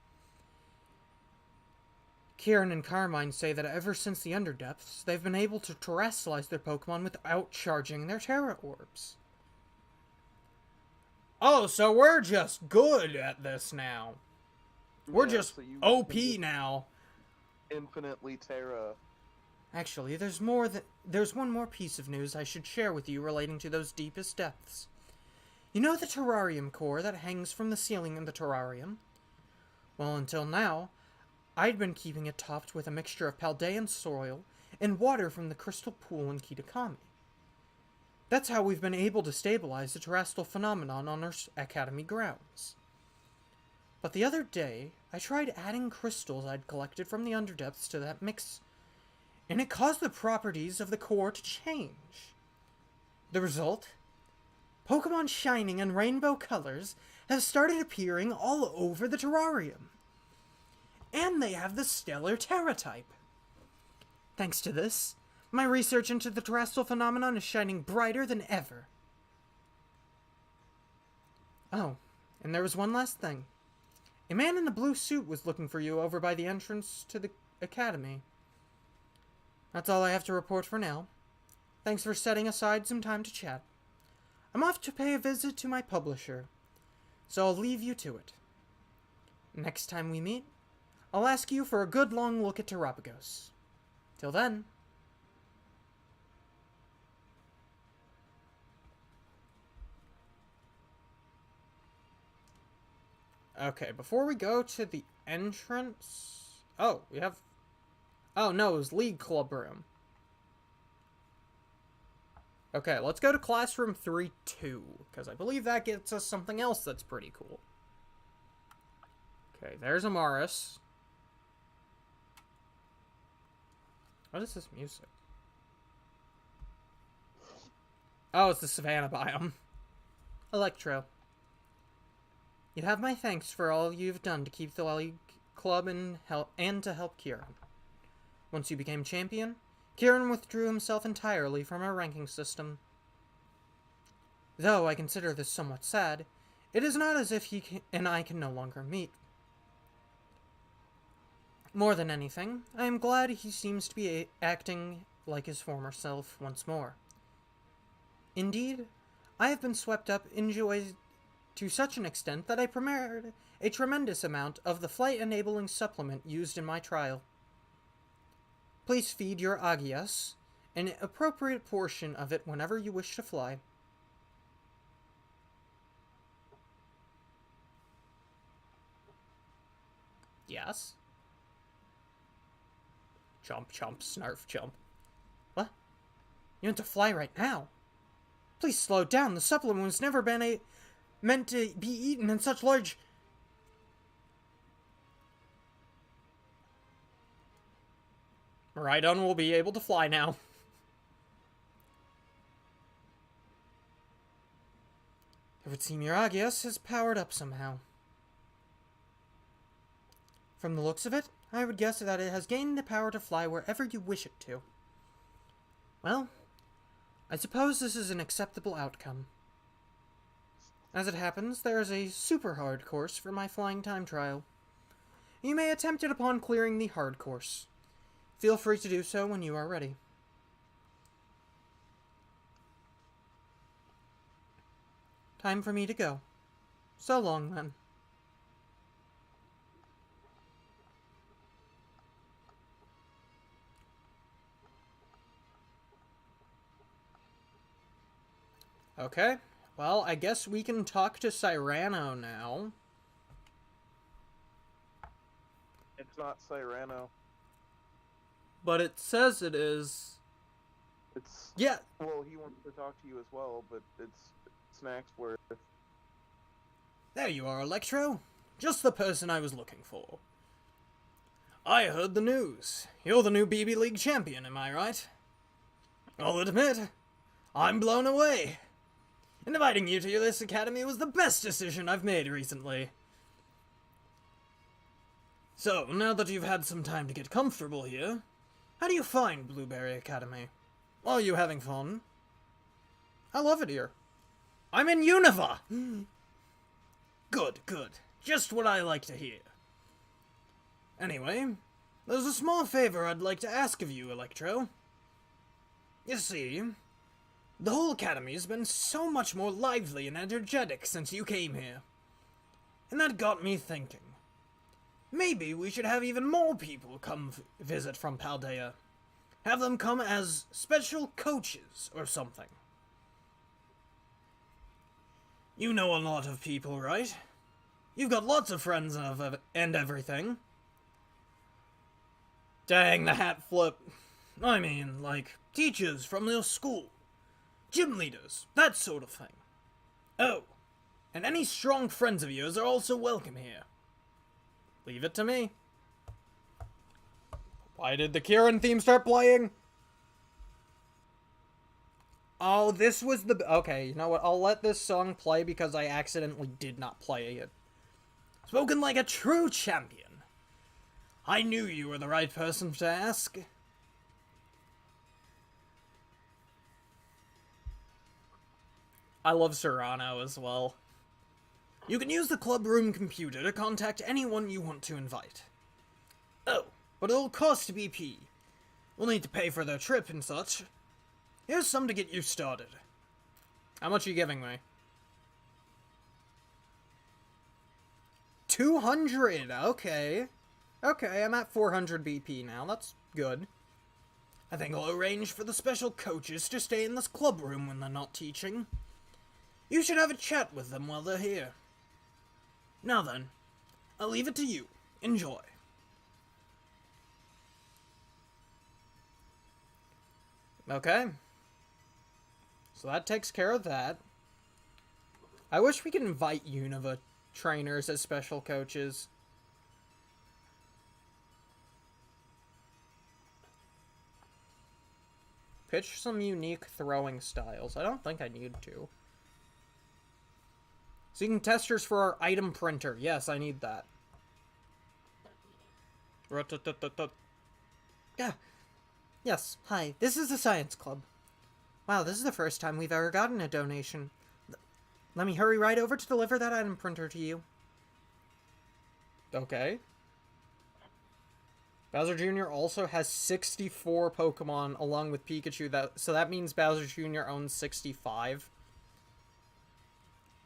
Kieran and Carmine say that ever since the Underdepths, they've been able to terrestrialize their Pokemon without charging their Terra Orbs. Oh, so we're just good at this now. We're Yeah, just so you OP can just now. infinitely Terra. Actually, there's one more piece of news I should share with you relating to those deepest depths. You know the terrarium core that hangs from the ceiling in the terrarium? Well, until now, I'd been keeping it topped with a mixture of Paldean soil and water from the crystal pool in Kitakami. That's how we've been able to stabilize the terrestrial phenomenon on our academy grounds. But the other day, I tried adding crystals I'd collected from the underdepths to that mix, and it caused the properties of the core to change. The result? Pokemon shining in rainbow colors have started appearing all over the terrarium. And they have the stellar Terra type. Thanks to this, my research into the terrestrial phenomenon is shining brighter than ever. Oh, and there was one last thing. A man in a blue suit was looking for you over by the entrance to the academy. That's all I have to report for now. Thanks for setting aside some time to chat. I'm off to pay a visit to my publisher, so I'll leave you to it. Next time we meet, I'll ask you for a good long look at Terrapagos. Till then. Okay, before we go to the entrance... Oh, we have... Oh, no, it was League Club Room. Okay, let's go to Classroom 3-2, because I believe that gets us something else that's pretty cool. Okay, there's Amaris. What is this music? Oh, it's the Savannah biome. Electro. You have my thanks for all you've done to keep the League Club and to help Kieran. Once you became champion, Kieran withdrew himself entirely from our ranking system. Though I consider this somewhat sad, it is not as if he and I can no longer meet. More than anything, I am glad he seems to be acting like his former self once more. Indeed, I have been swept up in joy to such an extent that I prepared a tremendous amount of the flight-enabling supplement used in my trial. Please feed your Agias an appropriate portion of it whenever you wish to fly. Yes? Chomp, chomp, snarf, chomp. What? You want to fly right now? Please slow down. The supplement was never meant to be eaten in such large... Rhydon will be able to fly now. It would seem your Agios has powered up somehow. From the looks of it, I would guess that it has gained the power to fly wherever you wish it to. Well, I suppose this is an acceptable outcome. As it happens, there is a super hard course for my flying time trial. You may attempt it upon clearing the hard course. Feel free to do so when you are ready. Time for me to go. So long, then. Okay, well, I guess we can talk to Cyrano now. It's not Cyrano. But it says it is. It's... Yeah. Well, he wants to talk to you as well, but it's Snacksworth. There you are, Electro. Just the person I was looking for. I heard the news. You're the new BB League champion, am I right? I'll admit, I'm blown away. Inviting you to this academy was the best decision I've made recently. So, now that you've had some time to get comfortable here, how do you find Blueberry Academy? Are you having fun? I love it here. I'm in Unova! Good, good. Just what I like to hear. Anyway, there's a small favor I'd like to ask of you, Electro. You see, the whole academy has been so much more lively and energetic since you came here. And that got me thinking. Maybe we should have even more people come visit from Paldea. Have them come as special coaches or something. You know a lot of people, right? You've got lots of friends and everything. Dang, the hat flip. I mean, like, teachers from your school. Gym leaders, that sort of thing. Oh, and any strong friends of yours are also welcome here. Leave it to me. Why did the Kieran theme start playing? Oh, this was the... Okay, you know what? I'll let this song play because I accidentally did not play it. Spoken like a true champion. I knew you were the right person to ask. I love Serrano as well. You can use the club room computer to contact anyone you want to invite. Oh, but it'll cost BP. We'll need to pay for their trip and such. Here's some to get you started. How much are you giving me? 200, okay. Okay, I'm at 400 BP now, that's good. I think I'll arrange for the special coaches to stay in this club room when they're not teaching. You should have a chat with them while they're here. Now then, I'll leave it to you. Enjoy. Okay. So that takes care of that. I wish we could invite Unova trainers as special coaches. Pitch some unique throwing styles. I don't think I need to. Seeking testers for our item printer. Yes, I need that. Yeah. Yes, hi. This is the Science Club. Wow, this is the first time we've ever gotten a donation. Let me hurry right over to deliver that item printer to you. Okay. Bowser Jr. also has 64 Pokemon along with Pikachu, so that means Bowser Jr. owns 65.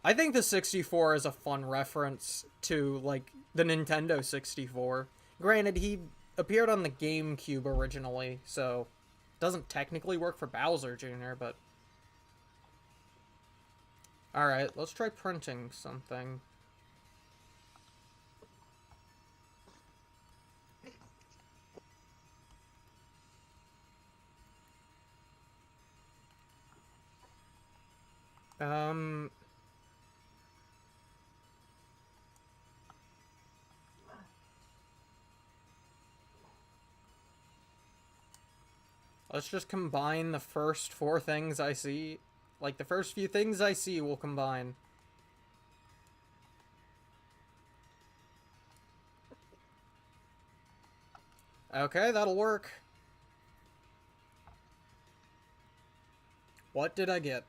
I think the 64 is a fun reference to, like, the Nintendo 64. Granted, he appeared on the GameCube originally, so it doesn't technically work for Bowser Jr., but... Alright, let's try printing something. Let's just combine the first 4 things I see. Like, the first few things I see will combine. Okay, that'll work. What did I get?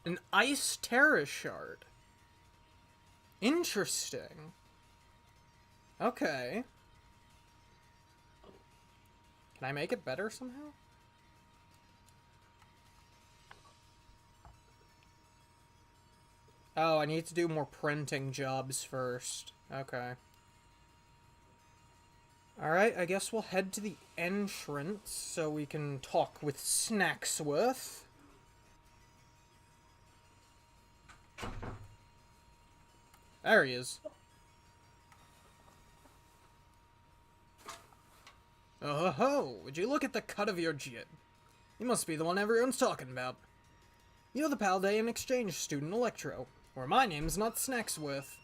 An Ice Terra Shard. Interesting. Okay. Can I make it better somehow? Oh, I need to do more printing jobs first. Okay. Alright, I guess we'll head to the entrance so we can talk with Snacksworth. There he is. Oh ho ho! Would you look at the cut of your jib? You must be the one everyone's talking about. You're the Paldean exchange student, Electro, or my name's not Snacksworth.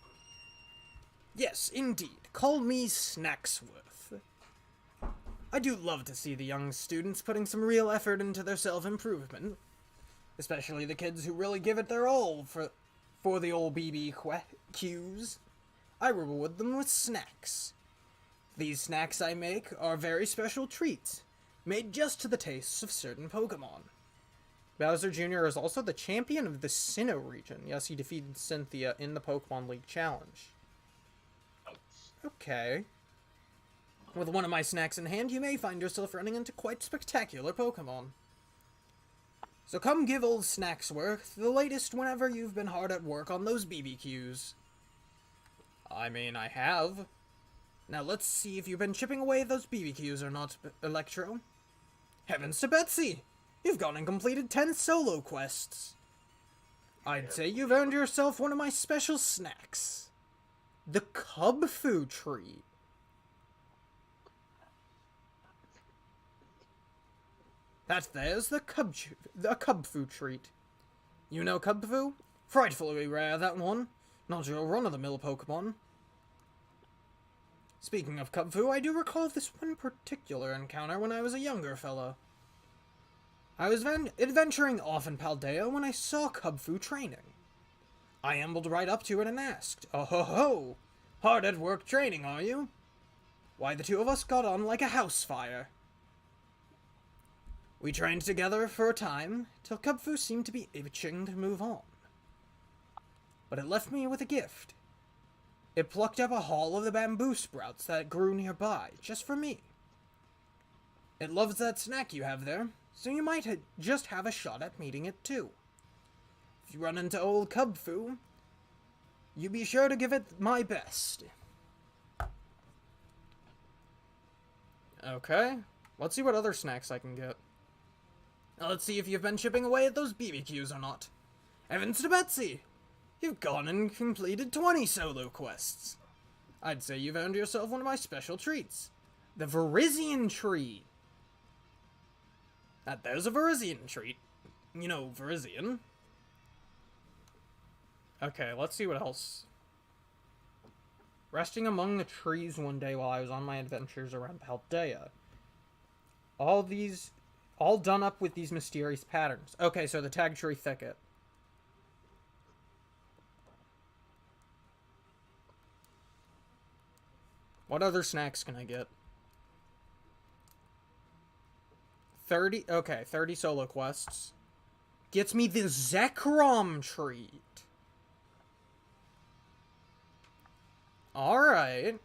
Yes, indeed. Call me Snacksworth. I do love to see the young students putting some real effort into their self-improvement. Especially the kids who really give it their all for the old BBQs. I reward them with snacks. These snacks I make are very special treats, made just to the tastes of certain Pokemon. Bowser Jr. is also the champion of the Sinnoh region. Yes, he defeated Cynthia in the Pokemon League Challenge. Okay. With one of my snacks in hand, you may find yourself running into quite spectacular Pokemon. So come give old Snacksworth the latest whenever you've been hard at work on those BBQs. I mean, I have. Now let's see if you've been chipping away at those BBQs or not, Electro. Heavens to Betsy! You've gone and completed 10 solo quests. I'd say you've earned yourself one of my special snacks. The Cubfu Tree. That there's the Cubfu treat. You know Cubfu? Frightfully rare, that one. Not your run-of-the-mill Pokemon. Speaking of Cubfu, I do recall this one particular encounter when I was a younger fellow. I was adventuring off in Paldea when I saw Cubfu training. I ambled right up to it and asked, "Oh ho ho! Hard at work training, are you?" Why, the two of us got on like a house fire. We trained together for a time, till Cubfu seemed to be itching to move on. But it left me with a gift. It plucked up a haul of the bamboo sprouts that grew nearby, just for me. It loves that snack you have there, so you might just have a shot at meeting it too. If you run into old Cubfu, you be sure to give it my best. Okay, let's see what other snacks I can get. Let's see if you've been chipping away at those BBQs or not. Heavens to Betsy! You've gone and completed 20 solo quests. I'd say you've earned yourself one of my special treats. The Virizion Tree. Now, there's a Virizion treat. You know, Virizion. Okay, let's see what else. Resting among the trees one day while I was on my adventures around Paldea. All done up with these mysterious patterns. Okay, so the Tag Tree Thicket. What other snacks can I get? 30 solo quests. Gets me the Zekrom treat. Alright.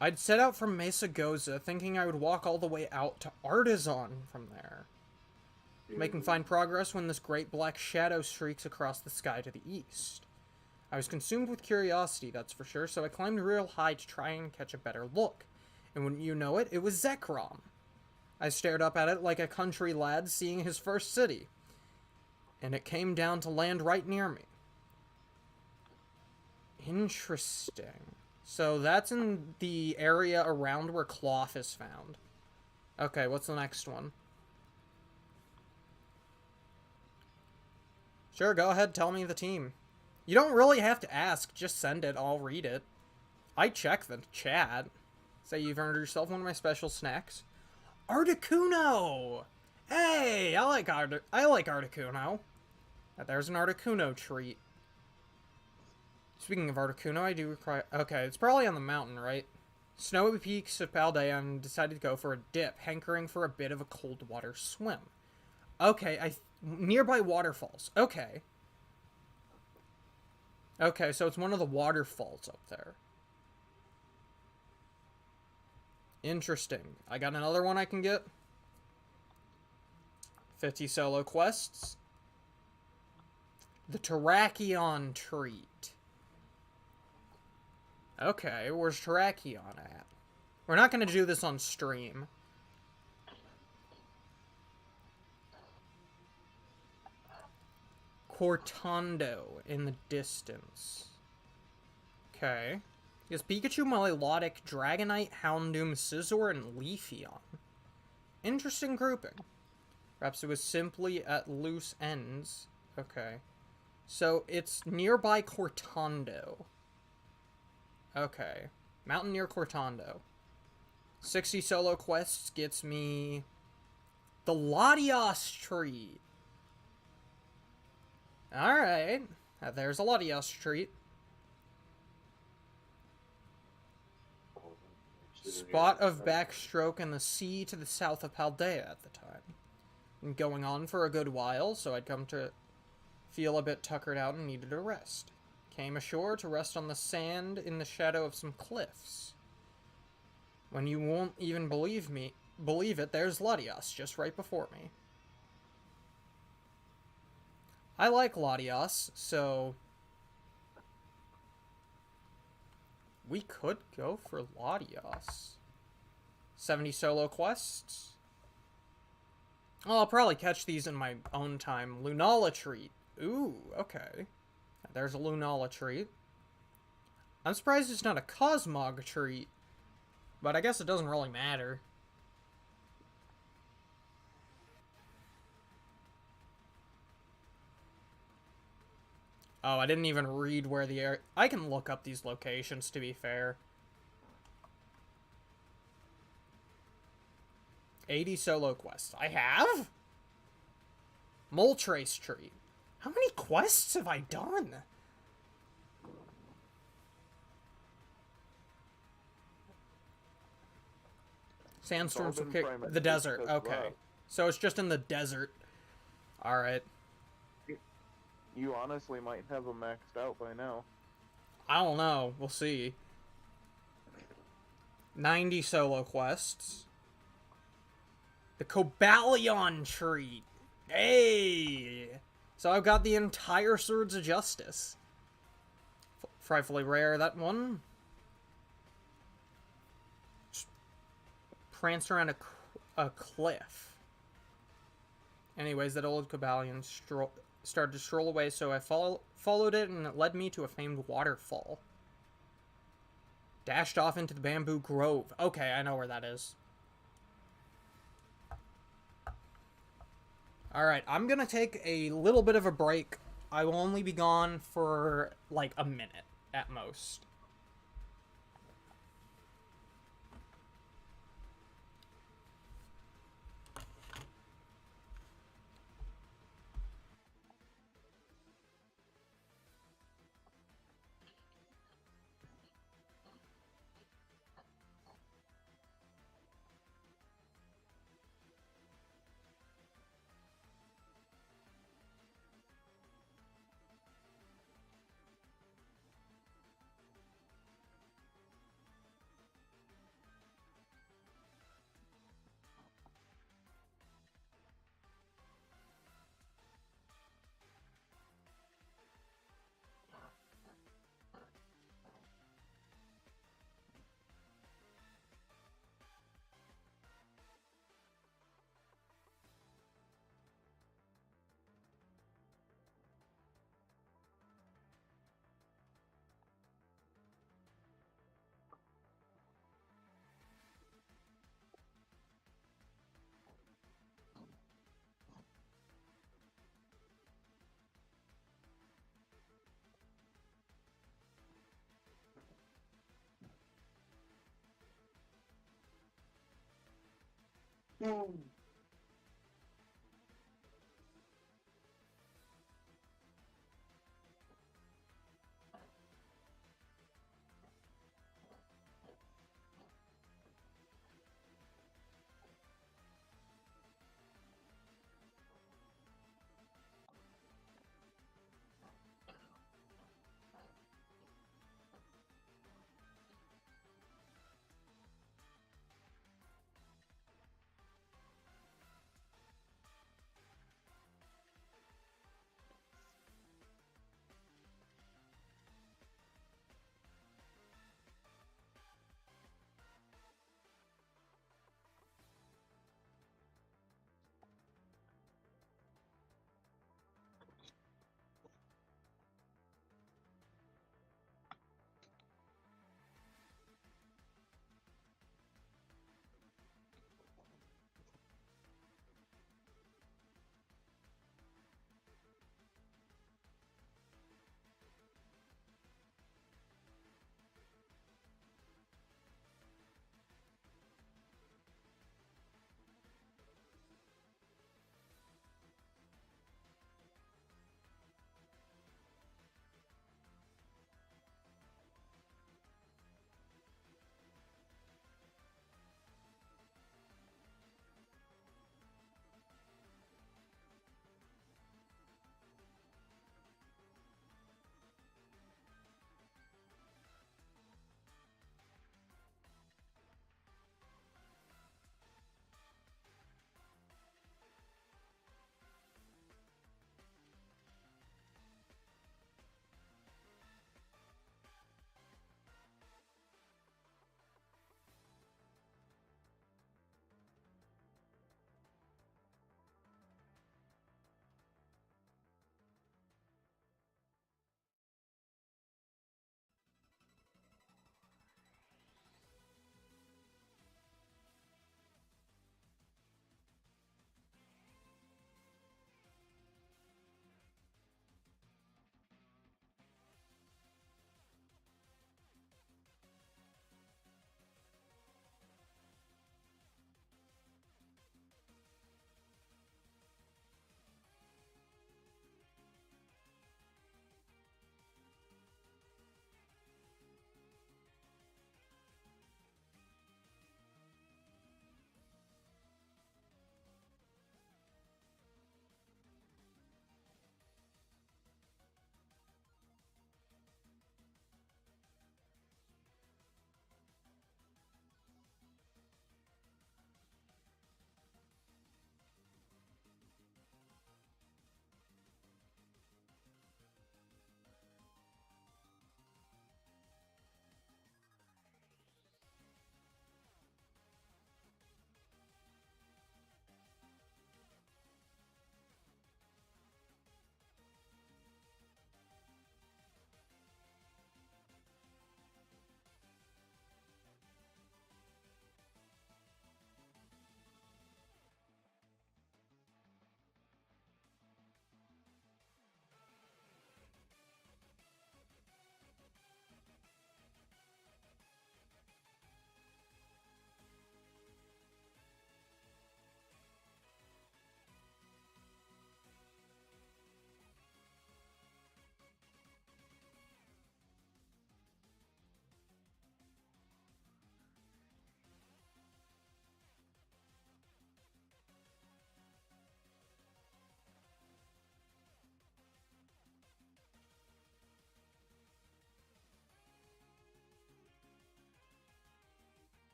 I'd set out from Mesa Goza, thinking I would walk all the way out to Artisan from there. Making fine progress when this great black shadow streaks across the sky to the east. I was consumed with curiosity, that's for sure, so I climbed real high to try and catch a better look. And wouldn't you know it, it was Zekrom. I stared up at it like a country lad seeing his first city. And it came down to land right near me. Interesting. So that's in the area around where Cloth is found. Okay, what's the next one? Sure, go ahead, tell me the team. You don't really have to ask, just send it, I'll read it. I check the chat. Say you've earned yourself one of my special snacks. Articuno! Hey, I like Articuno. There's an Articuno treat. Speaking of Articuno, I do require... Okay, it's probably on the mountain, right? Snowy peaks of Paldea and decided to go for a dip, hankering for a bit of a cold water swim. Okay, nearby waterfalls. Okay. Okay, so it's one of the waterfalls up there. Interesting. I got another one I can get. 50 solo quests. The Terrakion treat. Okay, where's Terrakion at? We're not going to do this on stream. Cortando in the distance. Okay. Is Pikachu, Milotic, Dragonite, Houndoom, Scizor, and Leafeon. Interesting grouping. Perhaps it was simply at loose ends. Okay. So it's nearby Cortando. Okay. Mountain near Cortando. 60 solo quests gets me the Latios treat. Alright. There's a Latios treat. Spot of backstroke in the sea to the south of Paldea at the time. And going on for a good while, so I'd come to feel a bit tuckered out and needed a rest. Came ashore to rest on the sand in the shadow of some cliffs. When you won't even believe it, there's Latias just right before me. I like Latias, so we could go for Latias. 70 solo quests. Well, I'll probably catch these in my own time. Lunala treat. Ooh, okay. There's a Lunala treat. I'm surprised it's not a Cosmog treat, but I guess it doesn't really matter. Oh, I didn't even read where the area... I can look up these locations, to be fair. 80 solo quests. I have? Moltrace tree. How many quests have I done? Sandstorms will kick the desert. Okay. So it's just in the desert. Alright. You honestly might have them maxed out by now. I don't know. We'll see. 90 solo quests. The Cobalion treat. Hey! So I've got the entire Swords of Justice. Frightfully rare, that one. Just pranced around a cliff. Anyways, that old Cobalion started to stroll away, so I followed it, and it led me to a famed waterfall. Dashed off into the bamboo grove. Okay, I know where that is. Alright, I'm gonna take a little bit of a break. I will only be gone for, like, a minute, at most.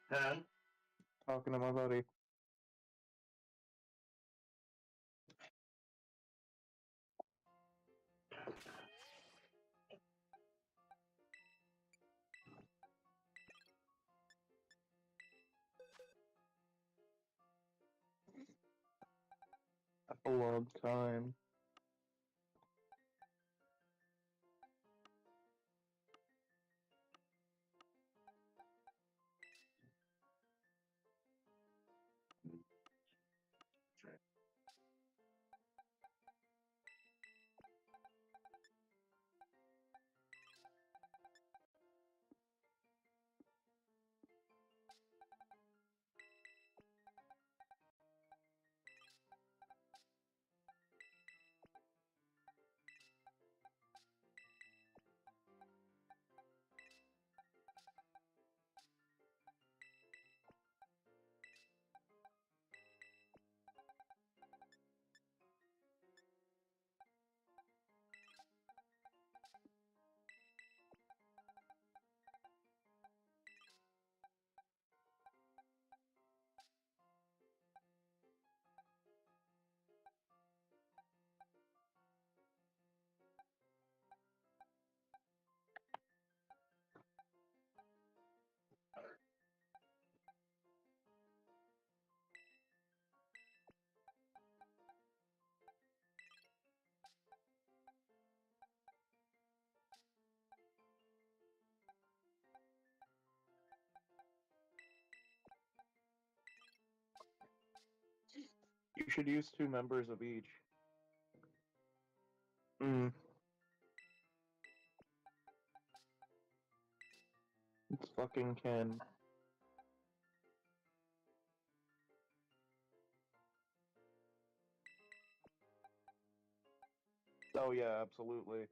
Huh? Talking to my buddy. Epilogue time. You should use 2 members of each. It's fucking Ken. Oh yeah, absolutely.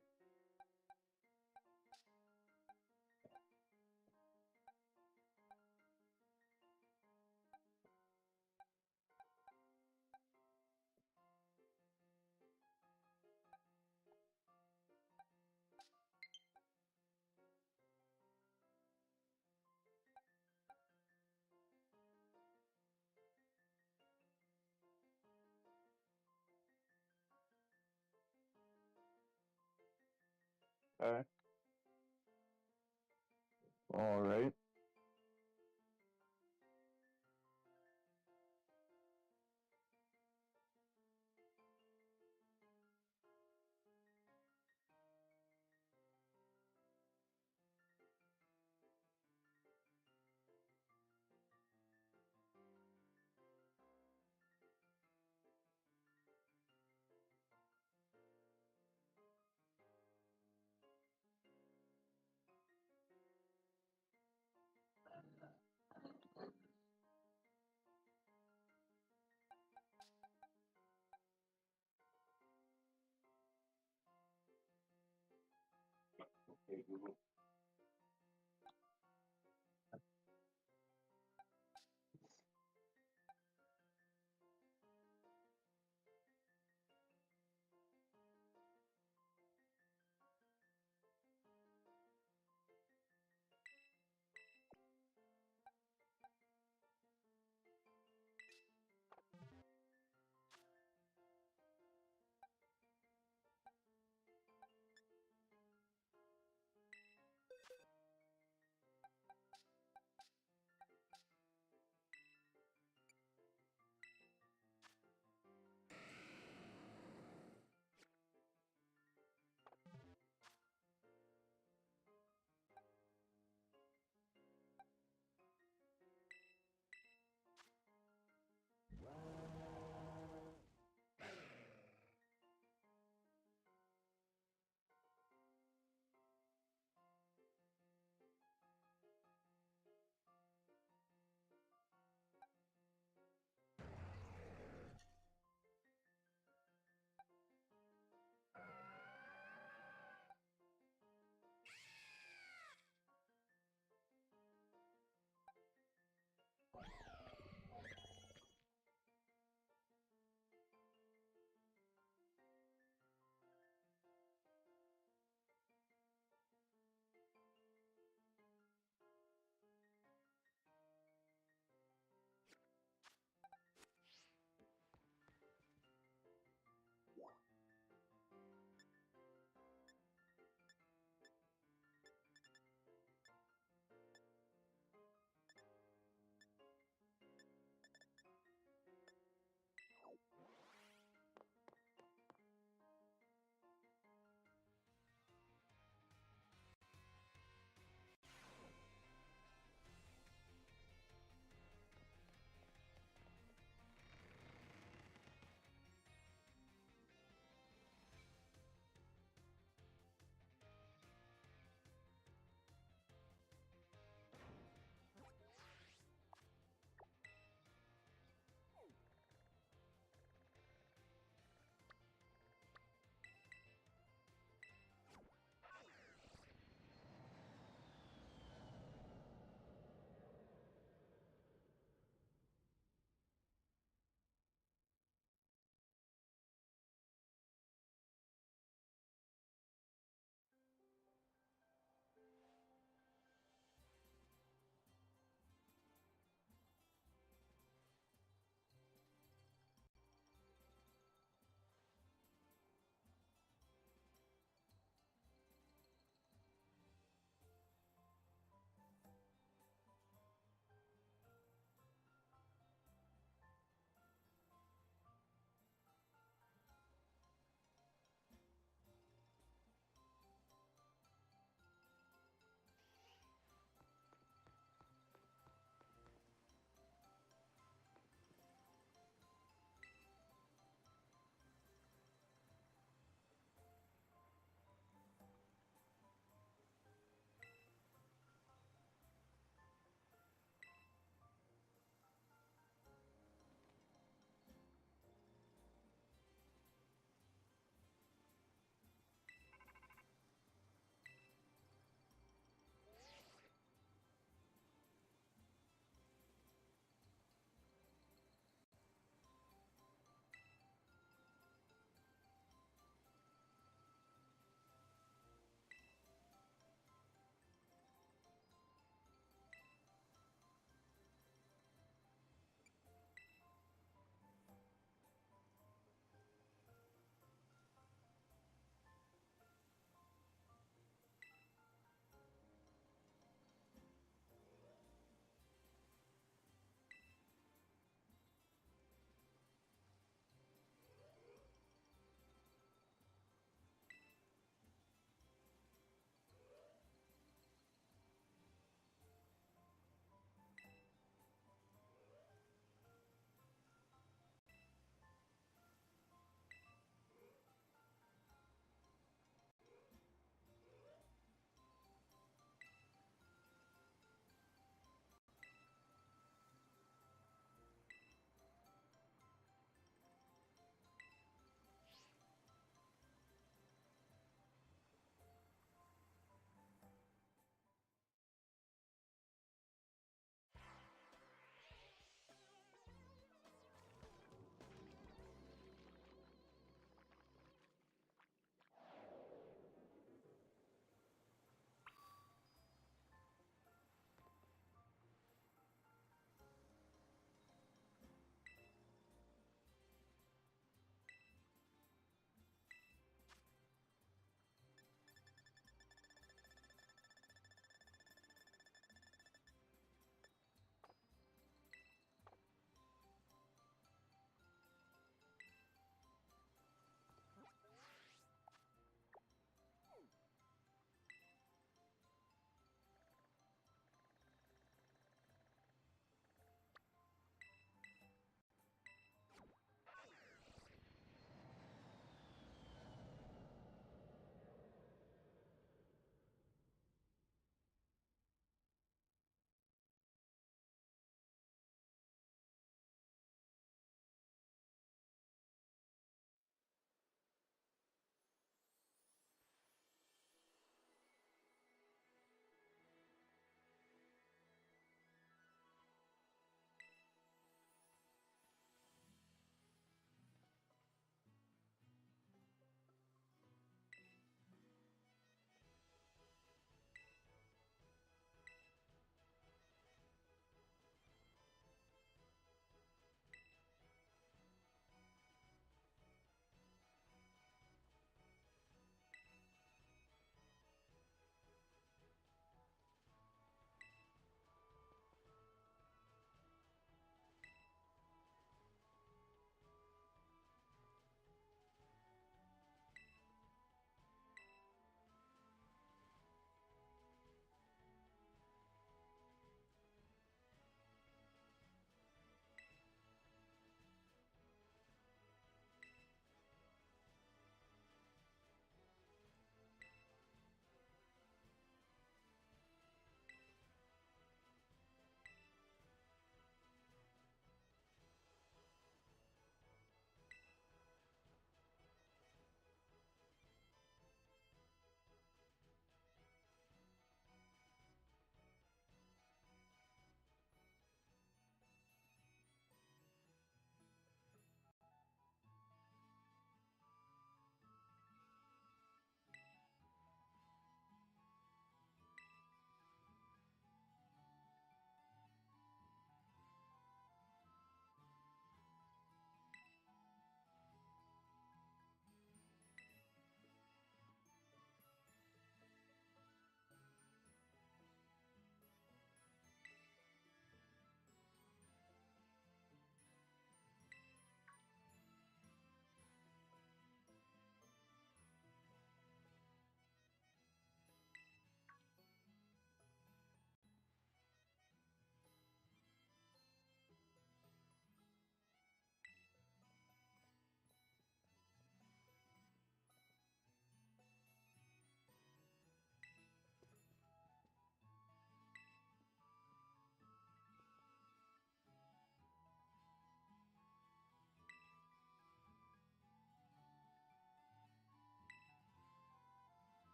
Okay. Alright. Okay, Google.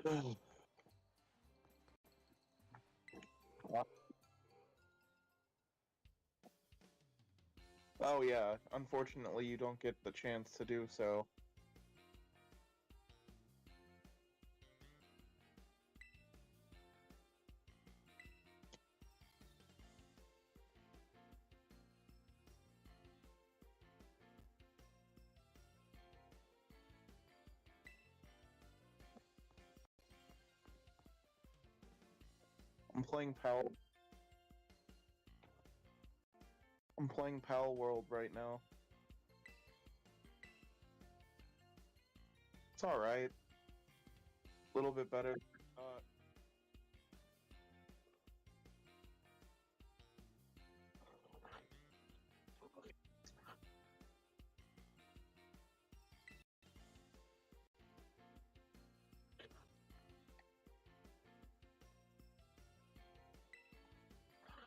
Oh yeah, unfortunately you don't get the chance to do so. I'm playing Pal. I'm playing Pal World right now. It's alright. A little bit better.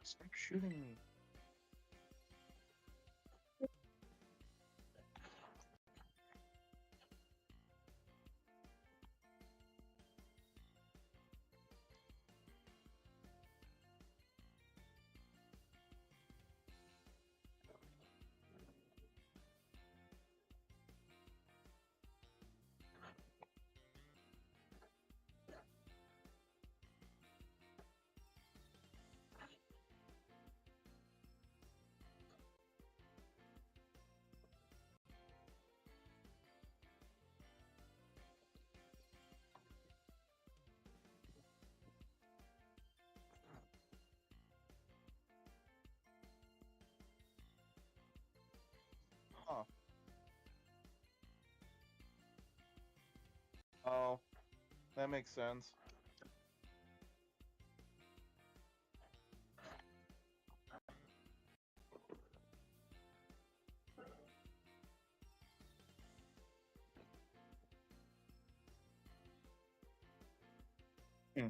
Stop shooting me. Huh. Oh, that makes sense. Hmm.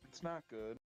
It's not good.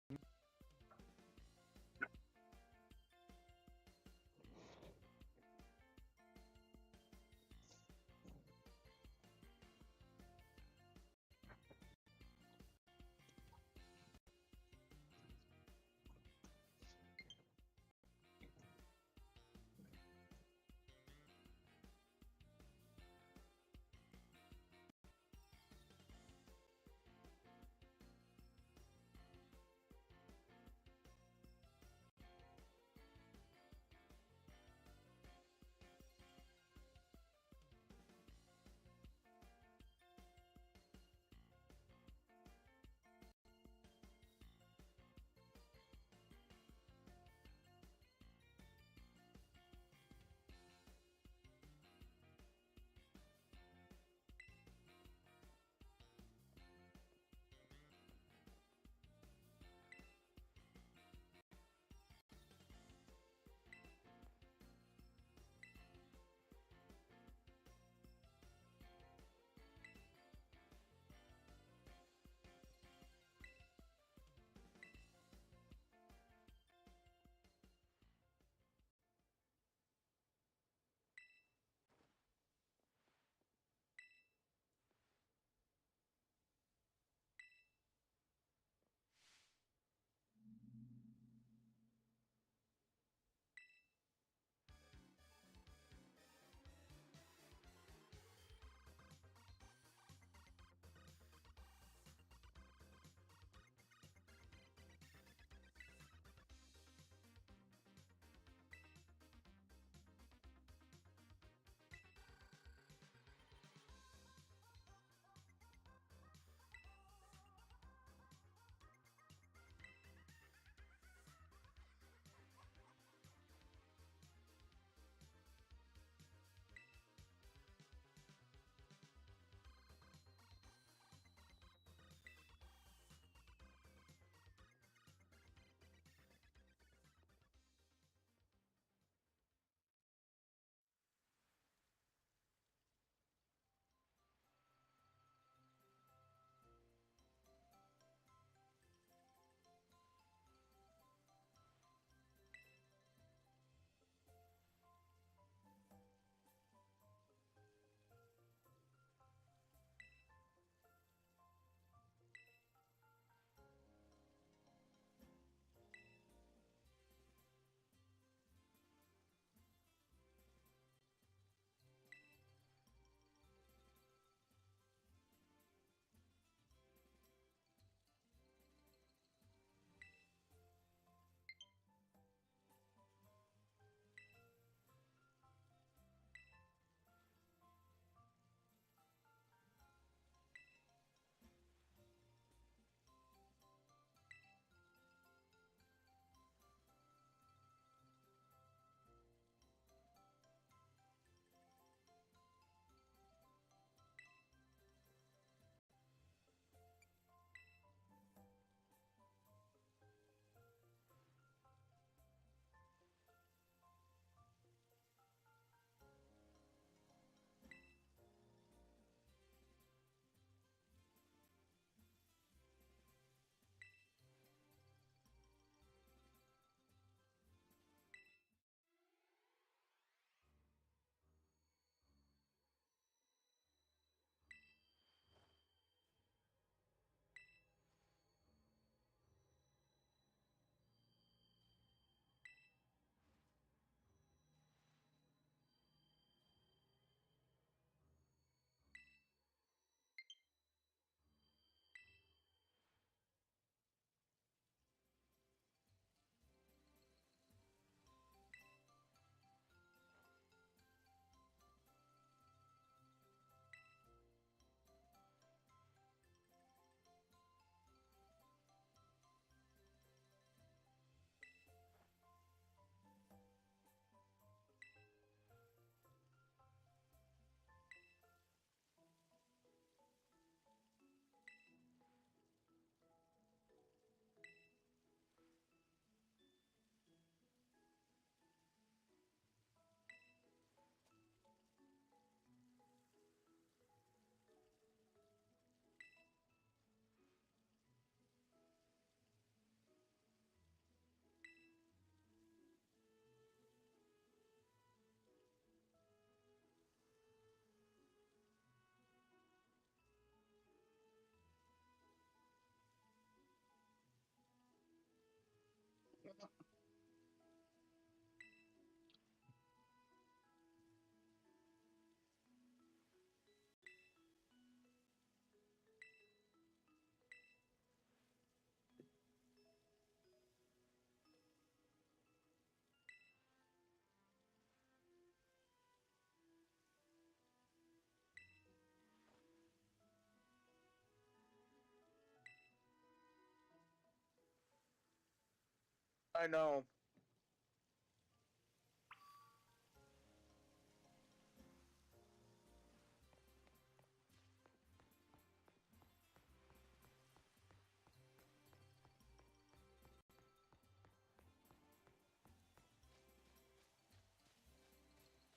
I know.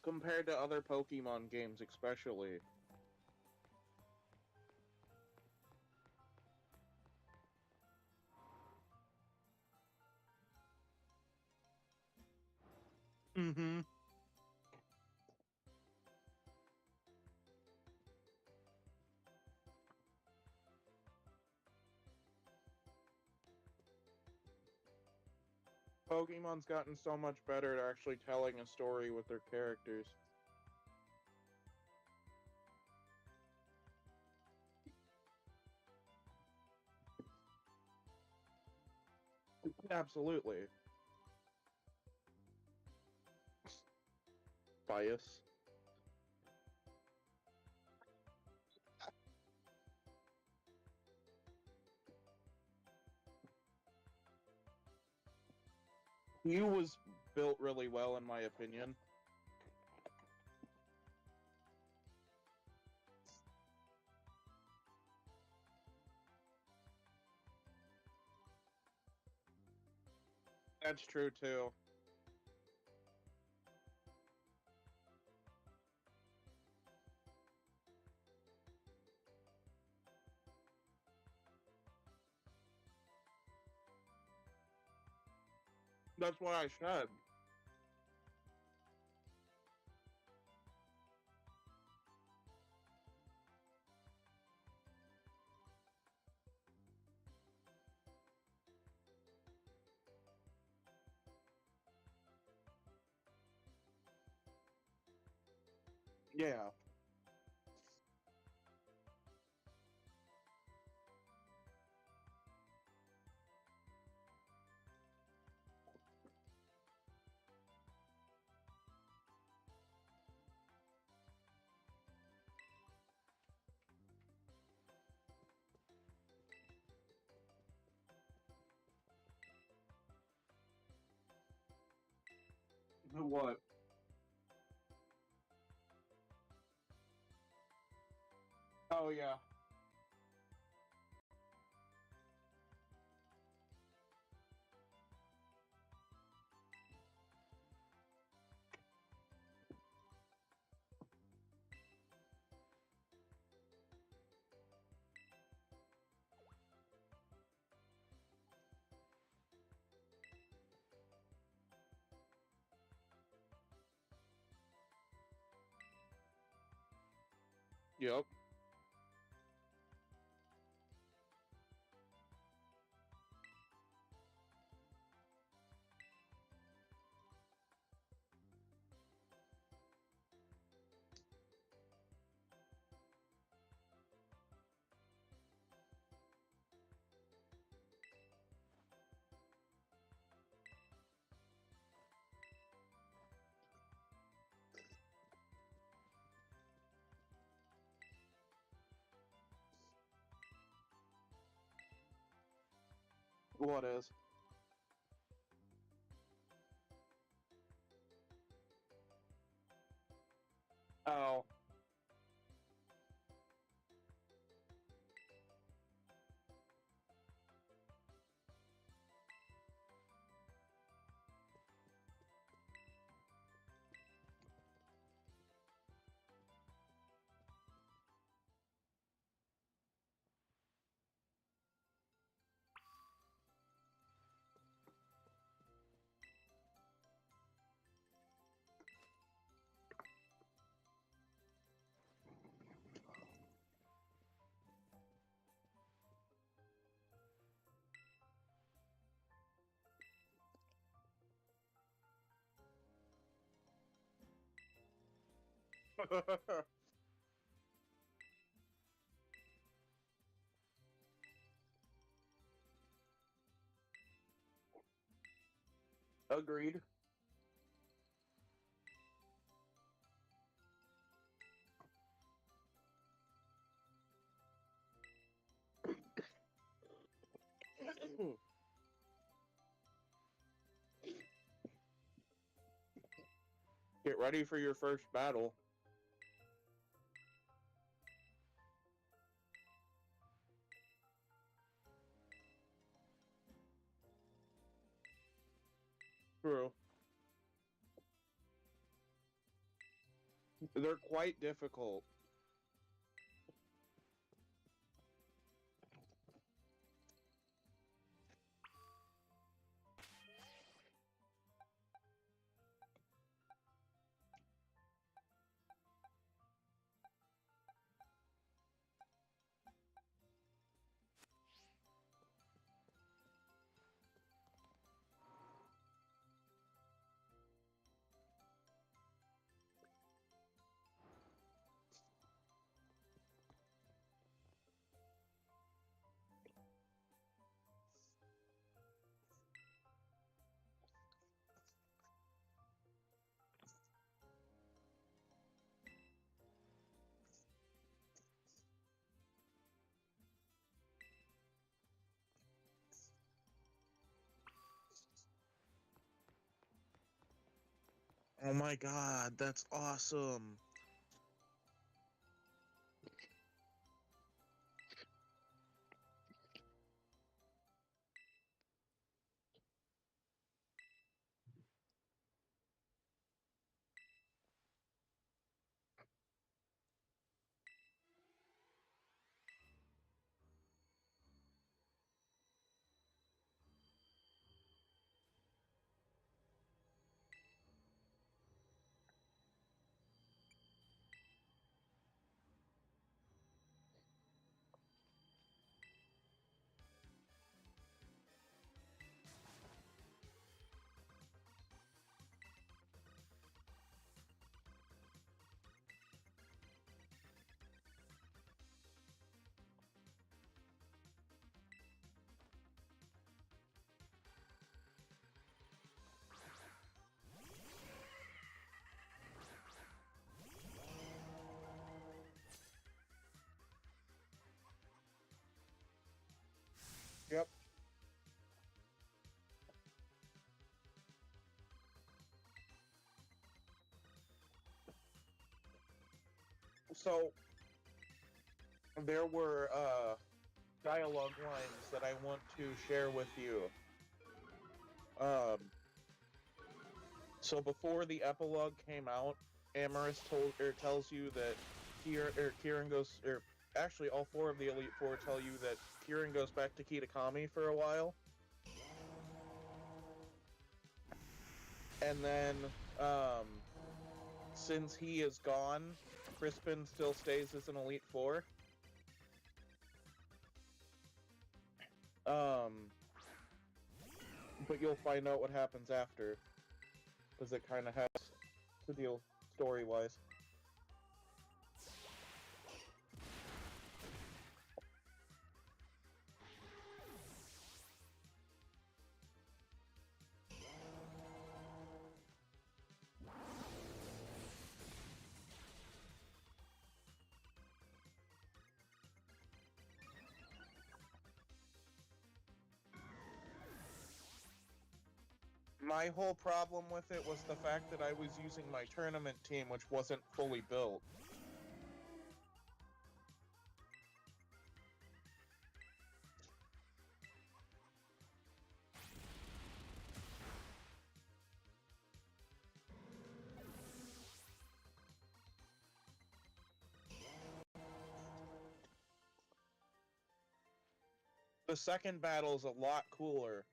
Compared to other Pokemon games, especially. Mm-hmm. Pokemon's gotten so much better at actually telling a story with their characters. Absolutely. Bias. Mew was built really well, in my opinion. That's true, too. That's what I said. Yeah. What? Oh, yeah. Yep. What is? Oh. Agreed. ready for your first battle. True. They're quite difficult. Oh my god, that's awesome. Yep. So, there were dialogue lines that I want to share with you. So before the epilogue came out, Amaris tells you that Kieran goes, actually all four of the Elite Four tell you that Kieran goes back to Kitakami for a while. And then, since he is gone, Crispin still stays as an Elite Four. But you'll find out what happens after, because it kind of has to deal story-wise. My whole problem with it was the fact that I was using my tournament team, which wasn't fully built. The second battle is a lot cooler,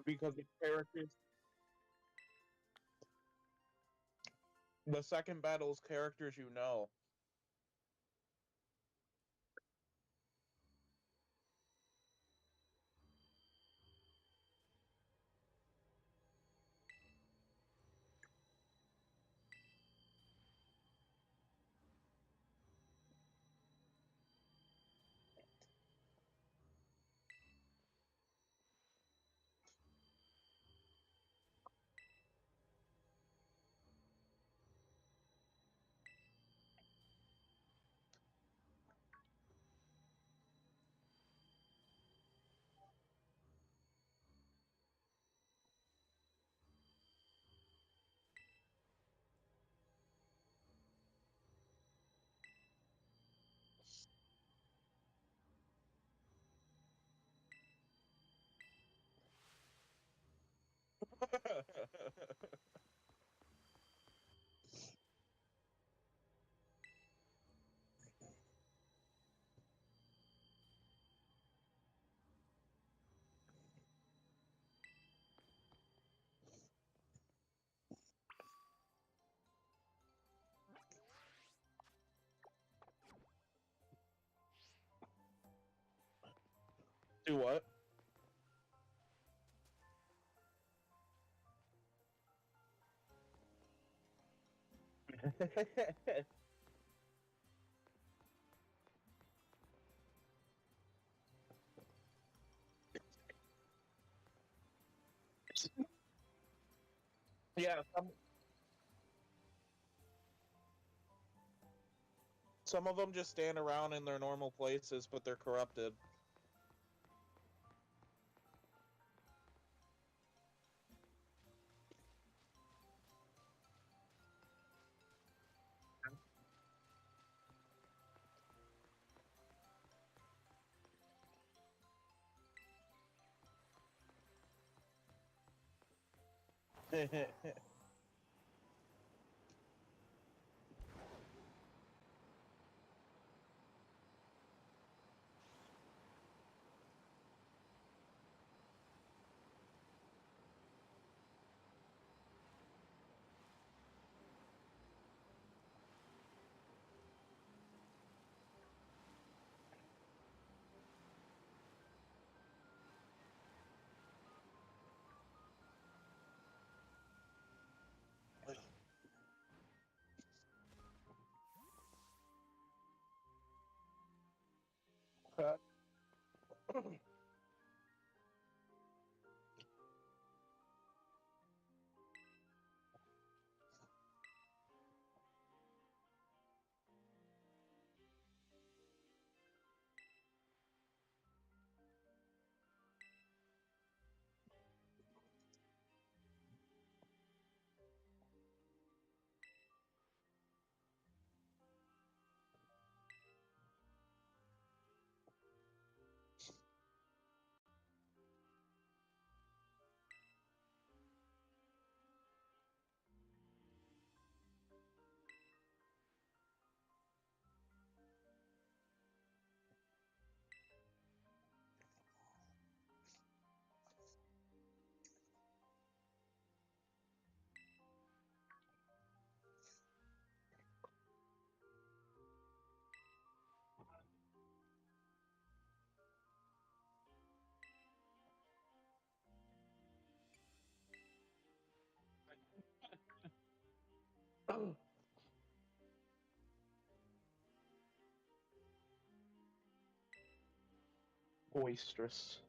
because the second battle is characters you know. Do what? Yeah, some of them just stand around in their normal places, but they're corrupted. Boisterous.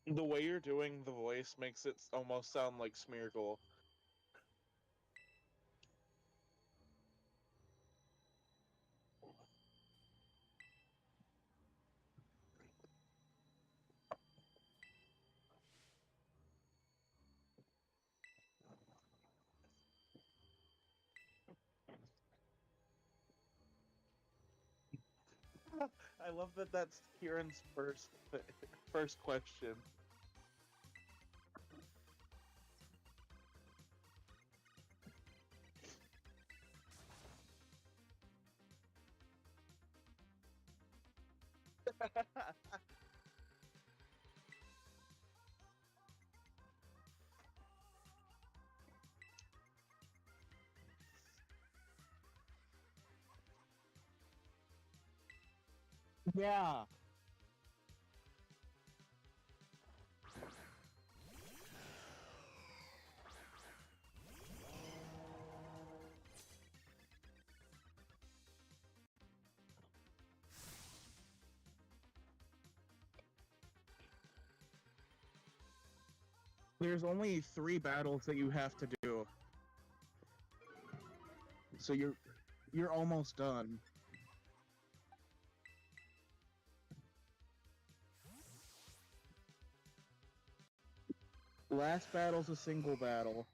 The way you're doing the voice makes it almost sound like Smeargle. I love that that's Kieran's first question. Yeah. There's only 3 battles that you have to do. So you're almost done. Last battle's a single battle.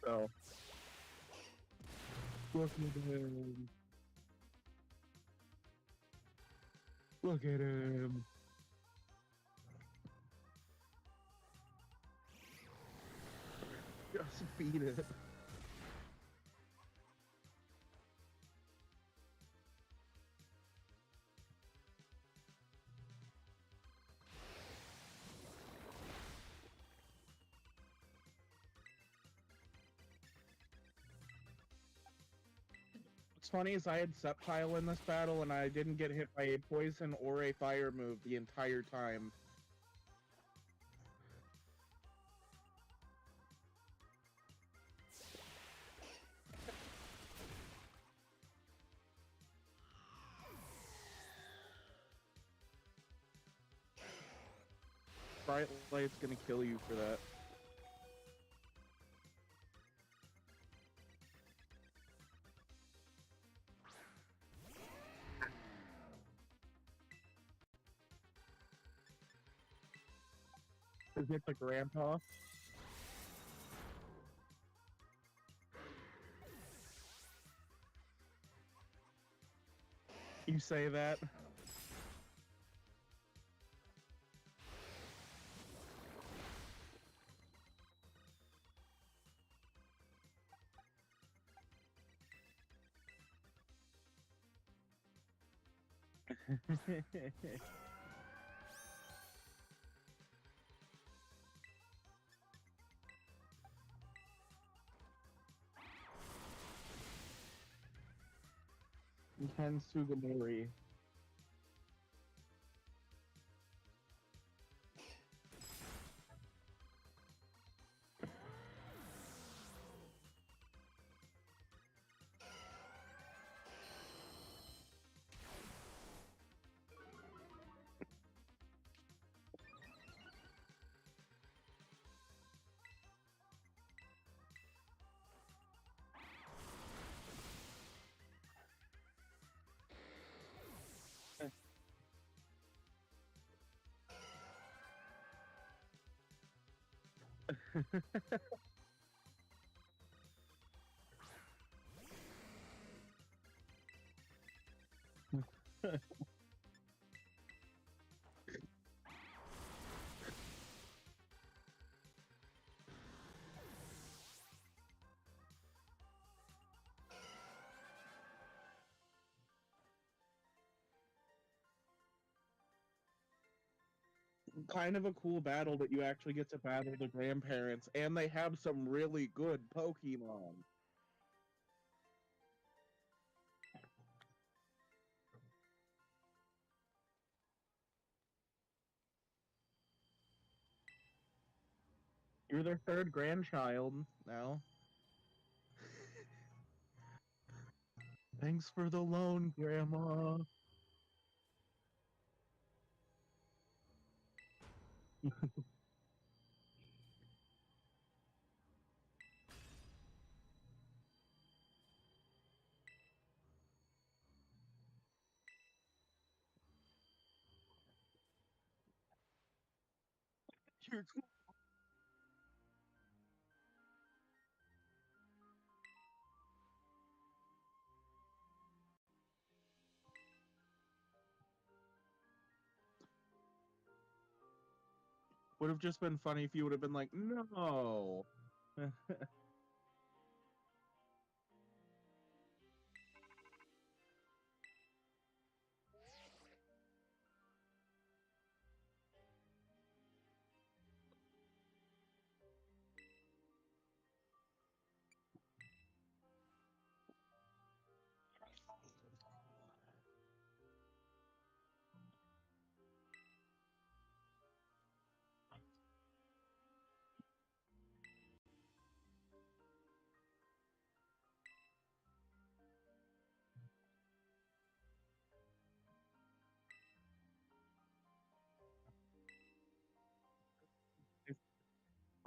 So look at him. Look at him. Just beat it. What's funny is I had Sceptile in this battle and I didn't get hit by a poison or a fire move the entire time. Bright Light's gonna kill you for that. Is it the grandpa? You say that? Ken Sugimori. Kind of a cool battle that you actually get to battle the grandparents, and they have some really good Pokemon. You're their 3rd grandchild now. Thanks for the loan, Grandma. You're cool. Would have just been funny if you would have been like, no.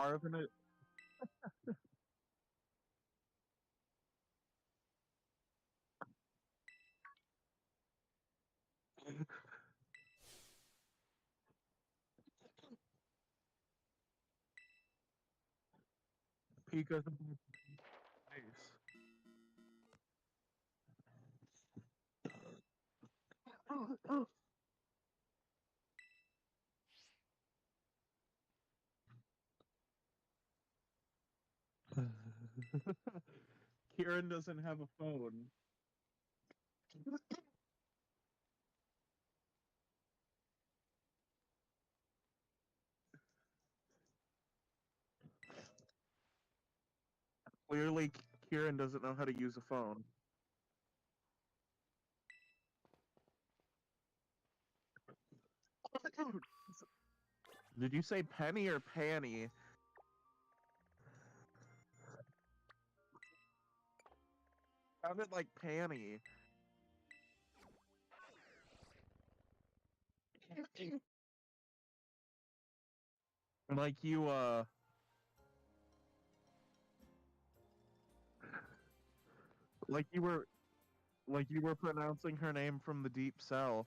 Arvin is... Pika's nice. Kieran doesn't have a phone. Clearly, Kieran doesn't know how to use a phone. Did you say penny or panny? Sounded like panny. Like you, like you were, like you were pronouncing her name from the deep south.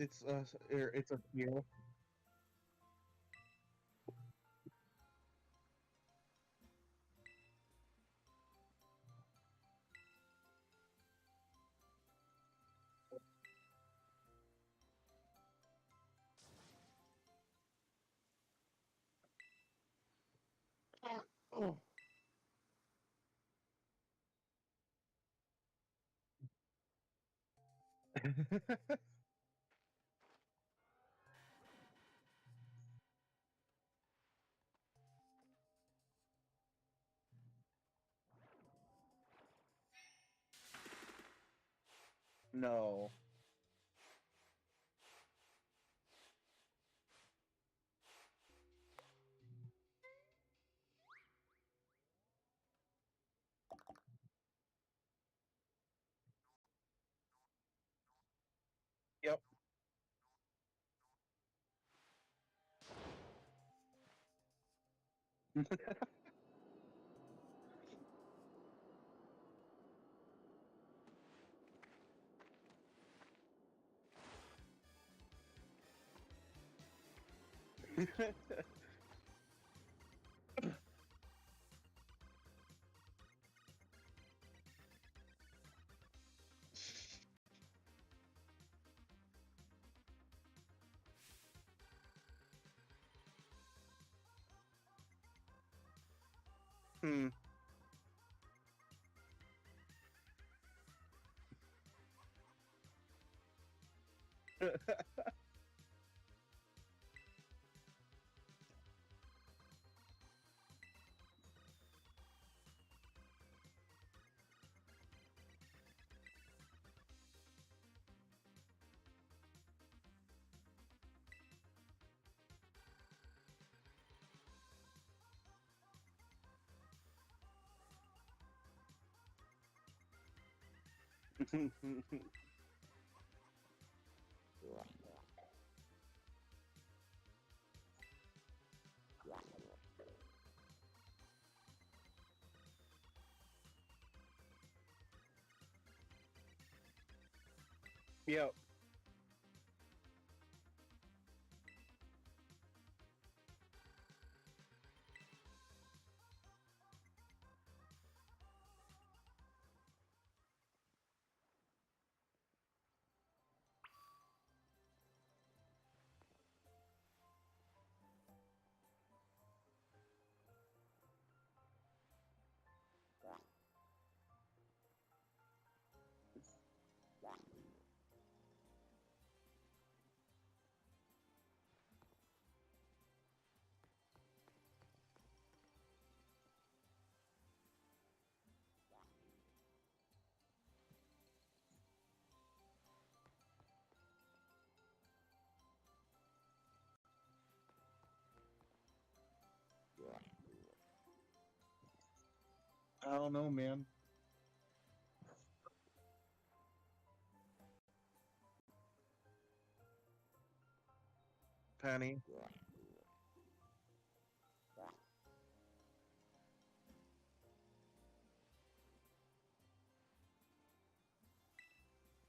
It's a fear. Oh. No. Yep. Hmm. Yep. I don't know, man. Penny.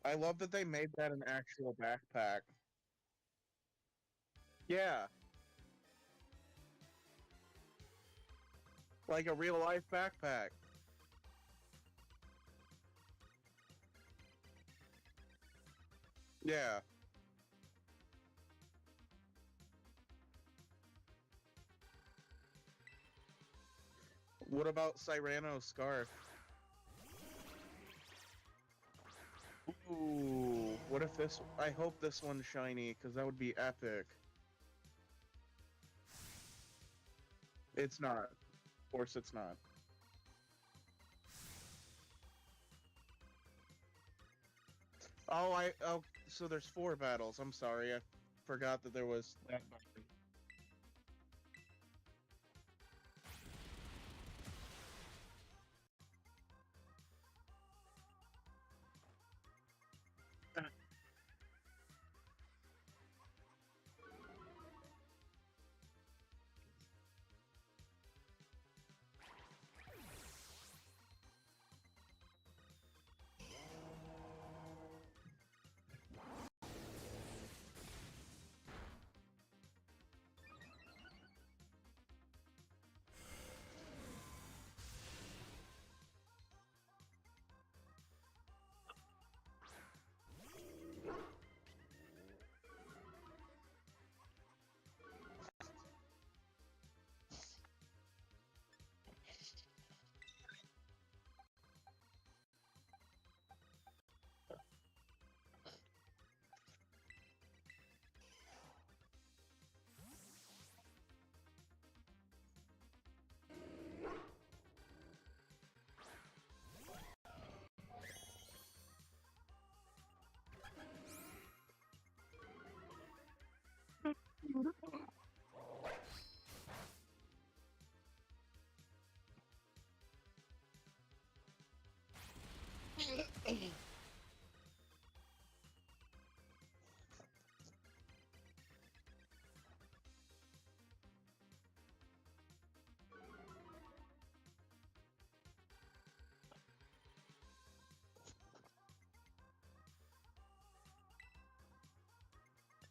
I love that they made that an actual backpack. Yeah, like a real life backpack. Yeah. What about Cyrano's scarf? Ooh, what if this... I hope this one's shiny, because that would be epic. It's not. Of course it's not. Oh, so there's 4 battles. I'm sorry, I forgot that there was that many.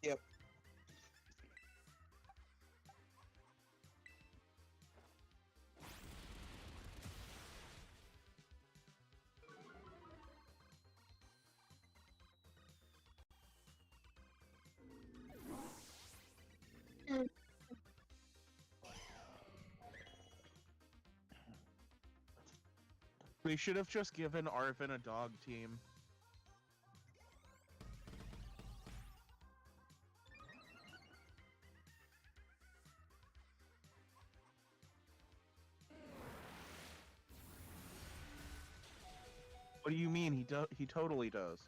Yep. They should have just given Arvin a dog team. What do you mean? He totally does.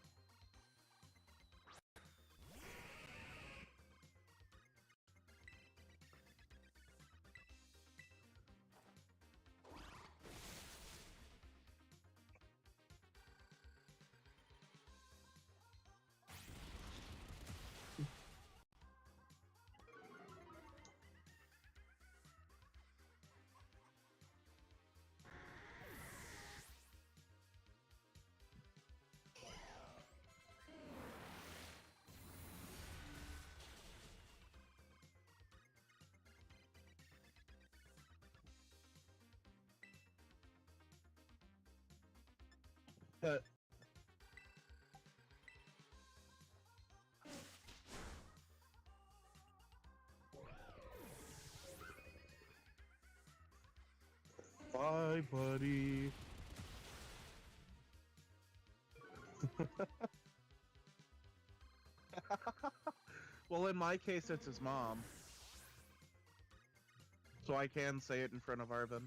But bye, buddy. Well, in my case, it's his mom. So I can say it in front of Arvin.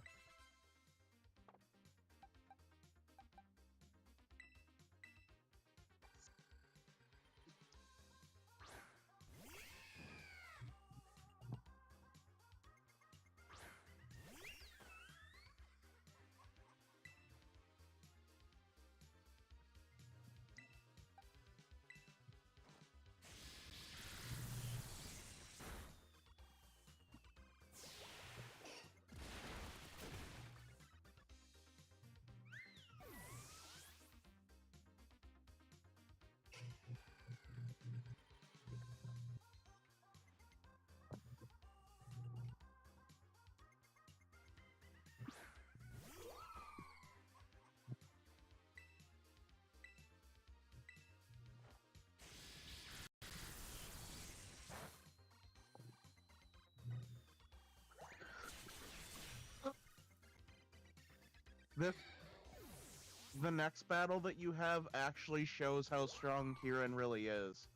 The next battle that you have actually shows how strong Kieran really is.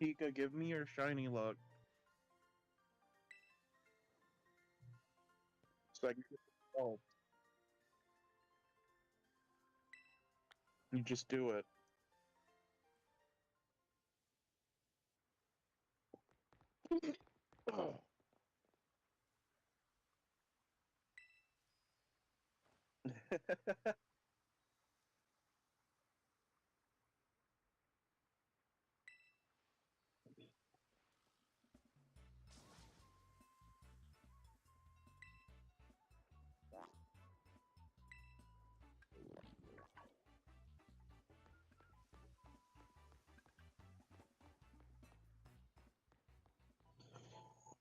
Pika, give me your shiny luck. So I can get the ball. You just do it.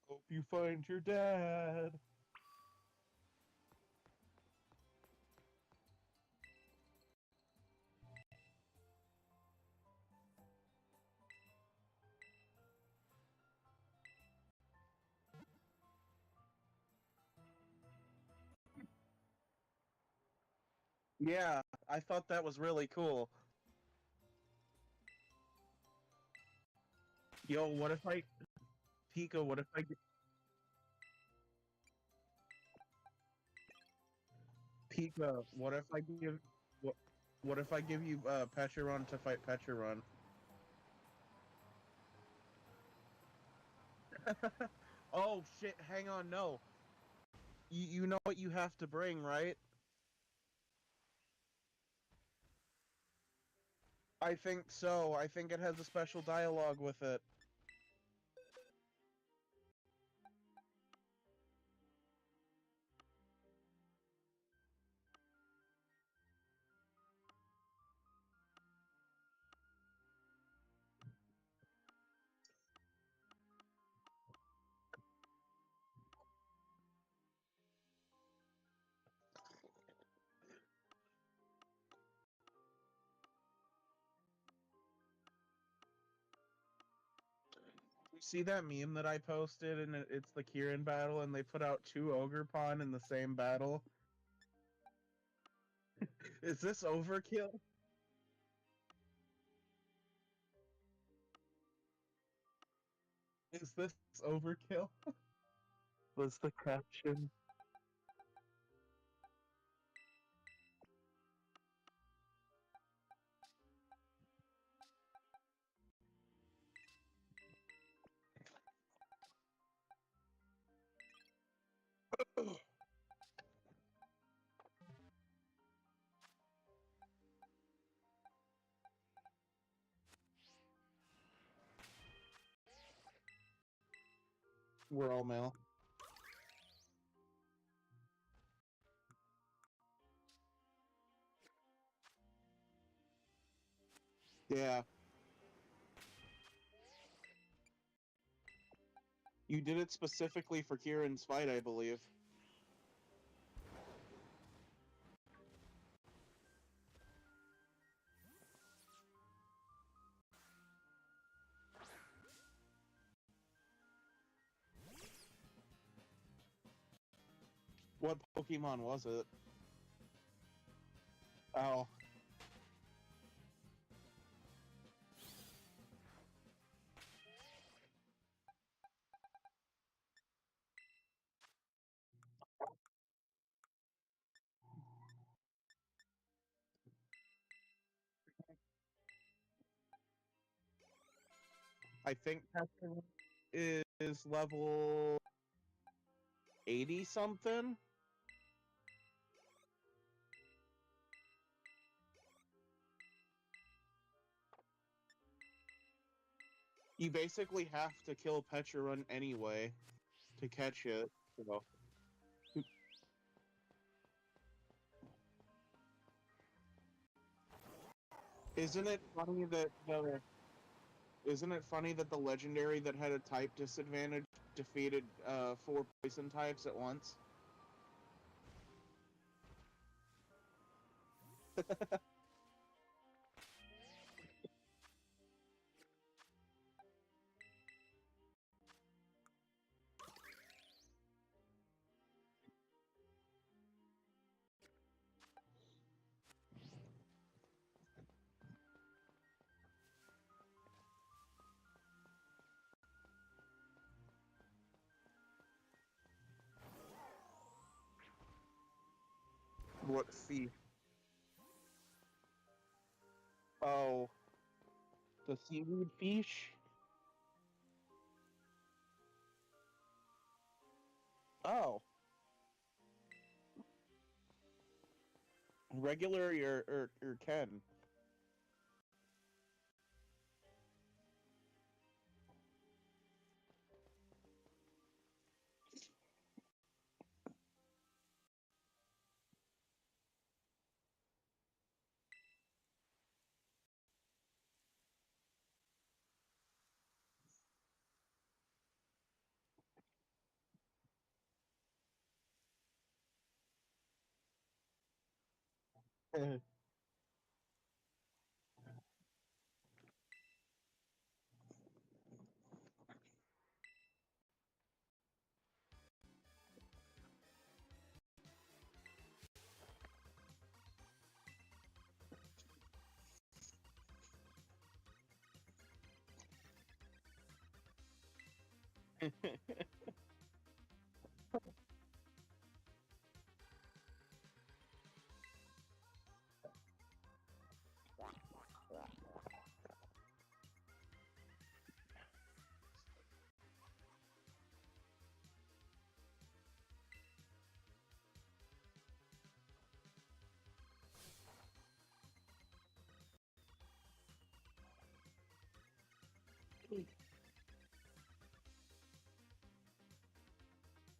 Hope you find your dad. Yeah, I thought that was really cool. Yo, what if I... Pika, what if I... Pika, what if I give... What if I give you Pecharon to fight Pecharon? Oh shit, hang on, no. You know what you have to bring, right? I think so. I think it has a special dialogue with it. You see that meme that I posted, and it's the Kieran battle, and they put out 2 Ogre-Pon in the same battle? Is this overkill? Is this overkill? Was the caption. We're all male. Yeah. You did it specifically for Kieran's fight, I believe. What Pokemon was it? Oh. I think Pepper is level 80 something. You basically have to kill Pecharon anyway to catch it. So. Isn't it funny that Isn't it funny that the legendary that had a type disadvantage defeated 4 poison types at once? What thief? Oh, the seaweed fish? Oh. Regular or Ken?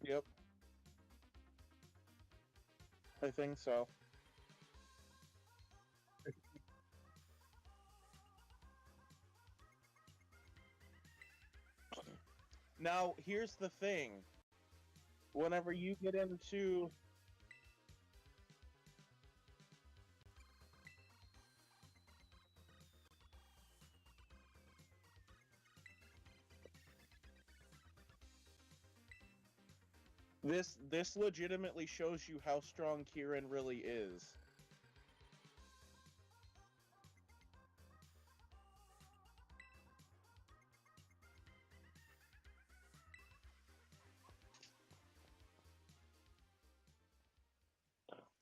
Yep, I think so. Now, here's the thing. Whenever you get into this legitimately shows you how strong Kieran really is.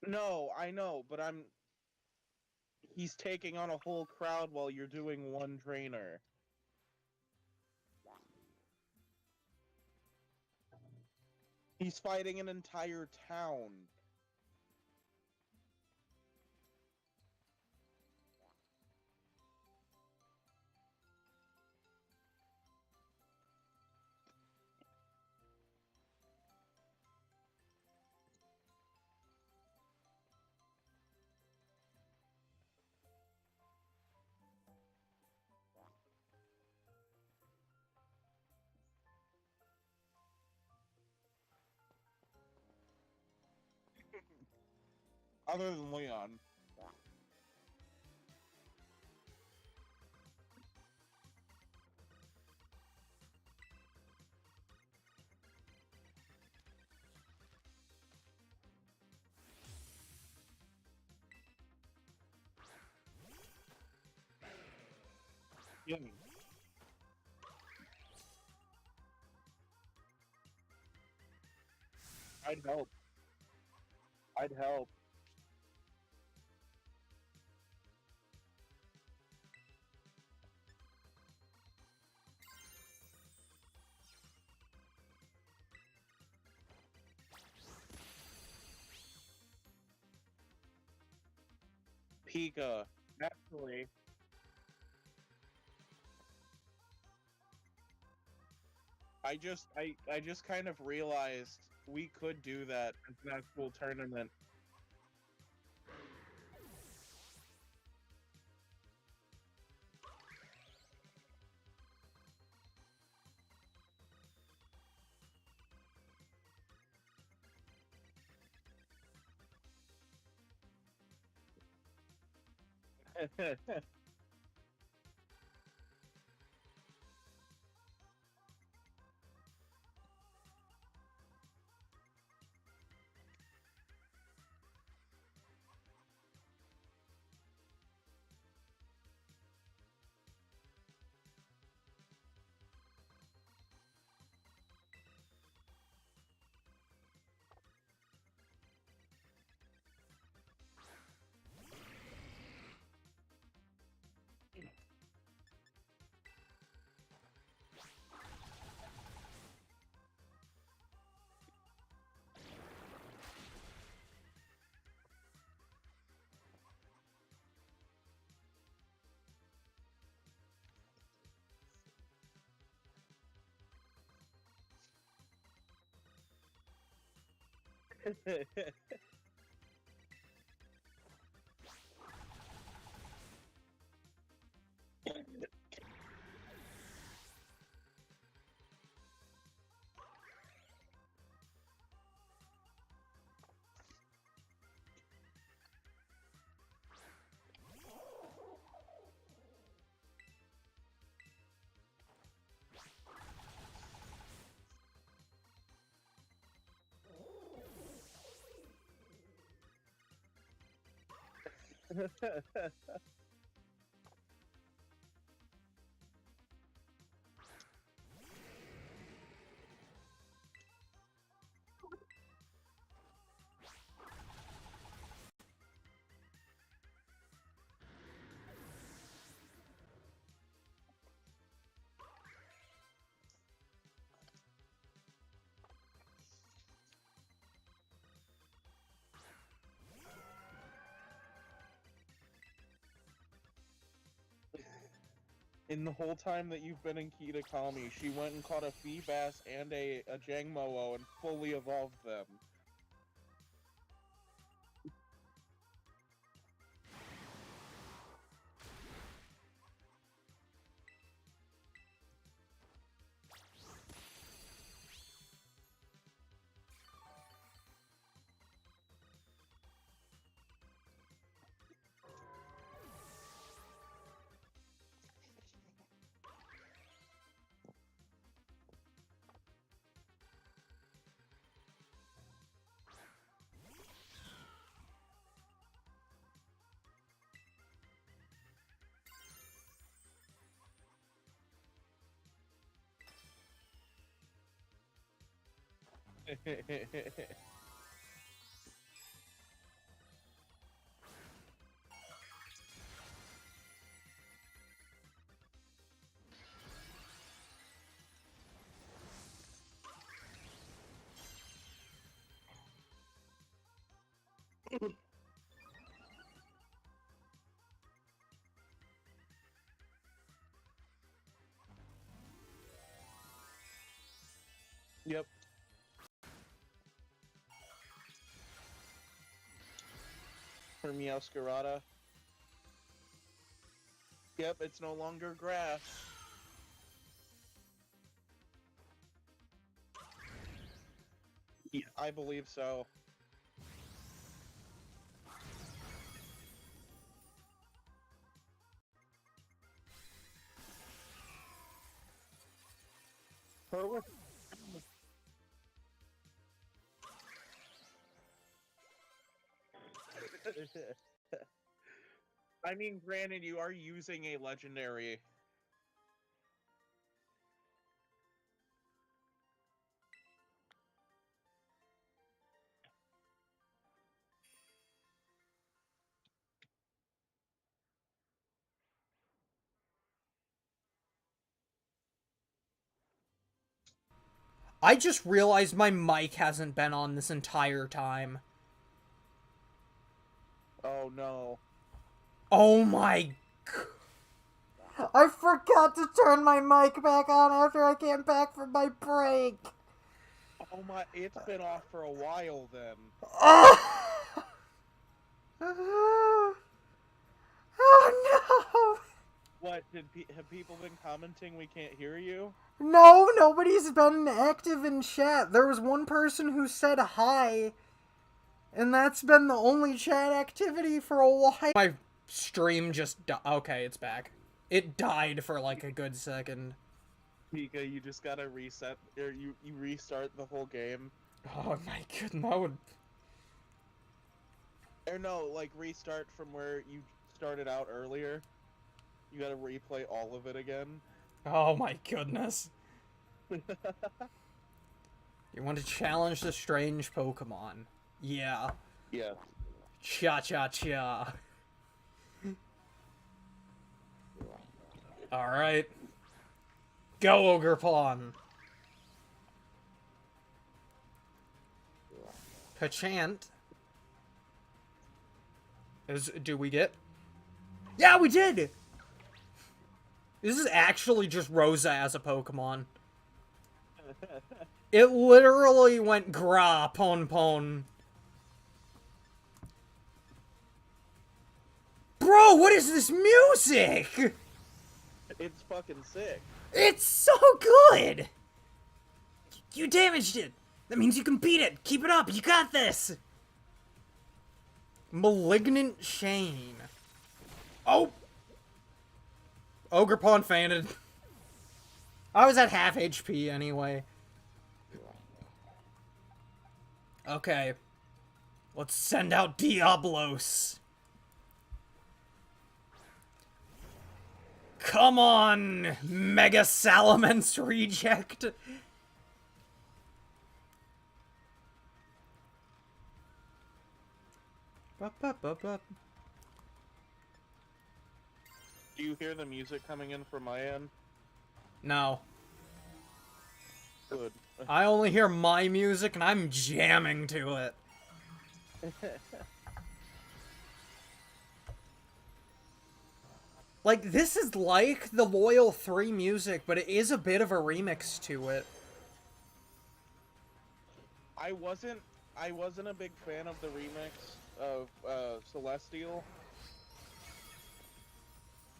No, I know, but he's taking on a whole crowd while you're doing one trainer. He's fighting an entire town. Other than Leon. Yeah. I'd help. I'd help. Pika. Actually, I just kind of realized we could do that as an actual tournament. In the whole time that you've been in Kitakami, she went and caught a Feebas and a Jangmo-o and fully evolved them. Yep. For Meowscarada. Yep, it's no longer grass. Yeah, I believe so. I mean, granted, you are using a legendary. I just realized my mic hasn't been on this entire time. Oh no. Oh my god. I forgot to turn my mic back on after I came back from my break. Oh my, it's been off for a while then. Oh, oh no. What, have people been commenting we can't hear you? No, nobody's been active in chat. There was one person who said hi, and that's been the only chat activity for a while. My stream just okay, it's back. It died for like a good second. Mika, you just gotta reset, or you restart the whole game. Oh my goodness, that would... Or no, like restart from where you started out earlier. You gotta replay all of it again. Oh my goodness. You want to challenge the strange Pokemon? Yeah. Yeah. Cha-cha-cha. Alright. Go, Ogerpon! Pachant. Do we get? Yeah, we did! This is actually just Rosa as a Pokemon. It literally went gra, pon pon. Bro, what is this music? It's fucking sick. It's so good! You damaged it! That means you can beat it! Keep it up! You got this! Malignant Shane. Oh! Ogerpon fainted. I was at half HP anyway. Okay. Let's send out Diablos. Come on, Mega Salamence Reject. Do you hear the music coming in from my end? No. Good. I only hear my music and I'm jamming to it. Like, this is like the Loyal 3 music, but it is a bit of a remix to it. I wasn't a big fan of the remix of Celestial.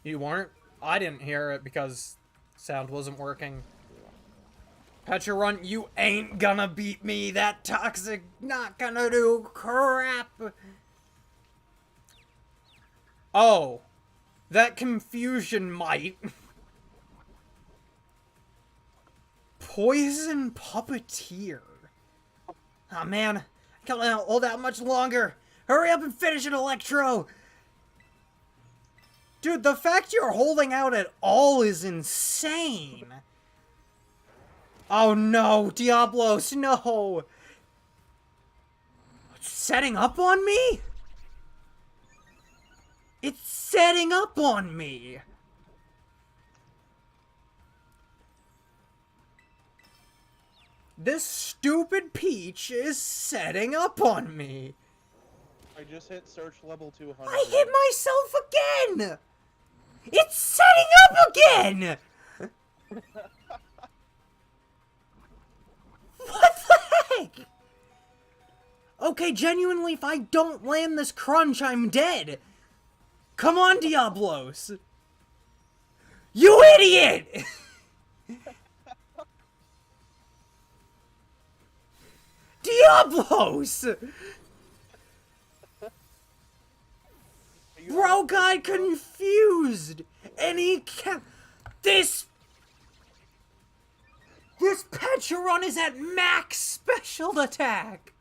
You weren't? I didn't hear it because sound wasn't working. Pecharunt, you ain't gonna beat me. That Toxic not gonna do crap. Oh. That Confusion might. Poison Puppeteer. Oh man, I can't hold out much longer. Hurry up and finish it, Electro. Dude, the fact you're holding out at all is insane. Oh no, Diablos, no. It's setting up on me? It's setting up on me! This stupid Peach is setting up on me! I just hit search level 200. I hit myself again! It's setting up again! What the heck? Okay, genuinely, if I don't land this crunch, I'm dead! Come on, Diablos! You idiot! Diablos! Bro got confused! And he kept... This Pecharunt is at max special attack!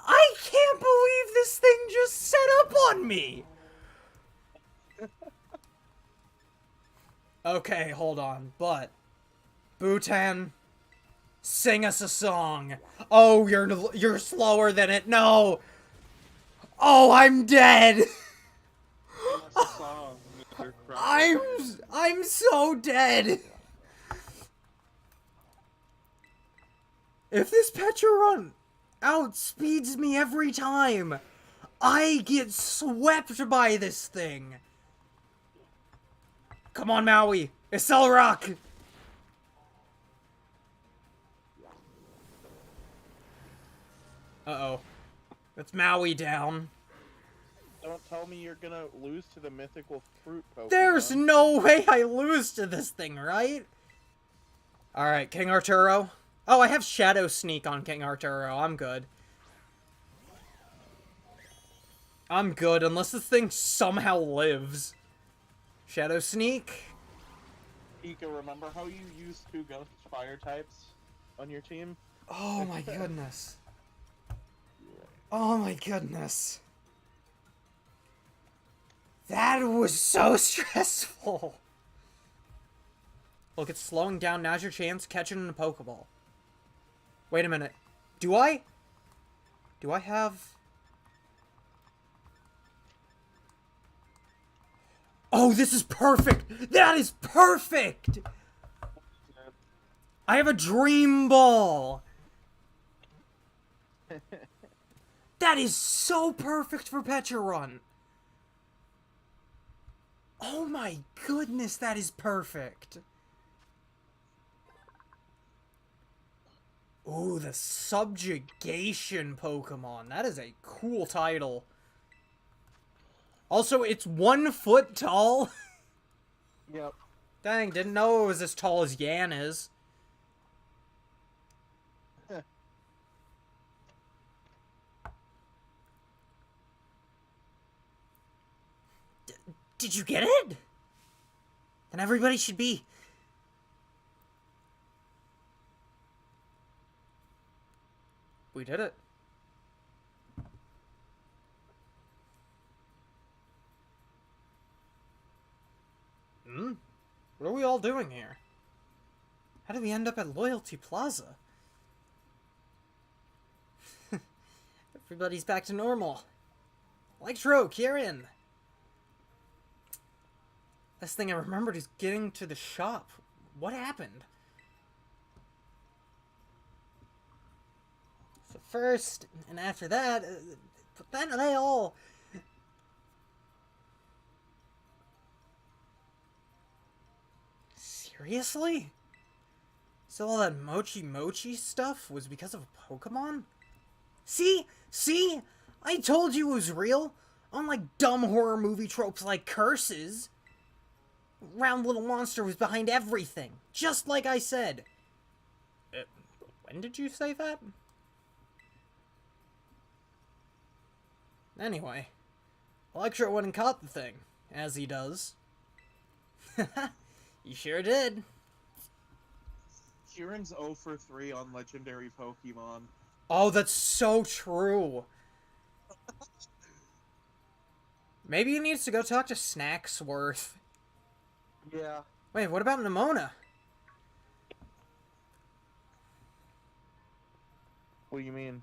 I can't believe this thing just set up on me! Okay, hold on, but... Bhutan, sing us a song. Oh, you're slower than it. No! Oh, I'm dead! I'm so dead! If this Pecharunt outspeeds me every time, I get swept by this thing. Come on, Maui. Accelerock. Uh-oh. That's Maui down. Don't tell me you're gonna lose to the mythical fruit Pokemon. There's no way I lose to this thing, right? Alright, King Arturo. Oh, I have Shadow Sneak on King Arturo. I'm good. I'm good, unless this thing somehow lives. Shadow Sneak? Ika, remember how you used 2 ghost fire types on your team? Oh my goodness. Oh my goodness. That was so stressful. Look, it's slowing down. Now's your chance. Catch it in a Pokeball. Wait a minute. Do I have... Oh, this is perfect! That is perfect! I have a Dream Ball! That is so perfect for Pecha. Oh my goodness, that is perfect! Ooh, the Subjugation Pokemon. That is a cool title. Also, it's 1 foot tall. Yep. Dang, didn't know it was as tall as Yan is. Did you get it? Then everybody should be... We did it. What are we all doing here? How did we end up at Loyalty Plaza? Everybody's back to normal. Electro, Kieran! Last thing I remembered is getting to the shop. What happened? So first, and after that, but then they all... Seriously? So all that Mochi stuff was because of a Pokemon? See? See? I told you it was real! Unlike dumb horror movie tropes like curses. Round Little Monster was behind everything. Just like I said. When did you say that? Anyway. Electro went and caught the thing. As he does. You sure did. Kieran's 0 for 3 on legendary Pokemon. Oh, that's so true. Maybe he needs to go talk to Snacksworth. Yeah. Wait, what about Nimona? What do you mean?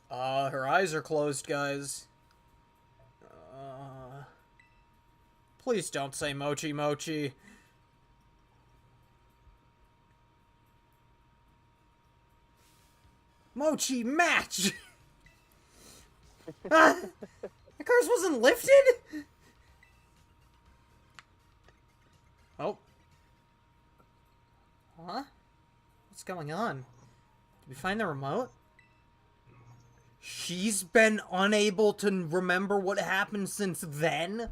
Her eyes are closed, guys. Please don't say Mochi. Mochi match! The curse wasn't lifted? Oh. Huh? What's going on? Did we find the remote? She's been unable to remember what happened since then?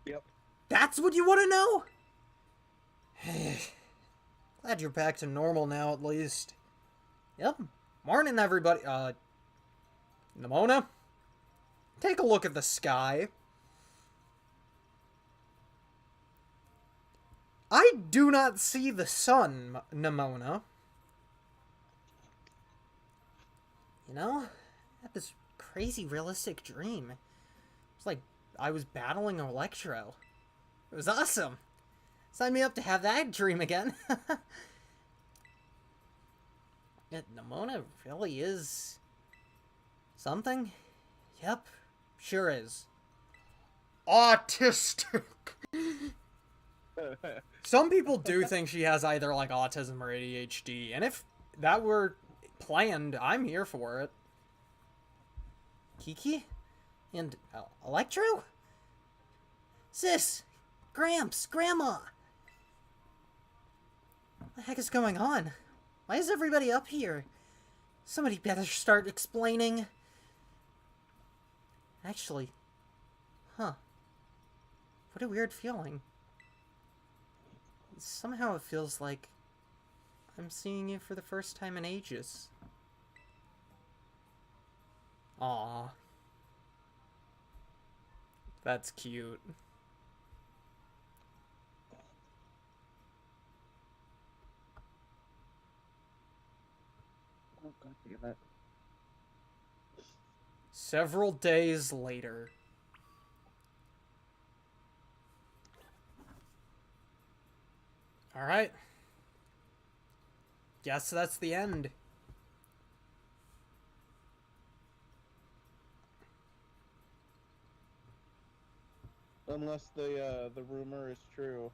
Yep. That's what you want to know? Glad you're back to normal now, at least. Yep. Morning, everybody. Nimona? Take a look at the sky. I do not see the sun, Nimona. You know, I had this crazy realistic dream. It's like I was battling Electro. It was awesome. Sign me up to have that dream again. Nimona really is something? Yep, sure is. Autistic. Some people do think she has either like autism or ADHD, and if that were planned, I'm here for it. Kiki? And Electro? Sis! Gramps! Grandma! What the heck is going on? Why is everybody up here? Somebody better start explaining. Actually, huh. What a weird feeling. Somehow it feels like I'm seeing you for the first time in ages. Aw. That's cute. Oh, God damn it. Several days later. Alright. Guess that's the end. Unless the rumor is true.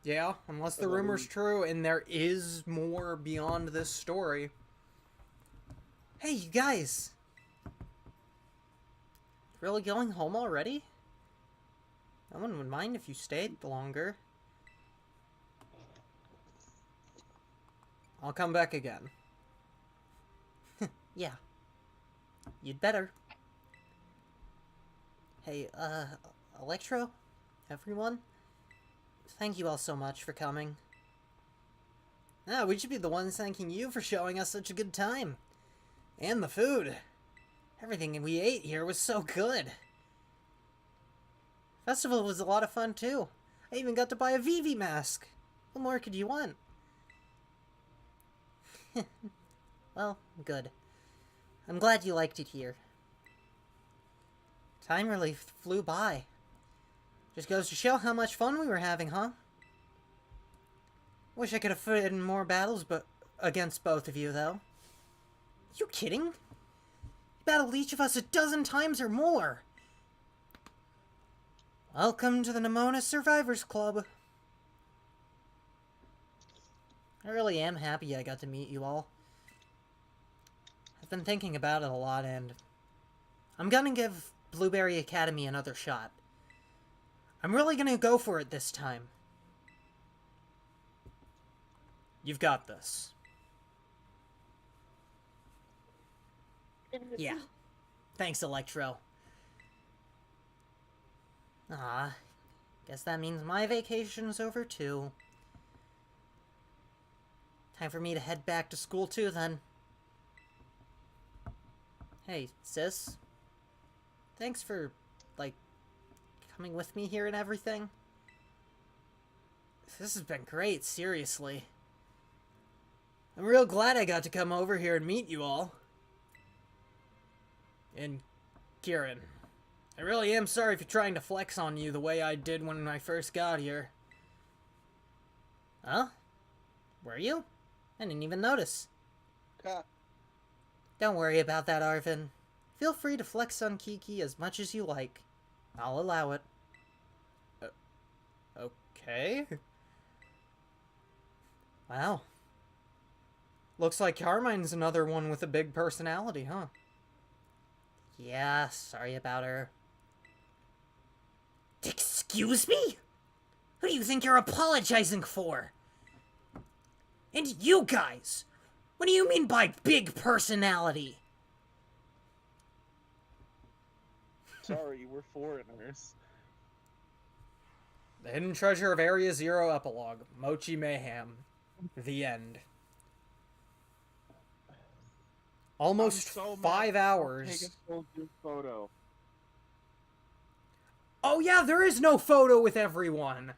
Yeah, unless the rumor's true and there is more beyond this story. Hey, you guys! Really going home already? No one would mind if you stayed longer. I'll come back again. Yeah. You'd better. Hey, Electro? Everyone? Thank you all so much for coming. Ah, we should be the ones thanking you for showing us such a good time. And the food. Everything we ate here was so good. Festival was a lot of fun, too. I even got to buy a Vivi mask. What more could you want? Well, good. I'm glad you liked it here. Time really flew by. Just goes to show how much fun we were having, huh? Wish I could have fit in more battles but against both of you, though. You kidding? You battled each of us a dozen times or more. Welcome to the Nimona Survivors Club. I really am happy I got to meet you all. I've been thinking about it a lot, and I'm gonna give Blueberry Academy another shot. I'm really gonna go for it this time. You've got this. Yeah. Thanks, Electro. Ah, guess that means my vacation's over too. Time for me to head back to school too, then. Hey, sis. Thanks for, like, coming with me here and everything. This has been great, seriously. I'm real glad I got to come over here and meet you all. And Kieran, I really am sorry for trying to flex on you the way I did when I first got here. Huh? Were you? I didn't even notice. Don't worry about that, Arvin. Feel free to flex on Kiki as much as you like. I'll allow it. Okay. Wow. Looks like Carmine's another one with a big personality, huh? Yeah, sorry about her. Excuse me? Who do you think you're apologizing for? And you guys, what do you mean by big personality? Sorry, we're foreigners. The Hidden Treasure of Area Zero Epilogue, Mochi Mayhem. The end. Almost so 5 hours. Take a full group photo. Oh yeah, there is no photo with everyone.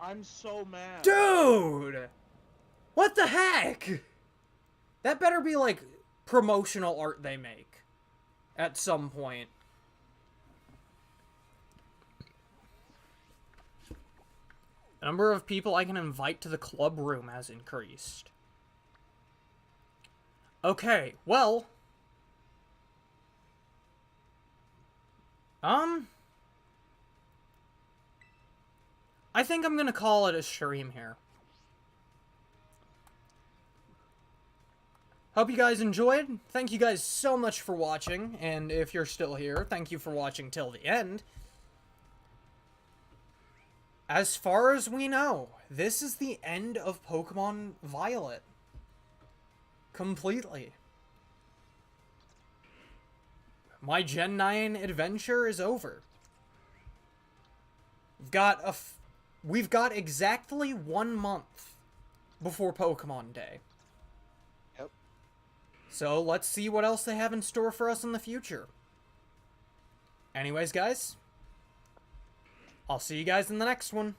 I'm so mad. Dude! What the heck? That better be like promotional art they make at some point. The number of people I can invite to the club room has increased. Okay, well. I think I'm gonna call it a stream here. Hope you guys enjoyed. Thank you guys so much for watching, and if you're still here, thank you for watching till the end. As far as we know, this is the end of Pokemon Violet. Completely. My Gen 9 adventure is over. We've got exactly 1 month before Pokemon Day. Yep. So let's see what else they have in store for us in the future. Anyways, guys, I'll see you guys in the next one.